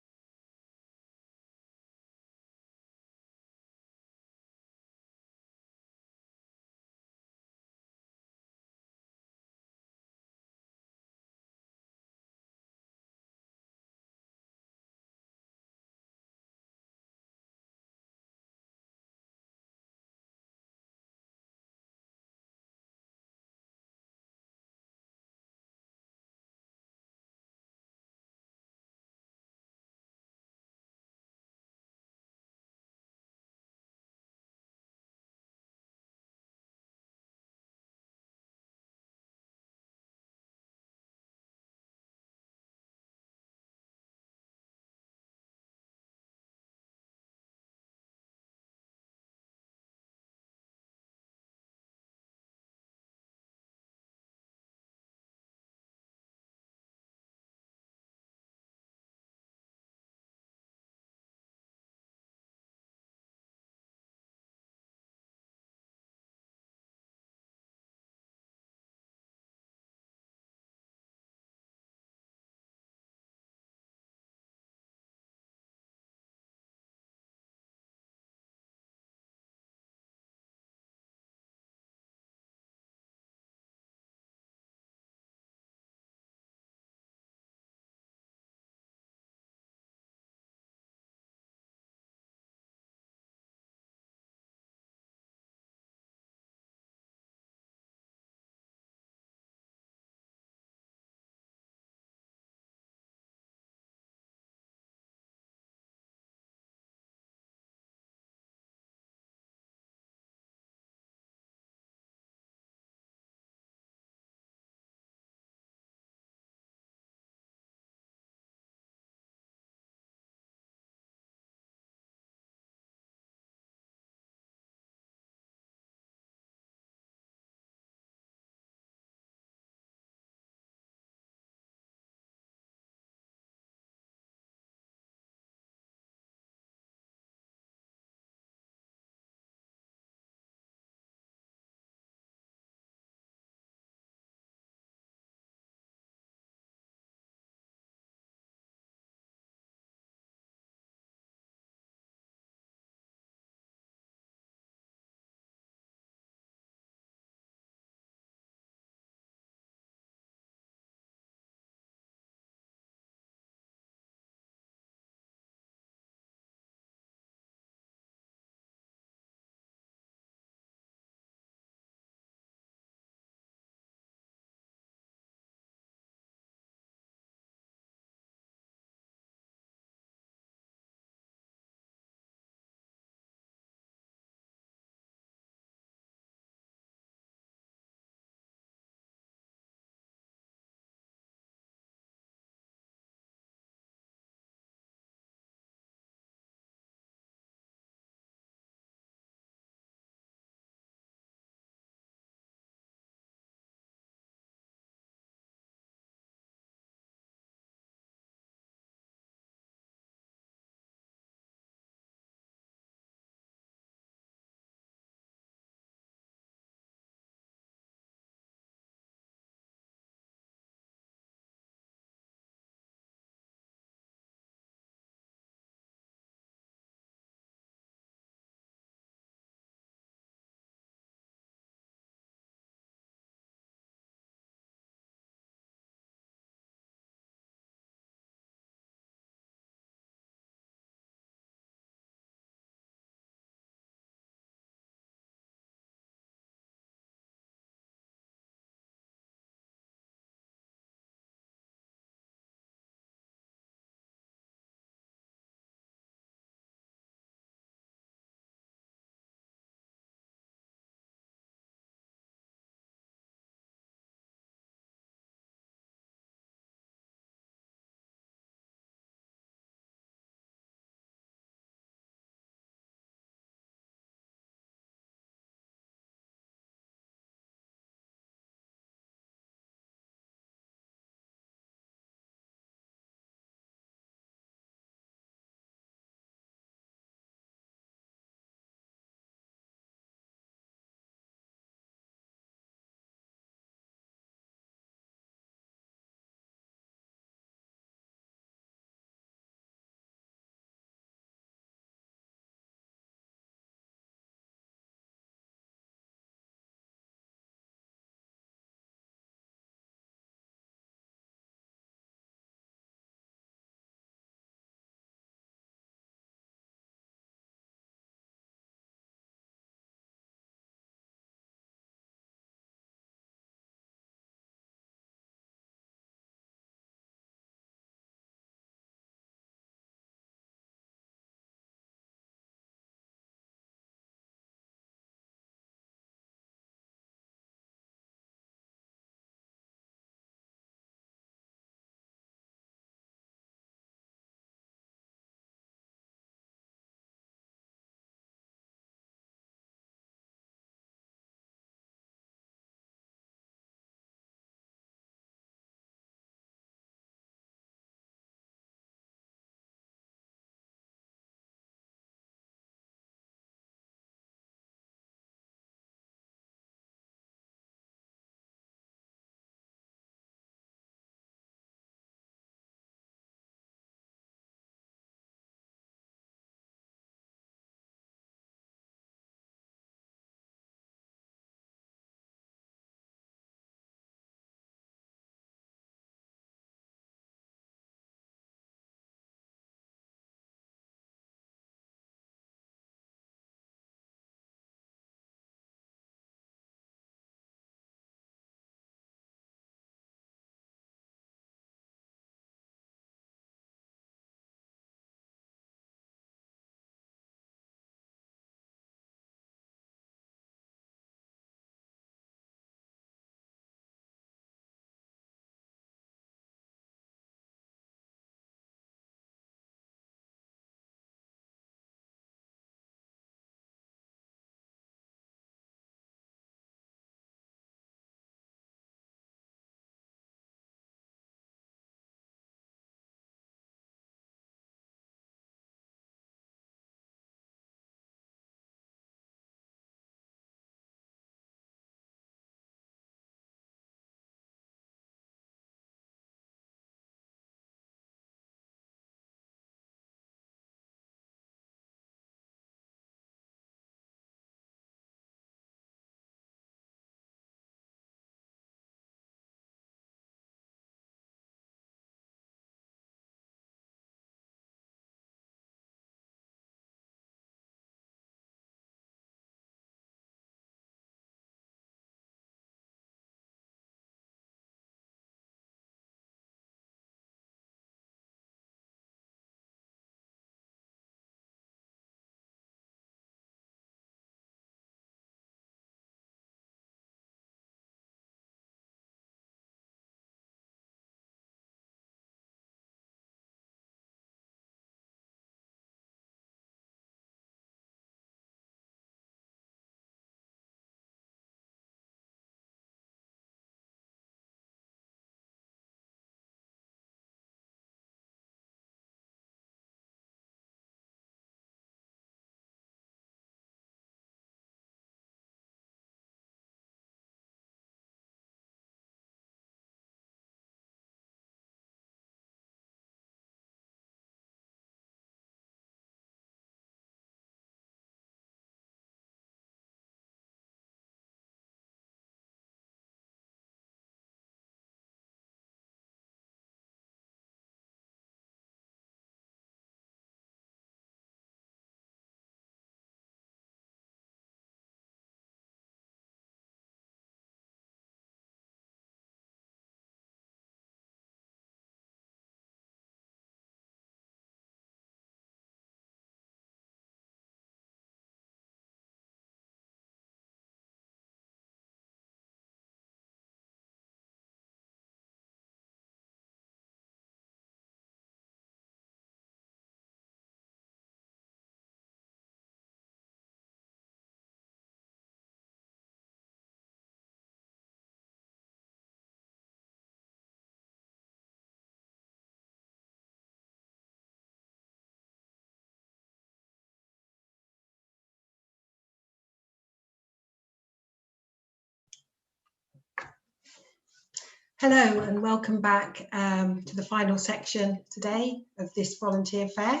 Hello and welcome back to the final section today of this volunteer fair.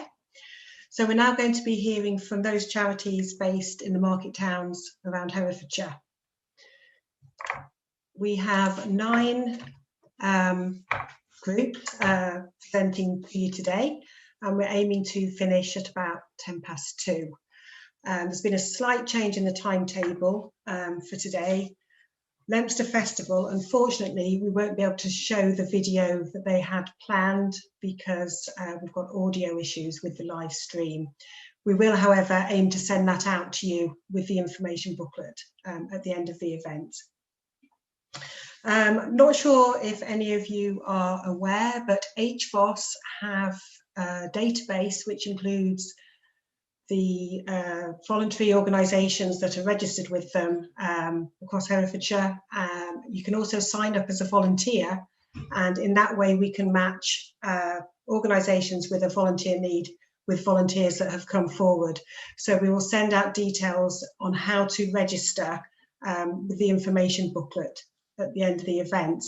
So we're now going to be hearing from those charities based in the market towns around Herefordshire. We have 9 groups presenting to you today, and we're aiming to finish at about 2:10. There's been a slight change in the timetable for today. Leinster Festival, unfortunately, we won't be able to show the video that they had planned because we've got audio issues with the live stream. We will, however, aim to send that out to you with the information booklet at the end of the event. Not sure if any of you are aware, but HFOS have a database which includes the voluntary organisations that are registered with them across Herefordshire. You can also sign up as a volunteer, and in that way we can match organisations with a volunteer need with volunteers that have come forward. So we will send out details on how to register with the information booklet at the end of the event.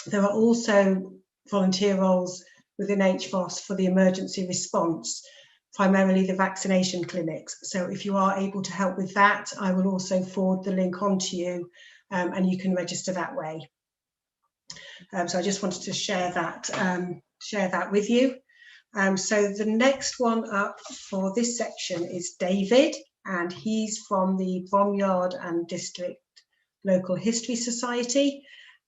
There are also volunteer roles within HFOS for the emergency response, primarily the vaccination clinics. So if you are able to help with that, I will also forward the link on to you and you can register that way. So I just wanted to share that with you. So the next one up for this section is David, and he's from the Bromyard and District Local History Society.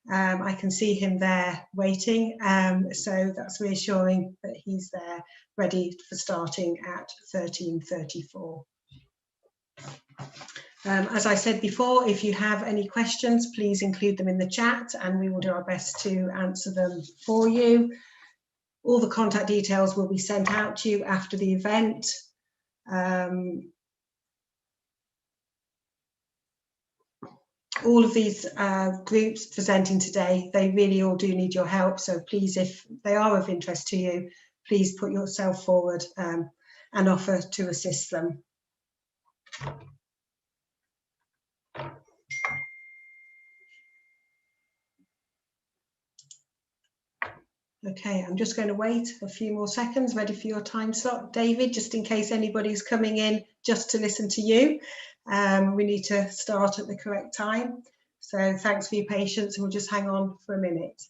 I can see him there waiting, so that's reassuring that he's there ready for starting at 13:34. As I said before, if you have any questions, please include them in the chat and we will do our best to answer them for you. All the contact details will be sent out to you after the event. All of these groups presenting today, they really all do need your help. So please, if they are of interest to you, please put yourself forward and offer to assist them. Okay, I'm just going to wait a few more seconds, ready for your time slot, David, just in case anybody's coming in just to listen to you. We need to start at the correct time. So thanks for your patience, and we'll just hang on for a minute.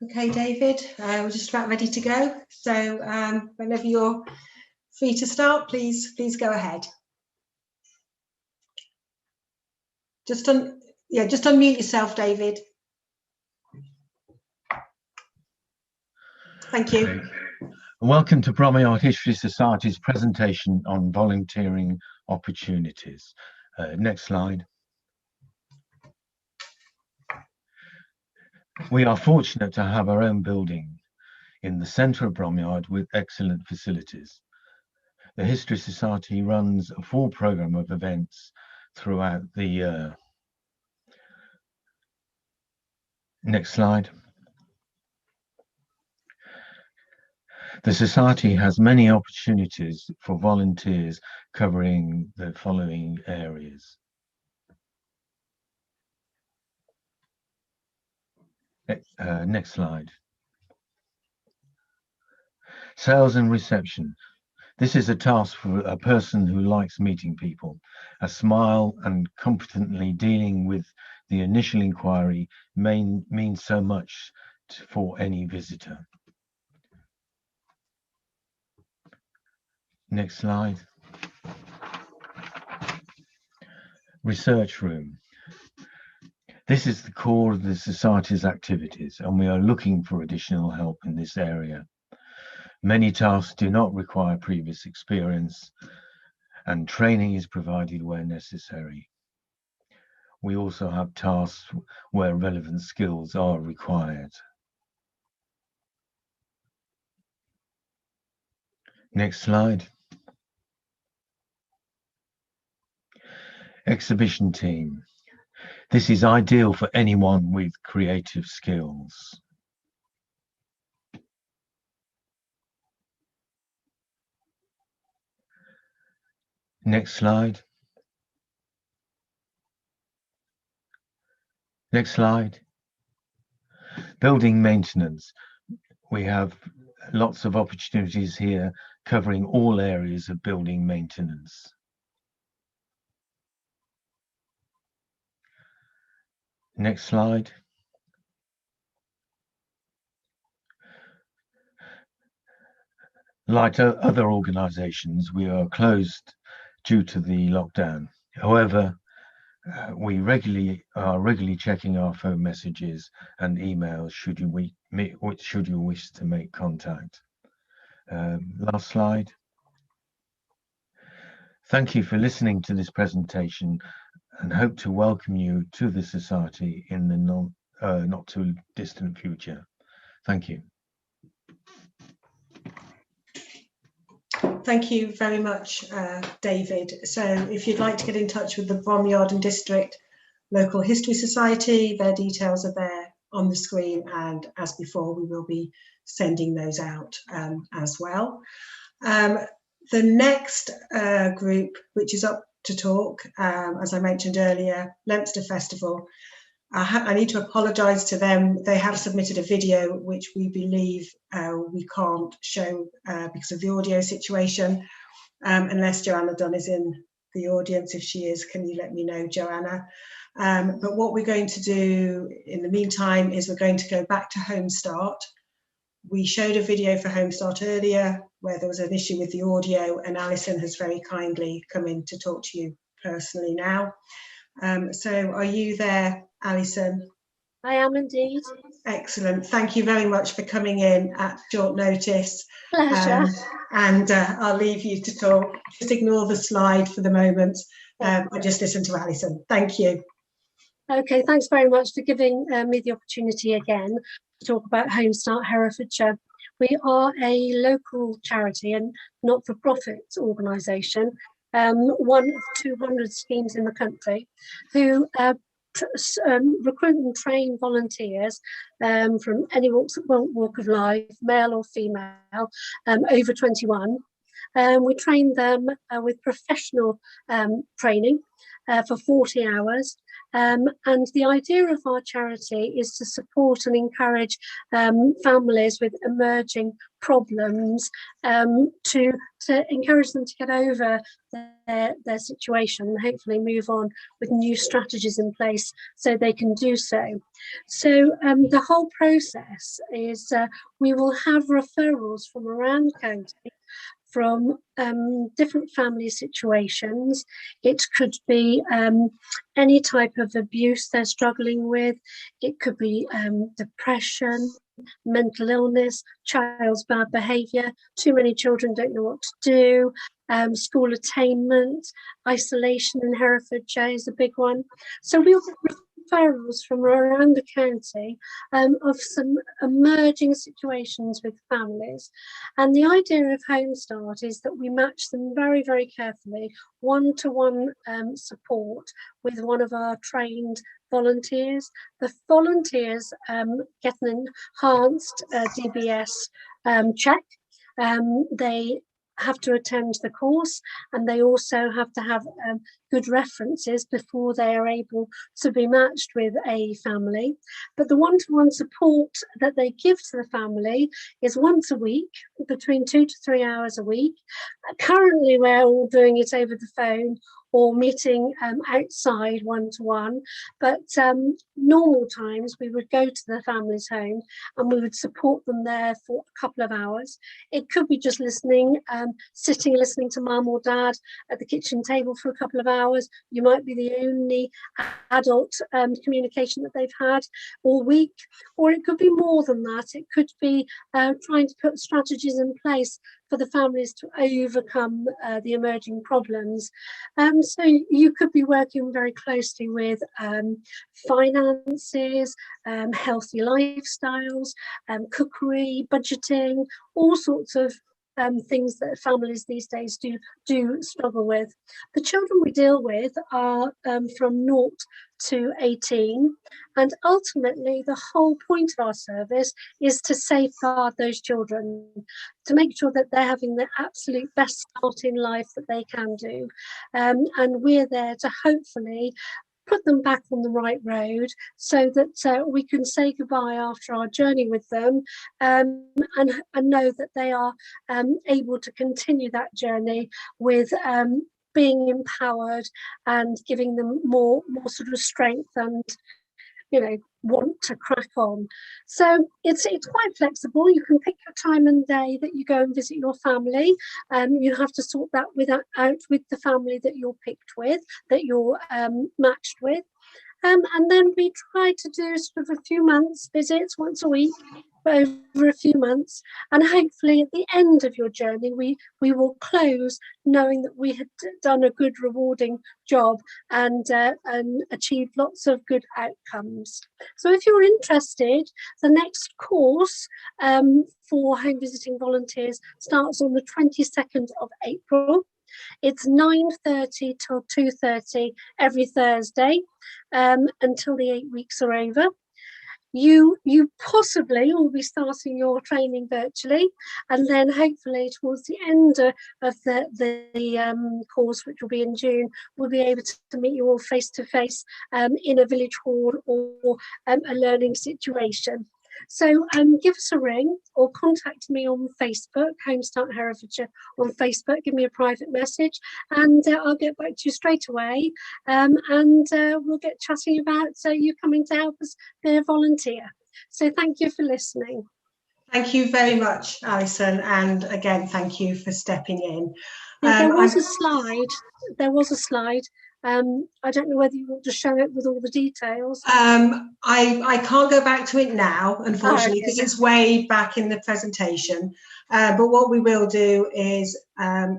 Okay, David, we're just about ready to go. So whenever you're free to start, please go ahead. Just unmute yourself, David. Thank you. Okay. Welcome to Bromyard History Society's presentation on volunteering opportunities. Next slide. We are fortunate to have our own building in the centre of Bromyard with excellent facilities. The History Society runs a full programme of events throughout the year. Next slide. The Society has many opportunities for volunteers covering the following areas. Next slide. Sales and reception. This is a task for a person who likes meeting people. A smile and competently dealing with the initial inquiry means so much for any visitor. Next slide. Research room. This is the core of the Society's activities, and we are looking for additional help in this area. Many tasks do not require previous experience, and training is provided where necessary. We also have tasks where relevant skills are required. Next slide. Exhibition team. This is ideal for anyone with creative skills. Next slide. Next slide. Building maintenance. We have lots of opportunities here covering all areas of building maintenance. Next slide. Like other organisations, we are closed due to the lockdown. However, we are regularly checking our phone messages and emails should you wish to make contact. Last slide. Thank you for listening to this presentation and hope to welcome you to the Society in the not too distant future. Thank you. Thank you very much, David. So if you'd like to get in touch with the Bromyard and District Local History Society, their details are there on the screen, and as before, we will be sending those out as well. The next group, which is up to talk, as I mentioned earlier, Leinster Festival. I need to apologise to them. They have submitted a video which we believe we can't show because of the audio situation, unless Joanna Dunn is in the audience. If she is, can you let me know, Joanna? But what we're going to do in the meantime is we're going to go back to Home Start. We showed a video for Home Start earlier where there was an issue with the audio, and Alison has very kindly come in to talk to you personally now. So are you there, Alison? I am indeed. Excellent. Thank you very much for coming in at short notice. Pleasure. And I'll leave you to talk. Just ignore the slide for the moment. I just listen to Alison. Thank you. Okay, thanks very much for giving me the opportunity again to talk about Home Start Herefordshire. We are a local charity and not-for-profit organisation, one of 200 schemes in the country, who recruit and train volunteers from any walk of life, male or female, over 21. We train them with professional training for 40 hours. And the idea of our charity is to support and encourage families with emerging problems, to encourage them to get over their situation and hopefully move on with new strategies in place so they can do so. So the whole process is we will have referrals from around the county from different family situations. It could be any type of abuse they're struggling with. It could be depression, mental illness, child's bad behaviour, too many children don't know what to do, school attainment, isolation in Herefordshire is a big one. So we'll get referrals from around the county of some emerging situations with families. And the idea of Home Start is that we match them very, very carefully, one-to-one support with one of our trained volunteers. The volunteers get an enhanced DBS check. They have to attend the course, and they also have to have good references before they are able to be matched with a family. But the one-to-one support that they give to the family is once a week, between 2 to 3 hours a week. Currently we're all doing it over the phone or meeting outside one-to-one, but normal times we would go to the family's home and we would support them there for a couple of hours. It could be just listening, sitting listening to mum or dad at the kitchen table for a couple of hours. hours. You might be the only adult communication that they've had all week, or it could be more than that. It could be trying to put strategies in place for the families to overcome the emerging problems. So you could be working very closely with finances, healthy lifestyles, cookery, budgeting, all sorts of things that families these days do struggle with. The children we deal with are from 0 to 18, and ultimately the whole point of our service is to safeguard those children, to make sure that they're having the absolute best start in life that they can do, and we're there to hopefully put them back on the right road so that we can say goodbye after our journey with them, and know that they are able to continue that journey with being empowered and giving them more sort of strength and, you know, want to crack on. So it's quite flexible. You can pick your time and day that you go and visit your family. You have to sort that out with the family that you're picked with, that you're matched with. And then we try to do sort of a few months visits once a week over a few months, and hopefully at the end of your journey we will close knowing that we had done a good, rewarding job and achieved lots of good outcomes. So if you're interested, the next course for home visiting volunteers starts on the 22nd of April. It's 9:30 till 2:30 every Thursday until the 8 weeks are over. You possibly will be starting your training virtually, and then hopefully towards the end of the course, which will be in June, we'll be able to meet you all face to face in a village hall or a learning situation. So give us a ring or contact me on Facebook, Home Start Herefordshire on Facebook. Give me a private message and I'll get back to you straight away, and we'll get chatting about you coming to help us be a volunteer. So thank you for listening. Thank you very much, Alison, and again, thank you for stepping in. There was a slide. I don't know whether you want to show it with all the details. I can't go back to it now, unfortunately, because it's way back in the presentation. But what we will do is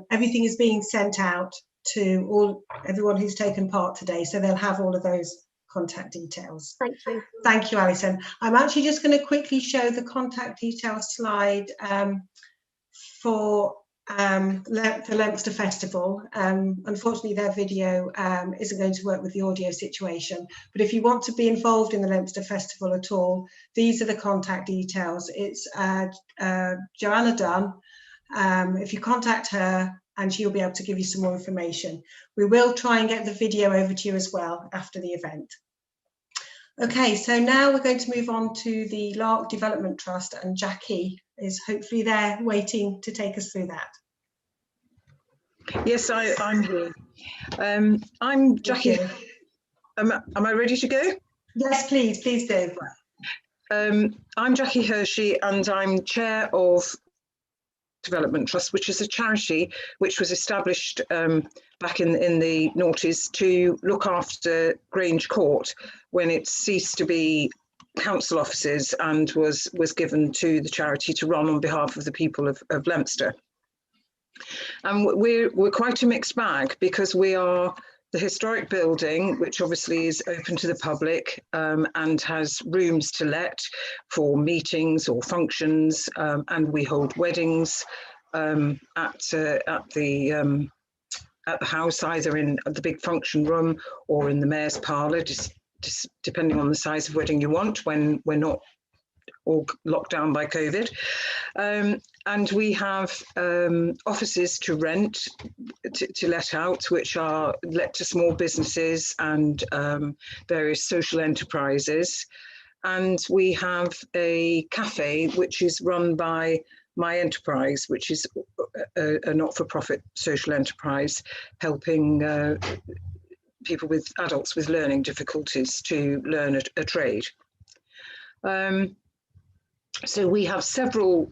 everything is being sent out to everyone who's taken part today, so they'll have all of those contact details. Thank you. Thank you, Alison. I'm actually just going to quickly show the contact details slide for the Leinster Festival. Unfortunately, their video isn't going to work with the audio situation, but if you want to be involved in the Leinster Festival at all, these are the contact details. It's Joanna Dunn. If you contact her, and she'll be able to give you some more information. We will try and get the video over to you as well after the event. Okay, so now we're going to move on to the Lark Development Trust, and Jackie is hopefully there waiting to take us through that. Yes, I'm here. I'm Jackie. Am I ready to go? Yes, please do. I'm Jackie Hershey, and I'm chair of Development Trust, which is a charity which was established back in the noughties to look after Grange Court when it ceased to be council offices and was given to the charity to run on behalf of the people of Leinster. And we're quite a mixed bag, because we are the historic building, which obviously is open to the public and has rooms to let for meetings or functions, and we hold weddings at the house, either in the big function room or in the mayor's parlour, just depending on the size of wedding you want when we're not all locked down by COVID. And we have offices to rent, to let out, which are let to small businesses and various social enterprises. And we have a cafe, which is run by My Enterprise, which is a not-for-profit social enterprise helping people with adults with learning difficulties to learn a trade. So we have several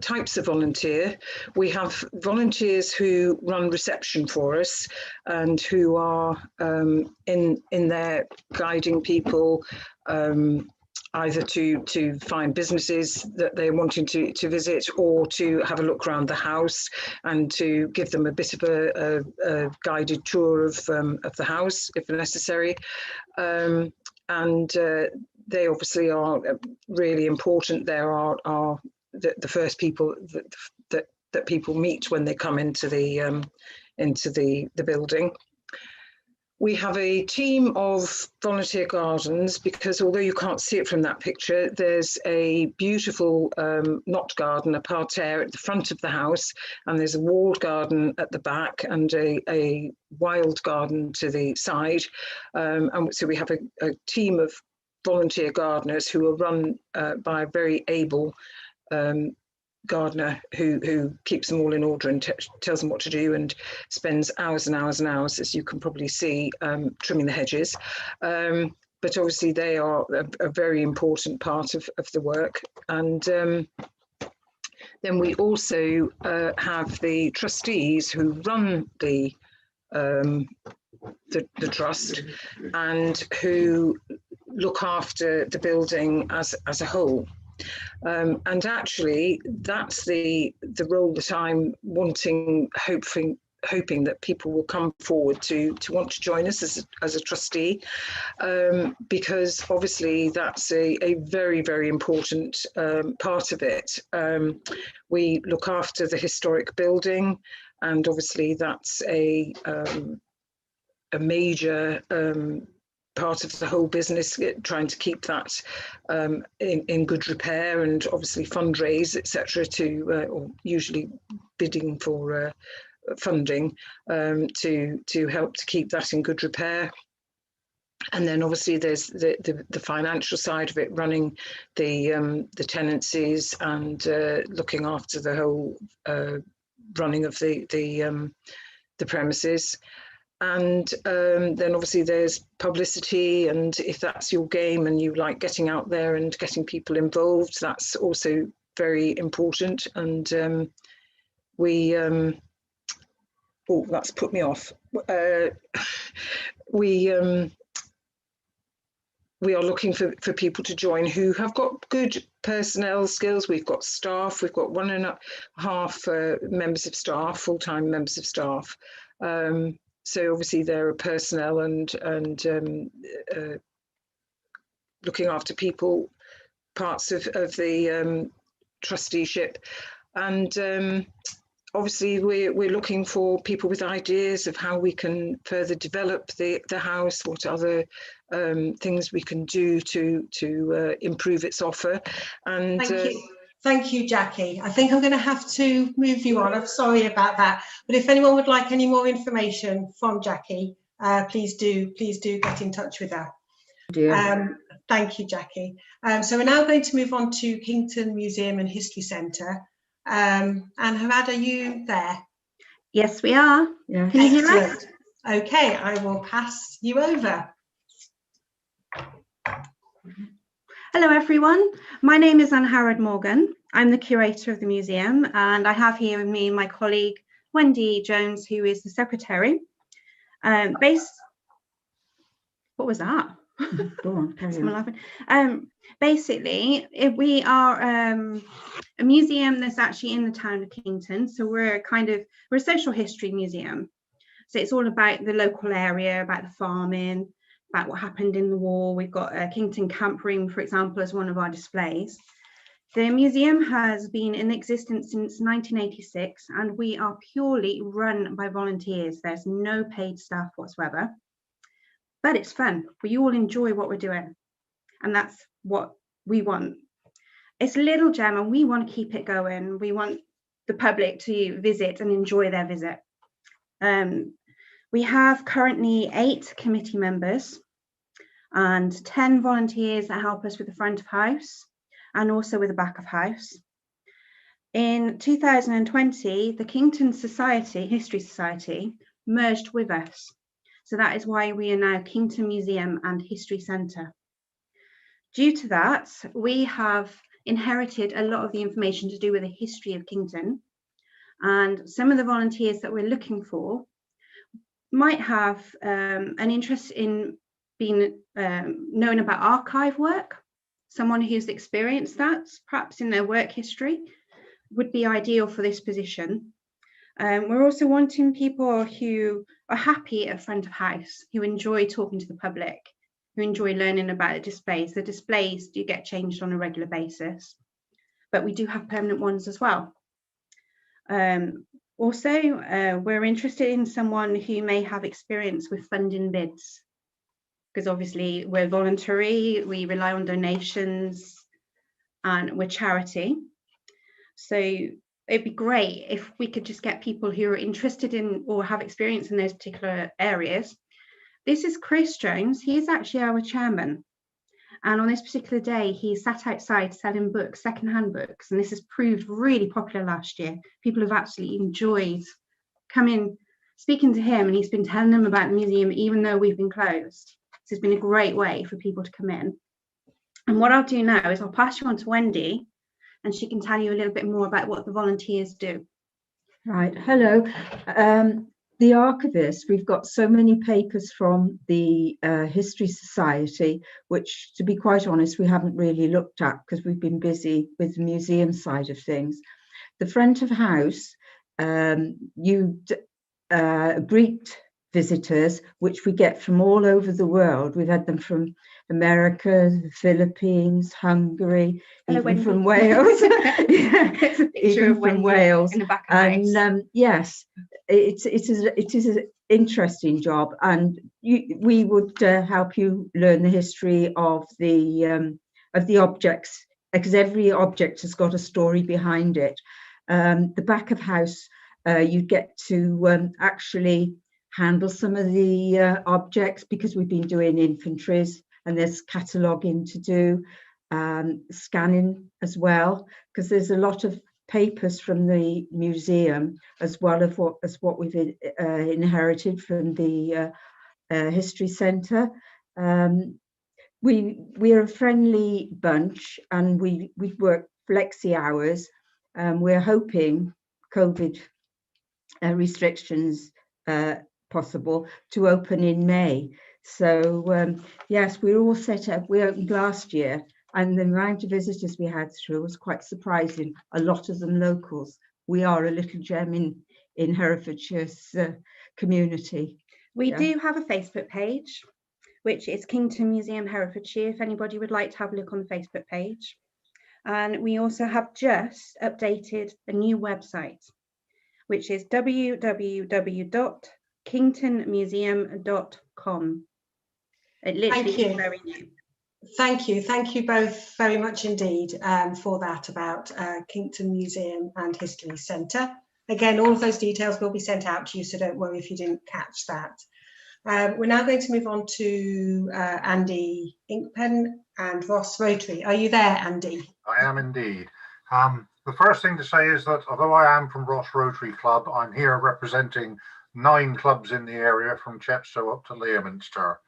types of volunteer. We have volunteers who run reception for us and who are in there guiding people either to find businesses that they're wanting to visit, or to have a look around the house and to give them a bit of a guided tour of the house if necessary. They obviously are really important. There are the first people that people meet when they come into the building. We have a team of volunteer gardens, because although you can't see it from that picture, there's a beautiful knot garden, a parterre at the front of the house, and there's a walled garden at the back and a wild garden to the side. And so we have a team of volunteer gardeners who are run by a very able gardener who keeps them all in order and tells them what to do, and spends hours and hours and hours, as you can probably see, trimming the hedges. But obviously they are a very important part of the work. And then we also have the trustees who run the trust and who look after the building as a whole. And actually, that's the role that I'm wanting, hoping that people will come forward to want to join us as a trustee, because obviously that's a very, very important part of it. We look after the historic building, and obviously that's a major part of the whole business, trying to keep that in good repair, and obviously fundraise, etc., or usually bidding for funding to help to keep that in good repair. And then obviously there's the financial side of it, running the tenancies and looking after the whole running of the premises. And then obviously there's publicity, and if that's your game and you like getting out there and getting people involved, that's also very important. And oh, that's put me off. We are looking for people to join who have got good personnel skills. We've got staff, we've got 1.5 members of staff, full-time members of staff. So obviously there are personnel and looking after people, parts of the trusteeship. And obviously we're looking for people with ideas of how we can further develop the house, what other things we can do to improve its offer. And Thank you, Jackie. I think I'm going to have to move you on. I'm sorry about that. But if anyone would like any more information from Jackie, please do get in touch with her. Thank you, Jackie. So we're now going to move on to Kington Museum and History Centre. And Harad, are you there? Yes, we are. Yeah. Can you hear us? Okay, I will pass you over. Hello everyone, my name is Harad Morgan. I'm the curator of the museum, and I have here with me my colleague Wendy Jones, who is the secretary. What was that? Go on, carry on. Basically, we are a museum that's actually in the town of Kington, so we're a social history museum. So it's all about the local area, about the farming, about what happened in the war. We've got a Kington Camp Room, for example, as one of our displays. The museum has been in existence since 1986, and we are purely run by volunteers. There's no paid staff whatsoever, but it's fun. We all enjoy what we're doing, and that's what we want. It's a little gem, and we want to keep it going. We want the public to visit and enjoy their visit. We have currently 8 committee members and 10 volunteers that help us with the front of house and also with the back of house. In 2020, the Kington History Society merged with us. So that is why we are now Kington Museum and History Centre. Due to that, we have inherited a lot of the information to do with the history of Kington. And some of the volunteers that we're looking for might have an interest in being known about archive work. Someone who's experienced that, perhaps in their work history, would be ideal for this position. We're also wanting people who are happy at front of house, who enjoy talking to the public, who enjoy learning about the displays. The displays do get changed on a regular basis, but we do have permanent ones as well. Also, we're interested in someone who may have experience with funding bids, because obviously we're voluntary, we rely on donations, and we're charity. So it'd be great if we could just get people who are interested in or have experience in those particular areas. This is Chris Jones. He is actually our chairman. And on this particular day, he sat outside selling books, secondhand books. And this has proved really popular last year. People have absolutely enjoyed coming, speaking to him, and he's been telling them about the museum, even though we've been closed. So it's been a great way for people to come in. And what I'll do now is I'll pass you on to Wendy, and she can tell you a little bit more about what the volunteers do. Right, hello. The archivist, we've got so many papers from the History Society, which, to be quite honest, we haven't really looked at because we've been busy with the museum side of things. The front of house, Greek visitors, which we get from all over the world. We've had them from America, the Philippines, Hungary, even from Wales. Even from Wales. In the back of the and yes, it is an interesting job, and we would help you learn the history of the objects, because every object has got a story behind it. The back of house, you get to actually handle some of the objects, because we've been doing inventories and there's cataloguing to do, scanning as well, because there's a lot of papers from the museum as well as what we've inherited from the History Centre. We're a friendly bunch, and we work flexi hours. We're hoping COVID restrictions possible to open in May. So yes, we're all set up. We opened last year, and the amount of visitors we had through was quite surprising. A lot of them locals. We are a little gem in Herefordshire's community. We do have a Facebook page, which is Kington Museum Herefordshire, if anybody would like to have a look on the Facebook page. And we also have just updated a new website, which is www.kingtonmuseum.com. It literally is very new. Thank you both very much indeed for that about Kington Museum and History Centre. Again, all of those details will be sent out to you, so don't worry if you didn't catch that. We're now going to move on to Andy Inkpen and Ross Rotary. Are you there, Andy? I am indeed. The first thing to say is that although I am from Ross Rotary Club, I'm here representing 9 clubs in the area from Chepstow up to Leominster.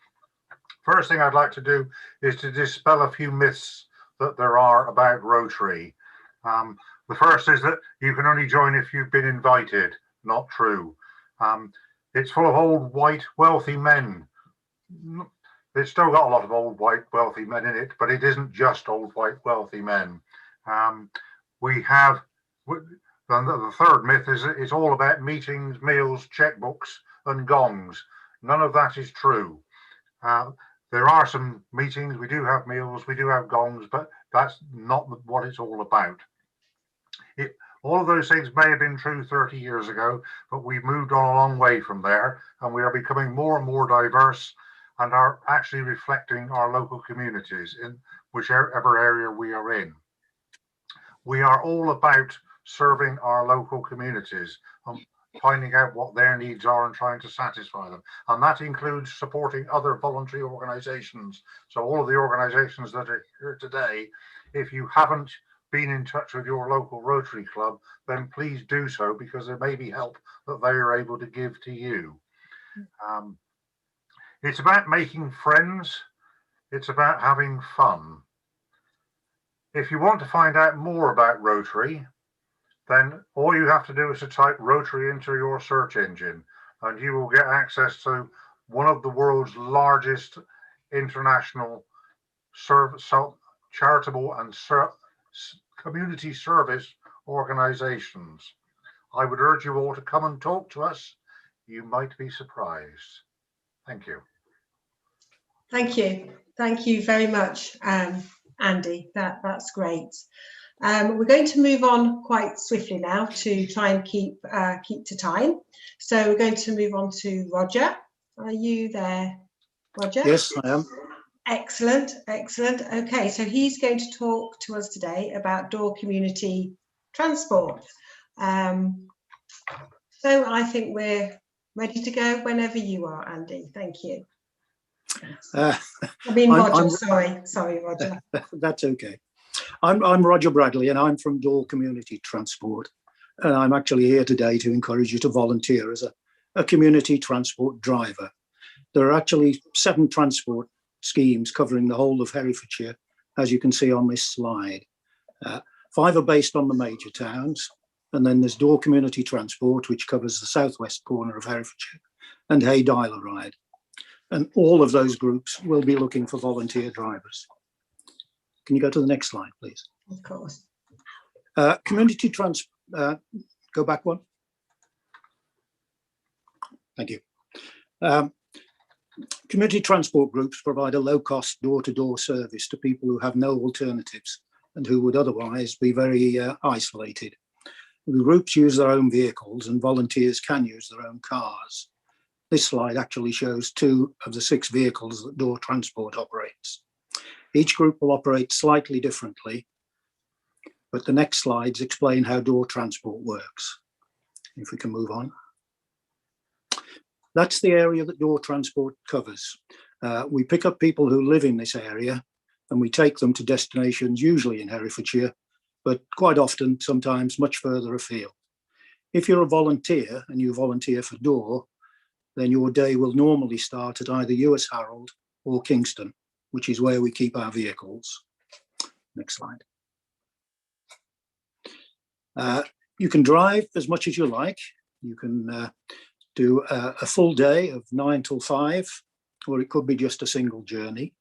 First thing I'd like to do is to dispel a few myths that there are about Rotary. The first is that you can only join if you've been invited. Not true. It's full of old, white, wealthy men. It's still got a lot of old, white, wealthy men in it, but it isn't just old, white, wealthy men. We have, the third myth is that it's all about meetings, meals, checkbooks, and gongs. None of that is true. There are some meetings, we do have meals, we do have gongs, but that's not what it's all about. All of those things may have been true 30 years ago, but we've moved on a long way from there, and we are becoming more and more diverse and are actually reflecting our local communities in whichever area we are in. We are all about serving our local communities and finding out what their needs are and trying to satisfy them. And that includes supporting other voluntary organisations. So all of the organisations that are here today, if you haven't been in touch with your local Rotary Club, then please do so, because there may be help that they are able to give to you. It's about making friends. It's about having fun. If you want to find out more about Rotary, then all you have to do is to type Rotary into your search engine, and you will get access to one of the world's largest international charitable and community service organizations. I would urge you all to come and talk to us. You might be surprised. Thank you. Thank you. Thank you very much, Andy. That's great. We're going to move on quite swiftly now to try and keep to time. So we're going to move on to Roger. Are you there, Roger? Yes, I am. Excellent, excellent. Okay, so he's going to talk to us today about door community transport. So I think we're ready to go whenever you are, Andy. Thank you. I mean, Roger, sorry, Roger. That's okay. I'm Roger Bradley, and I'm from Door Community Transport. And I'm actually here today to encourage you to volunteer as a community transport driver. There are actually 7 transport schemes covering the whole of Herefordshire, as you can see on this slide. 5 are based on the major towns, and then there's Door Community Transport, which covers the southwest corner of Herefordshire, and Hay Dialer Ride. And all of those groups will be looking for volunteer drivers. Can you go to the next slide, please? Of course. Community transport, go back one. Thank you. Community transport groups provide a low-cost door-to-door service to people who have no alternatives and who would otherwise be very isolated. The groups use their own vehicles, and volunteers can use their own cars. This slide actually shows 2 of the 6 vehicles that Door Transport operates. Each group will operate slightly differently, but the next slides explain how Door Transport works. If we can move on. That's the area that Door Transport covers. We pick up people who live in this area, and we take them to destinations usually in Herefordshire, but quite often, sometimes much further afield. If you're a volunteer and you volunteer for Door, then your day will normally start at either US Harold or Kingston, which is where we keep our vehicles. Next slide. You can drive as much as you like. You can do a full day of 9 till 5, or it could be just a single journey.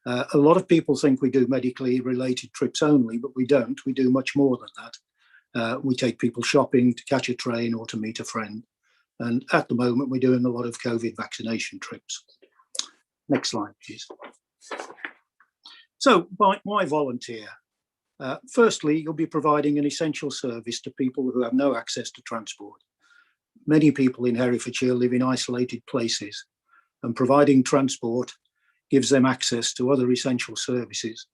A lot of people think we do medically related trips only, but we don't. We do much more than that. We take people shopping, to catch a train, or to meet a friend. And at the moment, we're doing a lot of COVID vaccination trips. Next slide, please. So why volunteer? Firstly, you'll be providing an essential service to people who have no access to transport. Many people in Herefordshire live in isolated places, and providing transport gives them access to other essential services.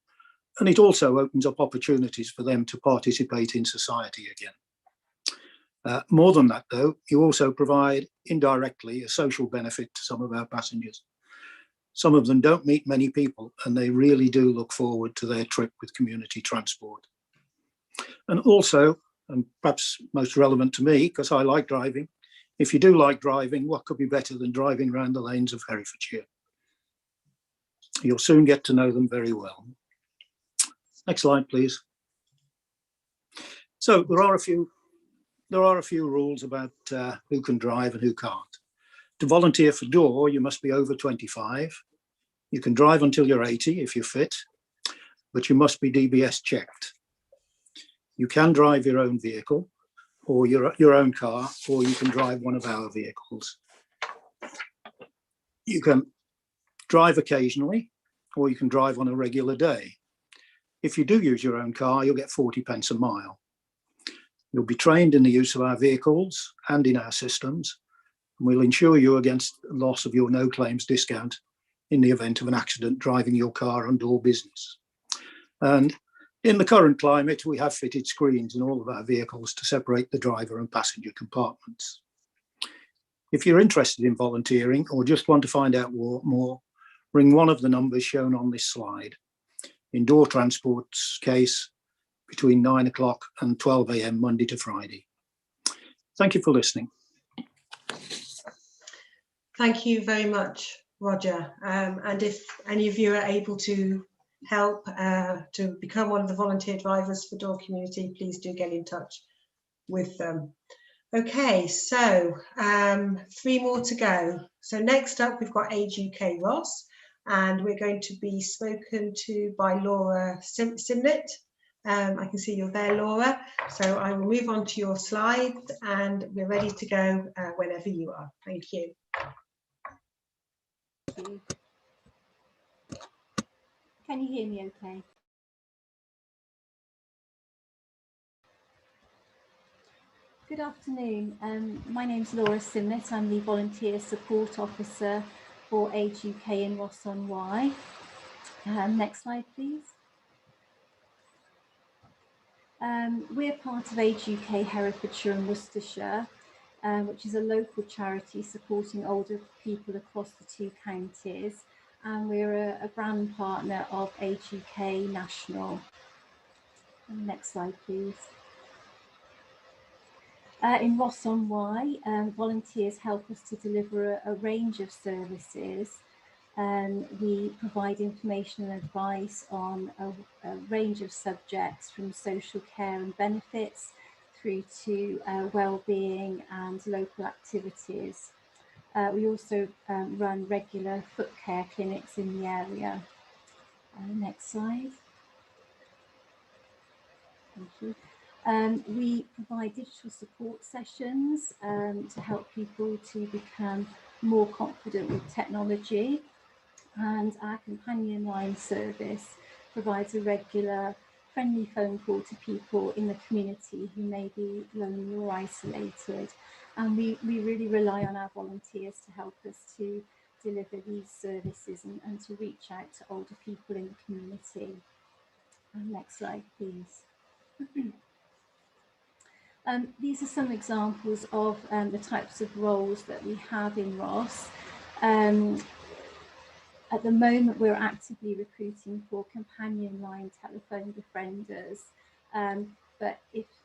And it also opens up opportunities for them to participate in society again. More than that, though, you also provide indirectly a social benefit to some of our passengers. Some of them don't meet many people, and they really do look forward to their trip with community transport. And also, and perhaps most relevant to me, because I like driving, if you do like driving, what could be better than driving around the lanes of Herefordshire? You'll soon get to know them very well. Next slide, please. So there are a few rules about who can drive and who can't. To volunteer for Door, you must be over 25. You can drive until you're 80 if you're fit, but you must be DBS checked. You can drive your own vehicle or your own car, or you can drive one of our vehicles. You can drive occasionally, or you can drive on a regular day. If you do use your own car, you'll get 40 pence a mile. You'll be trained in the use of our vehicles and in our systems, and we'll insure you against loss of your no claims discount in the event of an accident driving your car on Door business. And in the current climate, we have fitted screens in all of our vehicles to separate the driver and passenger compartments. If you're interested in volunteering or just want to find out more, ring one of the numbers shown on this slide. In Door Transport's case, between 9 o'clock and 12 a.m. Monday to Friday. Thank you for listening. Thank you very much, Roger. And if any of you are able to help to become one of the volunteer drivers for Door Community, please do get in touch with them. Okay, so 3 more to go. So next up, we've got Age UK Ross, and we're going to be spoken to by Laura Simnett. I can see you're there, Laura. So I will move on to your slides, and we're ready to go whenever you are. Thank you. Thank you. Can you hear me okay? Good afternoon. My name's Laura Simnett. I'm the Volunteer Support Officer for Age UK in Ross-on-Wye. Next slide, please. We're part of Age UK Herefordshire and Worcestershire, which is a local charity supporting older people across the 2 counties. And we're a brand partner of Age UK National. Next slide, please. In Ross-on-Wye, volunteers help us to deliver a range of services. We provide information and advice on a range of subjects, from social care and benefits through to well-being and local activities. We also run regular foot care clinics in the area. Next slide. Thank you. We provide digital support sessions to help people to become more confident with technology, and our companion line service provides a regular friendly phone call to people in the community who may be lonely or isolated, and we really rely on our volunteers to help us to deliver these services and to reach out to older people in the community. Next slide, please. These are some examples of the types of roles that we have in Ross. At the moment, we're actively recruiting for companion line telephone befrienders. But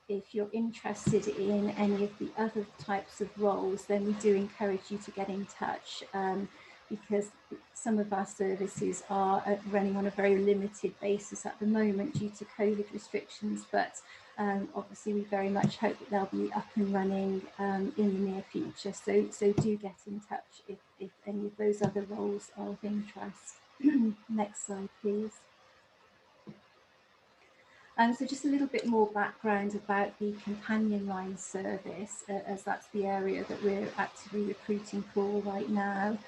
if you're interested in any of the other types of roles, then we do encourage you to get in touch, because some of our services are running on a very limited basis at the moment due to COVID restrictions, but obviously we very much hope that they'll be up and running in the near future. So do get in touch if any of those other roles are of interest. Next slide, please. So just a little bit more background about the companion line service, as that's the area that we're actively recruiting for right now.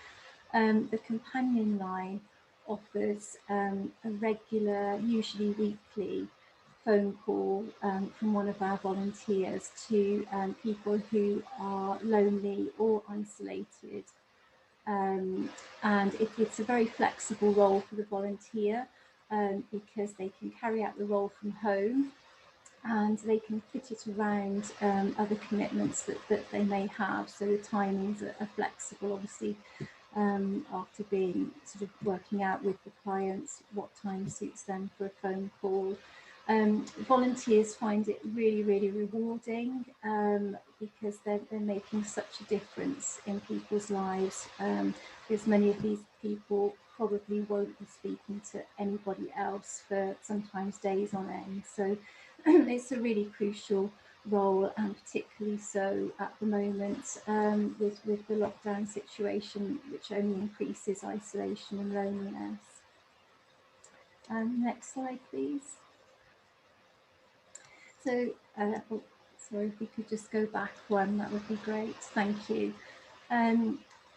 The companion line offers a regular, usually weekly, phone call from one of our volunteers to people who are lonely or isolated. And it's a very flexible role for the volunteer, because they can carry out the role from home, and they can fit it around other commitments that they may have. So the timings are flexible, obviously, after being sort of working out with the clients what time suits them for a phone call. Volunteers find it really rewarding, because they're making such a difference in people's lives, because many of these people probably won't be speaking to anybody else for sometimes days on end. So it's a really crucial role, and particularly so at the moment with the lockdown situation, which only increases isolation and loneliness. Next slide, please. So, sorry, if we could just go back one, that would be great. Thank you.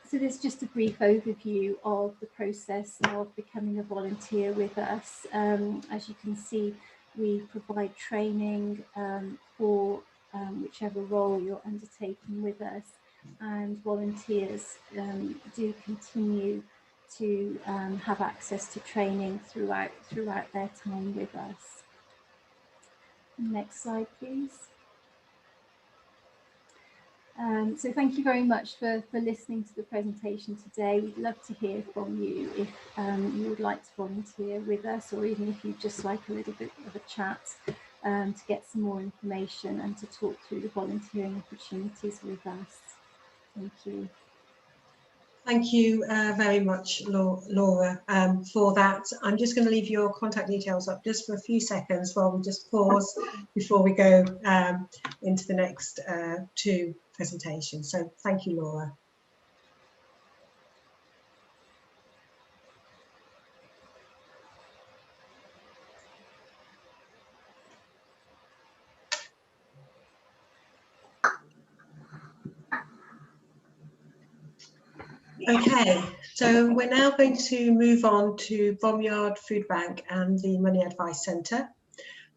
So there's just a brief overview of the process of becoming a volunteer with us. As you can see, we provide training for whichever role you're undertaking with us, and volunteers do continue to have access to training throughout their time with us. Next slide, please. So thank you very much for listening to the presentation today. We'd love to hear from you if you would like to volunteer with us, or even if you'd just like a little bit of a chat to get some more information and to talk through the volunteering opportunities with us. Thank you. Thank you very much, Laura, for that. I'm just going to leave your contact details up just for a few seconds while we just pause before we go into the next two presentations. So thank you, Laura. Okay, so we're now going to move on to Bomyard Food Bank and the Money Advice Centre.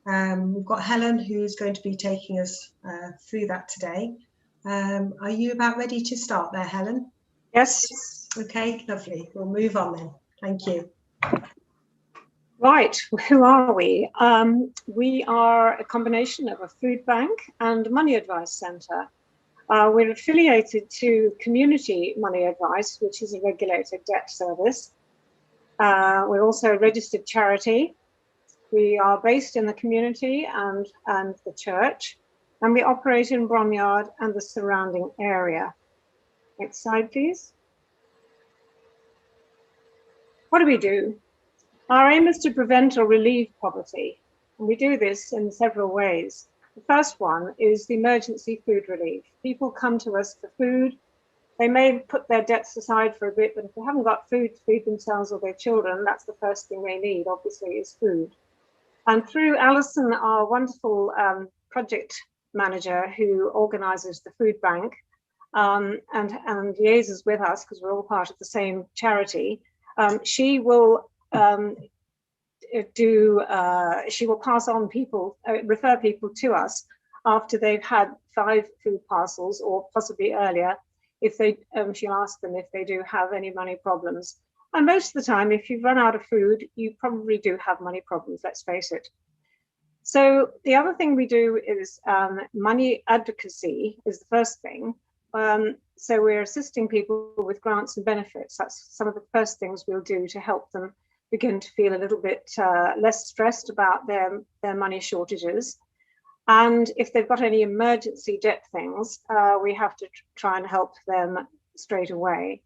We've got Helen who's going to be taking us through that today. Are you about ready to start there, Helen? Yes. Okay, lovely. We'll move on then. Thank you. Right, who are we? We are a combination of a food bank and money advice centre. We're affiliated to Community Money Advice, which is a regulated debt service. We're also a registered charity. We are based in the community and the church, and we operate in Bromyard and the surrounding area. Next slide, please. What do we do? Our aim is to prevent or relieve poverty, and we do this in several ways. The first one is the emergency food relief. People come to us for food. They may put their debts aside for a bit, but if they haven't got food to feed themselves or their children, that's the first thing they need, obviously, is food. And through Alison, our wonderful project manager who organises the food bank and liaises with us, because we're all part of the same charity, she will she will pass on people, refer people to us after they've had 5 food parcels or possibly earlier, if they, she'll ask them if they do have any money problems. And most of the time, if you've run out of food, you probably do have money problems, let's face it. So the other thing we do is money advocacy is the first thing. So we're assisting people with grants and benefits. That's some of the first things we'll do to help them begin to feel a little bit less stressed about their money shortages. And if they've got any emergency debt things, we have to try and help them straight away.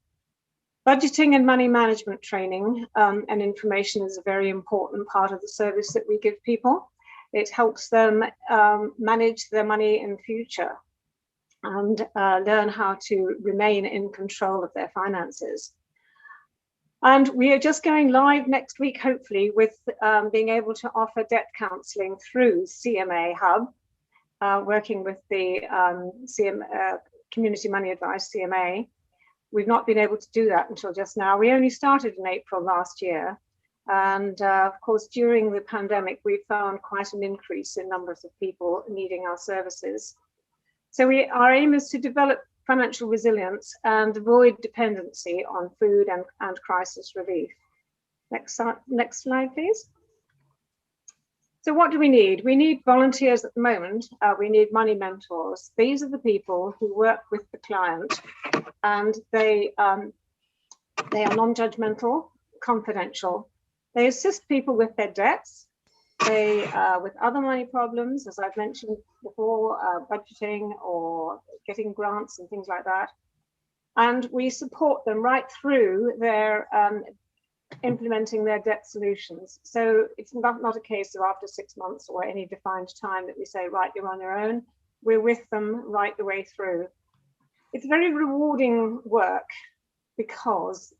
Budgeting and money management training and information is a very important part of the service that we give people. It helps them manage their money in future and learn how to remain in control of their finances. And we are just going live next week, hopefully, with being able to offer debt counselling through CMA Hub, working with the Community Money Advice, CMA. We've not been able to do that until just now. We only started in April last year. And of course, during the pandemic, we found quite an increase in numbers of people needing our services. So our aim is to develop financial resilience and avoid dependency on food and crisis relief. Next slide, please. So what do we need? We need volunteers at the moment. We need money mentors. These are the people who work with the client, and they are non-judgmental, confidential. They assist people with their debts, with other money problems, as I've mentioned before, budgeting or getting grants and things like that. And we support them right through their implementing their debt solutions. So it's not a case of after 6 months or any defined time that we say, right, you're on your own. We're with them right the way through. It's very rewarding work because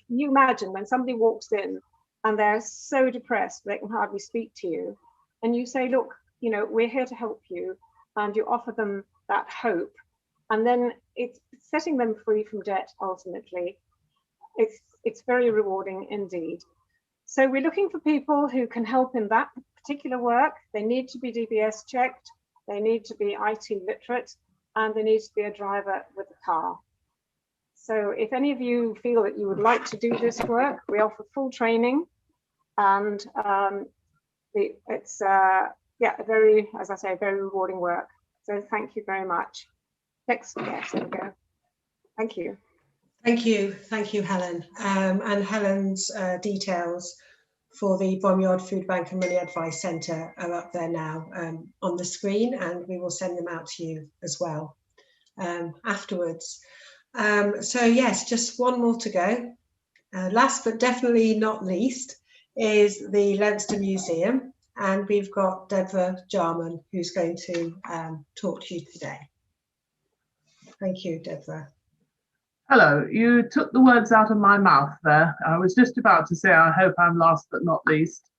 you imagine when somebody walks in and they're so depressed they can hardly speak to you, and you say, look, you know, we're here to help you, and you offer them that hope, and then it's setting them free from debt ultimately. It's very rewarding indeed. So we're looking for people who can help in that particular work. They need to be DBS checked, they need to be IT literate, and they need to be a driver with a car. So if any of you feel that you would like to do this work, we offer full training, and it's a very, as I say, very rewarding work. So thank you very much. Next, yes, there we go. Thank you. Thank you, Helen. And Helen's details for the Bomyard Food Bank and Money Advice Centre are up there now on the screen, and we will send them out to you as well. afterwards. So yes, just one more to go. Last but definitely not least is the Leinster Museum, and we've got Deborah Jarman who's going to talk to you today. Thank you, Deborah. Hello, you took the words out of my mouth there. I was just about to say, I hope I'm last but not least.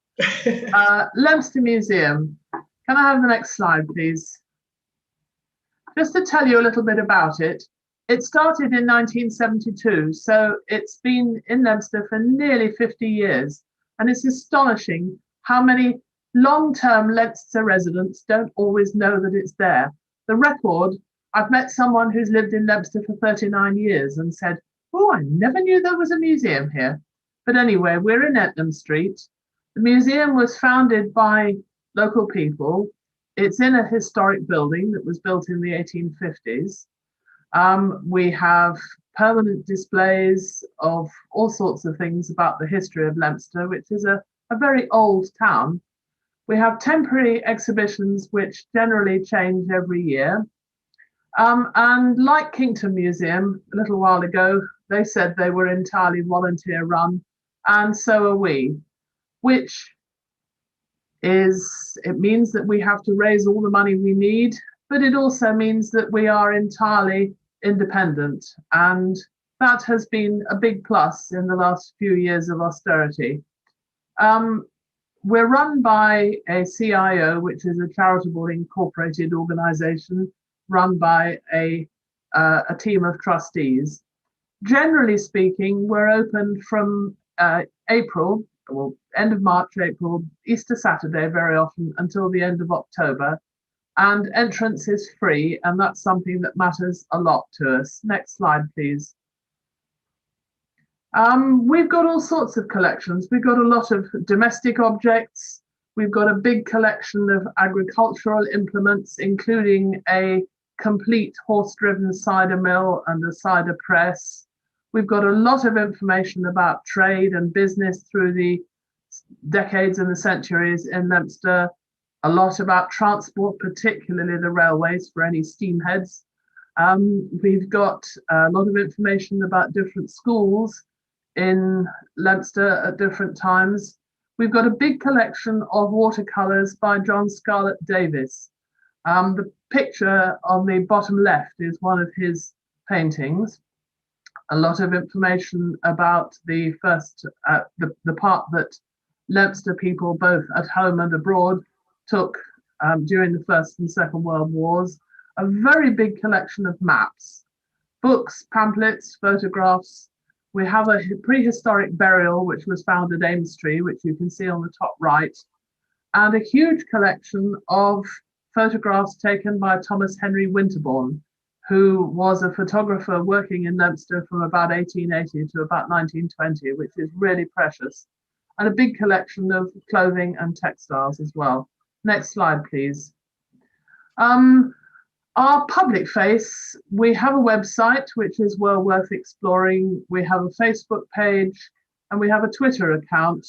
Leinster Museum. Can I have the next slide, please? Just to tell you a little bit about it, it started in 1972, so it's been in Leinster for nearly 50 years, and it's astonishing how many long-term Leinster residents don't always know that it's there. The record, I've met someone who's lived in Leinster for 39 years and said, oh, I never knew there was a museum here. But anyway, we're in Etnam Street. The museum was founded by local people. It's in a historic building that was built in the 1850s. We have permanent displays of all sorts of things about the history of Leinster, which is a very old town. We have temporary exhibitions which generally change every year. And like Kington Museum a little while ago, they said they were entirely volunteer run, and so are we, which it means that we have to raise all the money we need, but it also means that we are entirely independent, and that has been a big plus in the last few years of austerity. We're run by a CIO, which is a charitable incorporated organisation run by a team of trustees. Generally speaking, we're open from April, well, end of March, April, Easter Saturday very often, until the end of October. And entrance is free, and that's something that matters a lot to us. Next slide, please. We've got all sorts of collections. We've got a lot of domestic objects. We've got a big collection of agricultural implements, including a complete horse-driven cider mill and a cider press. We've got a lot of information about trade and business through the decades and the centuries in Leinster. A lot about transport, particularly the railways for any steamheads. We've got a lot of information about different schools in Leinster at different times. We've got a big collection of watercolours by John Scarlett Davis. The picture on the bottom left is one of his paintings. A lot of information about the first, the part that Leinster people, both at home and abroad, took during the First and Second World Wars. A very big collection of maps, books, pamphlets, photographs. We have a prehistoric burial which was found at Amestree, which you can see on the top right, and a huge collection of photographs taken by Thomas Henry Winterbourne, who was a photographer working in Leinster from about 1880 to about 1920, which is really precious, and a big collection of clothing and textiles as well. Next slide, please. Our public face, we have a website, which is well worth exploring. We have a Facebook page, and we have a Twitter account,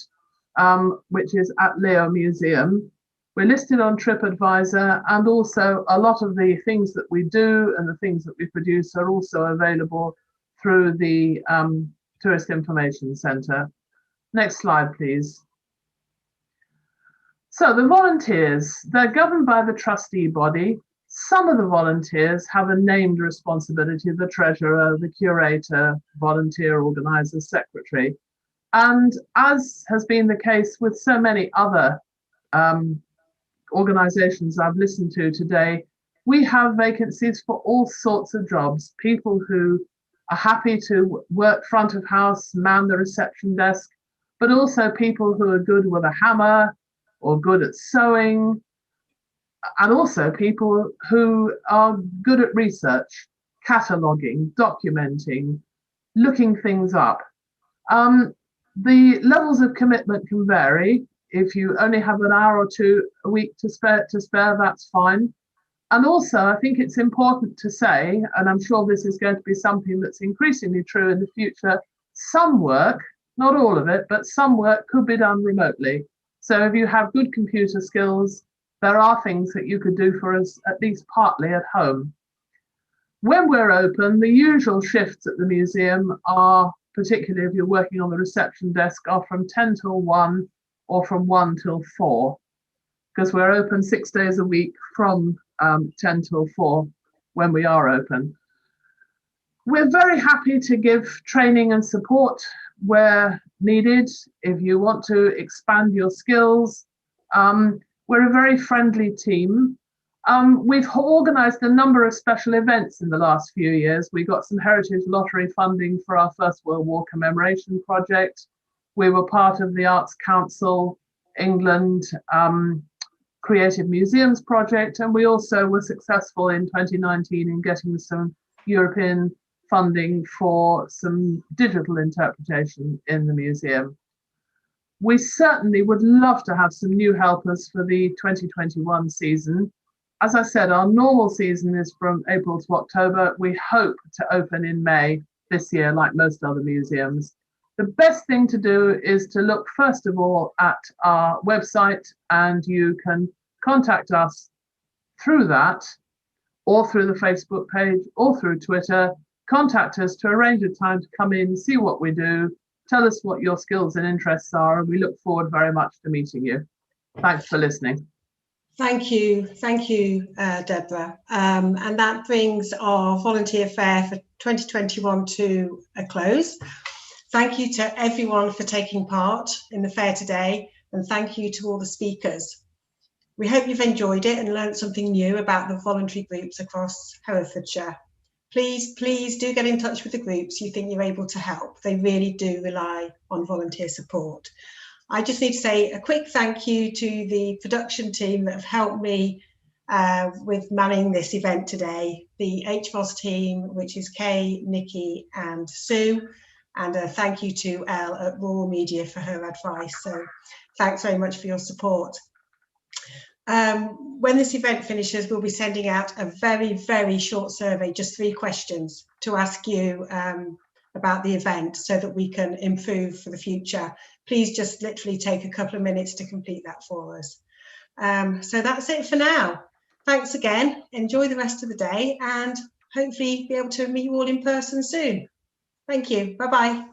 which is @LeoMuseum. We're listed on TripAdvisor, and also a lot of the things that we do and the things that we produce are also available through the Tourist Information Centre. Next slide, please. So the volunteers, they're governed by the trustee body. Some of the volunteers have a named responsibility, the treasurer, the curator, volunteer organizer, secretary. And as has been the case with so many other organizations I've listened to today, we have vacancies for all sorts of jobs. People who are happy to work front of house, man the reception desk, but also people who are good with a hammer or good at sewing, and also people who are good at research, cataloguing, documenting, looking things up. The levels of commitment can vary. If you only have an hour or two a week to spare, that's fine. And also, I think it's important to say, and I'm sure this is going to be something that's increasingly true in the future, some work, not all of it, but some work could be done remotely. So if you have good computer skills, there are things that you could do for us, at least partly at home. When we're open, the usual shifts at the museum are, particularly if you're working on the reception desk, are from 10 till 1 or from 1 till 4, because we're open 6 days a week from 10 till 4 when we are open. We're very happy to give training and support where needed. If you want to expand your skills, we're a very friendly team. We've organised a number of special events in the last few years. We got some Heritage Lottery funding for our First World War commemoration project. We were part of the Arts Council England Creative Museums project, and we also were successful in 2019 in getting some European funding for some digital interpretation in the museum. We certainly would love to have some new helpers for the 2021 season. As I said, our normal season is from April to October. We hope to open in May this year, like most other museums. The best thing to do is to look first of all at our website, and you can contact us through that, or through the Facebook page, or through Twitter. Contact us to arrange a time to come in, see what we do, tell us what your skills and interests are, and we look forward very much to meeting you. Thanks for listening. Thank you, Deborah. And that brings our volunteer fair for 2021 to a close. Thank you to everyone for taking part in the fair today, and thank you to all the speakers. We hope you've enjoyed it and learned something new about the voluntary groups across Herefordshire. Please do get in touch with the groups you think you're able to help. They really do rely on volunteer support. I just need to say a quick thank you to the production team that have helped me with manning this event today. The HFOS team, which is Kay, Nikki and Sue, and a thank you to Elle at Rural Media for her advice. So thanks very much for your support. When this event finishes, we'll be sending out a very, very short survey, just 3 questions to ask you about the event so that we can improve for the future. Please just literally take a couple of minutes to complete that for us. So that's it for now. Thanks again. Enjoy the rest of the day and hopefully be able to meet you all in person soon. Thank you. Bye-bye.